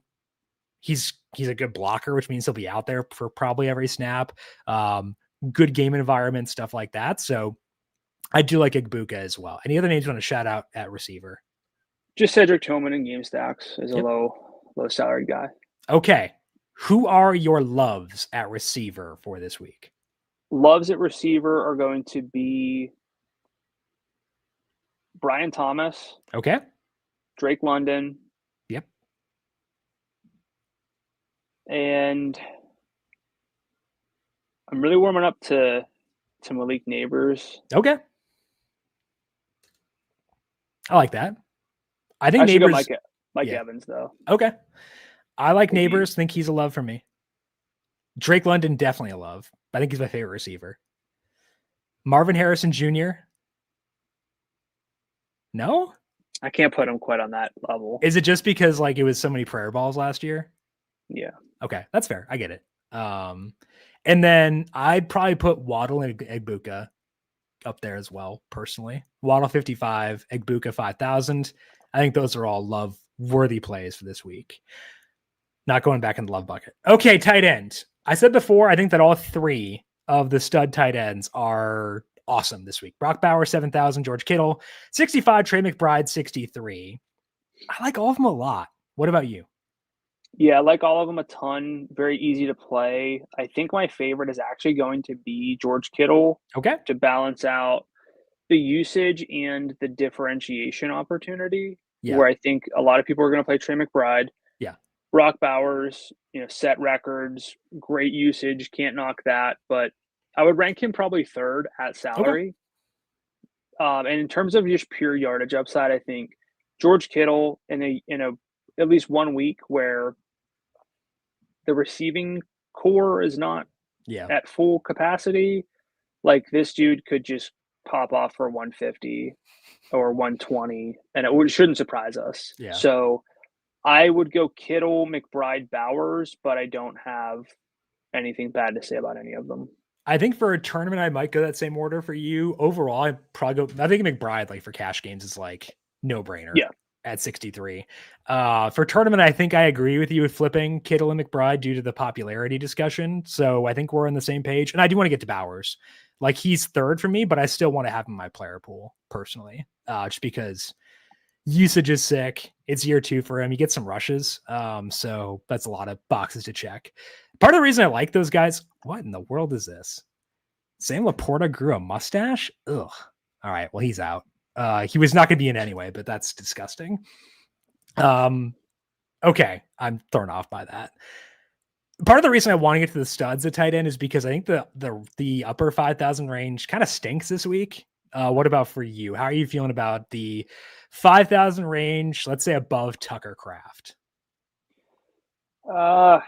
S1: He's a good blocker, which means he'll be out there for probably every snap. Good game environment, stuff like that. So I do like Igbuka as well. Any other names you want to shout out at receiver?
S2: Just Cedric Tillman in game stacks is a
S1: Yep.
S2: low salary guy.
S1: Okay. Who are your loves at receiver for this week?
S2: Loves at receiver are going to be Brian Thomas,
S1: Okay.
S2: Drake London.
S1: Yep.
S2: And I'm really warming up to Malik Neighbors.
S1: Okay. I like that. I think
S2: I should
S1: Neighbors.
S2: go Mike Evans, though.
S1: Okay. I like Neighbors. Think he's a love for me. Drake London, definitely a love. I think he's my favorite receiver. Marvin Harrison Jr. No?
S2: I can't put him quite on that level.
S1: Is it just because like it was so many prayer balls last year?
S2: Yeah.
S1: Okay, that's fair. I get it. And then I'd probably put Waddle and Igbuka up there as well, personally. Waddle 55, Igbuka 5,000. I think those are all love-worthy plays for this week. Not going back in the love bucket. Okay, tight end. I said before, I think that all three of the stud tight ends are awesome this week. Brock Bowers, 7,000. George Kittle, 65. Trey McBride, 63. I like all of them a lot. What about you?
S2: Yeah, I like all of them a ton. Very easy to play. I think my favorite is actually going to be George Kittle.
S1: Okay.
S2: To balance out the usage and the differentiation opportunity. Yeah. Where I think a lot of people are going to play Trey McBride.
S1: Yeah.
S2: Brock Bowers, set records, great usage, can't knock that. But I would rank him probably third at salary. Okay. And in terms of just pure yardage upside, I think George Kittle in a at least 1 week where the receiving core is not at full capacity, like this dude could just pop off for 150 or 120, and it shouldn't surprise us. Yeah. So I would go Kittle, McBride, Bowers, but I don't have anything bad to say about any of them.
S1: I think for a tournament, I might go that same order for you. Overall, I think McBride, like for cash games, is like no brainer.
S2: Yeah.
S1: At 63. For tournament, I think I agree with you with flipping Kittle and McBride due to the popularity discussion. So I think we're on the same page. And I do want to get to Bowers. Like he's third for me, but I still want to have him in my player pool personally, just because usage is sick. It's year 2 for him. He gets some rushes. So that's a lot of boxes to check. Part of the reason I like those guys, what in the world is this? Sam Laporta grew a mustache? Ugh. All right. Well, he's out. He was not going to be in anyway, but that's disgusting. Okay. I'm thrown off by that. Part of the reason I want to get to the studs at tight end is because I think the upper 5,000 range kind of stinks this week. What about for you? How are you feeling about the 5,000 range? Let's say above Tucker Kraft.
S2: Njoku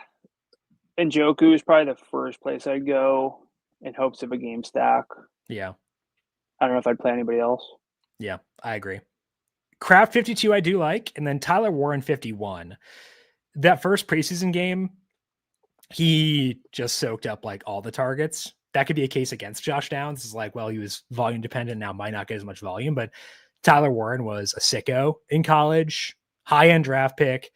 S2: is probably the first place I'd go in hopes of a game stack.
S1: Yeah.
S2: I don't know if I'd play anybody else.
S1: Yeah, I agree. Kraft 52, I do like. And then Tyler Warren 51. That first preseason game, he just soaked up like all the targets. That could be a case against Josh Downs. It's like, well, he was volume dependent, now might not get as much volume, but Tyler Warren was a sicko in college, high-end draft pick.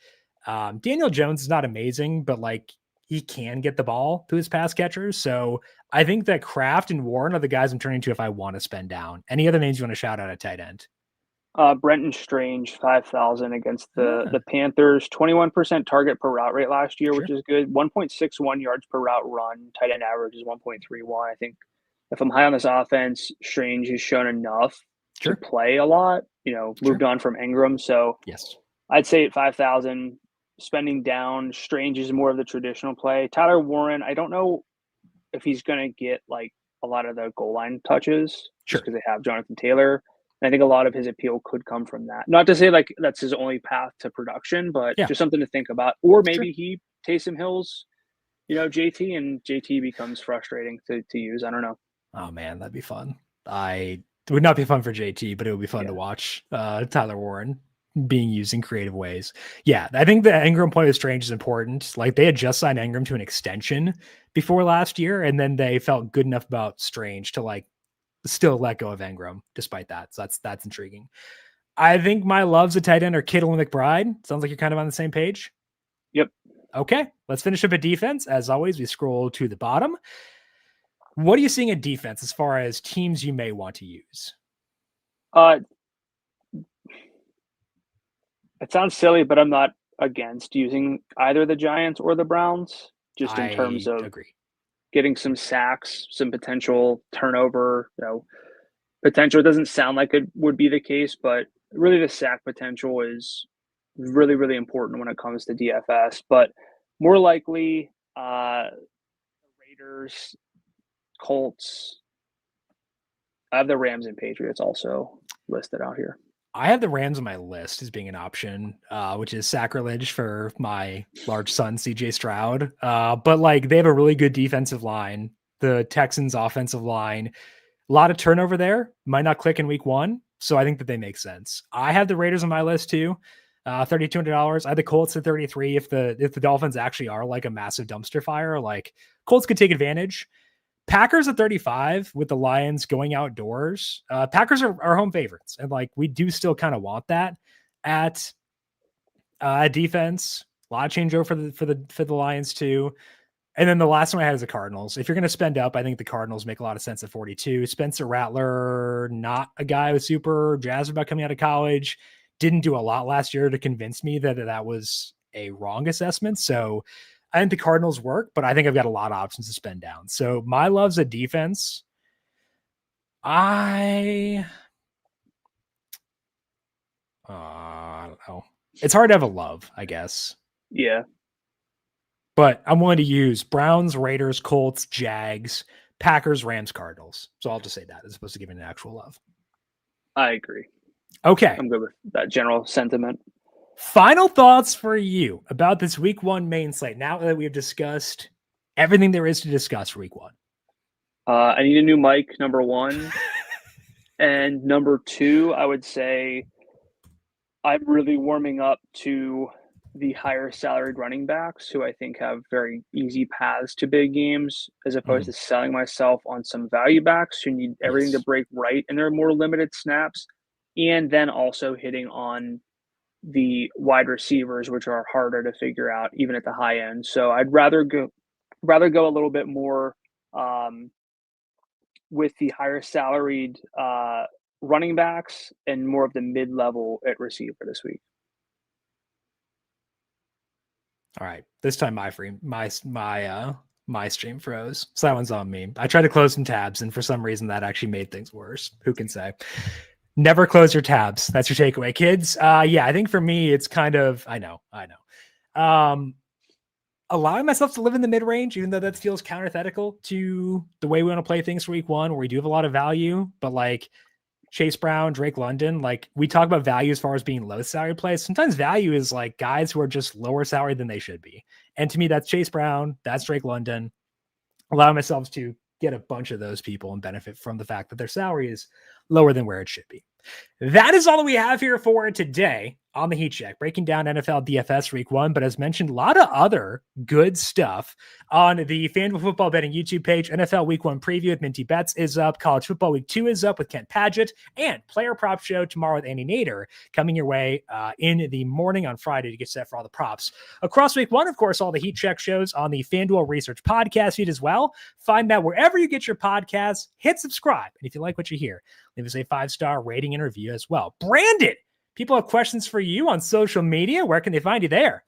S1: Daniel Jones is not amazing, but like he can get the ball to his pass catchers. So I think that Kraft and Warren are the guys I'm turning to if I want to spend down. Any other names you want to shout out at tight end?
S2: Brenton Strange, 5,000 against the Panthers. 21% target per route rate last year, which is good. 1.61 yards per route run. Tight end average is 1.31. I think if I'm high on this offense, Strange has shown enough to play a lot. Moved on from Ingram. So
S1: yes,
S2: I'd say at 5,000, spending down. Strange is more of the traditional play. Tyler Warren, I don't know if he's going to get like a lot of the goal line touches just because they have Jonathan Taylor. And I think a lot of his appeal could come from that. Not to say like that's his only path to production, but just something to think about. Or maybe he Taysom Hill's,
S3: JT becomes frustrating to use. I don't know.
S1: Oh man, that'd be fun. It would not be fun for JT, but it would be fun to watch Tyler Warren being used in creative ways. Yeah, I think the Ingram point of Strange is important. Like, they had just signed Ingram to an extension before last year, and then they felt good enough about Strange to like still let go of Ingram despite that. So that's intriguing. I think my loves at tight end are Kittle and McBride. Sounds like you're kind of on the same page.
S3: Yep.
S1: Okay, let's finish up at defense. As always, we scroll to the bottom. What are you seeing at defense as far as teams you may want to use?
S3: It sounds silly, but I'm not against using either the Giants or the Browns, just in terms of getting some sacks, some potential turnover, potential. It doesn't sound like it would be the case, but really the sack potential is really, really important when it comes to DFS. But more likely, Raiders, Colts. I have the Rams and Patriots also listed out here.
S1: I have the Rams on my list as being an option, which is sacrilege for my large son, CJ Stroud. But like, they have a really good defensive line. The Texans offensive line, a lot of turnover there, might not click in week one. So I think that they make sense. I have the Raiders on my list too. $3,200. I had the Colts at 33. If the Dolphins actually are like a massive dumpster fire, like, Colts could take advantage. Packers at 35 with the Lions going outdoors. Packers are home favorites, and like, we do still kind of want that at defense. A lot of changeover for the Lions too. And then the last one I had is the Cardinals. If you're going to spend up, I think the Cardinals make a lot of sense at 42. Spencer Rattler, not a guy with super jazzed about coming out of college. Didn't do a lot last year to convince me that was a wrong assessment. So I think the Cardinals work, but I think I've got a lot of options to spend down. So my love's a defense. I don't know. It's hard to have a love, I guess.
S3: Yeah.
S1: But I'm willing to use Browns, Raiders, Colts, Jags, Packers, Rams, Cardinals. So I'll just say that as opposed to giving an actual love.
S3: I agree.
S1: Okay.
S3: I'm good with that general sentiment.
S1: Final thoughts for you about this week one main slate. Now that we've discussed everything there is to discuss for week one.
S3: I need a new mic, number one. And number two, I would say I'm really warming up to the higher salaried running backs who I think have very easy paths to big games, as opposed to selling myself on some value backs who need everything to break right in their more limited snaps, and then also hitting on the wide receivers, which are harder to figure out even at the high end. So I'd rather go a little bit more with the higher salaried running backs and more of the mid-level at receiver this week.
S1: All right. This time my stream froze. So that one's on me. I tried to close some tabs, and for some reason that actually made things worse. Who can say? Never close your tabs. That's your takeaway, kids. Yeah, I think for me, it's kind of, I know. Allowing myself to live in the mid-range, even though that feels counterthetical to the way we want to play things for week one, where we do have a lot of value, but like Chase Brown, Drake London, like, we talk about value as far as being low salary plays. Sometimes value is like guys who are just lower salary than they should be. And to me, that's Chase Brown, that's Drake London. Allow myself to get a bunch of those people and benefit from the fact that their salary is lower than where it should be. That is all that we have here for today on the Heat Check, breaking down NFL DFS week one. But as mentioned, a lot of other good stuff on the FanDuel Football Betting YouTube page. NFL week one preview with Minty Bets is up. College football week two is up with Kent Padgett, and player prop show tomorrow with Andy Nader coming your way in the morning on Friday to get set for all the props. Across week one, of course, all the Heat Check shows on the FanDuel Research Podcast feed as well. Find that wherever you get your podcasts, hit subscribe. And if you like what you hear, leave us a 5-star rating and review as well. Brandon, people have questions for you on social media. Where can they find you there?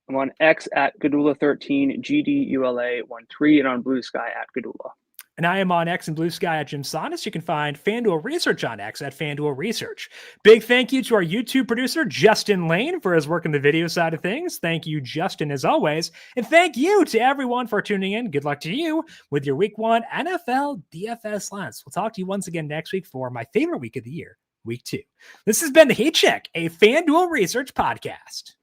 S3: I'm on X at Gdula13, GDULA13, and on Blue Sky at Gdula.
S1: And I am on X and Blue Sky at JimSannes. You can find FanDuel Research on X at FanDuel Research. Big thank you to our YouTube producer, Justin Lane, for his work in the video side of things. Thank you, Justin, as always. And thank you to everyone for tuning in. Good luck to you with your week one NFL DFS lines. We'll talk to you once again next week for my favorite week of the year, week two. This has been the Heat Check, a FanDuel Research podcast.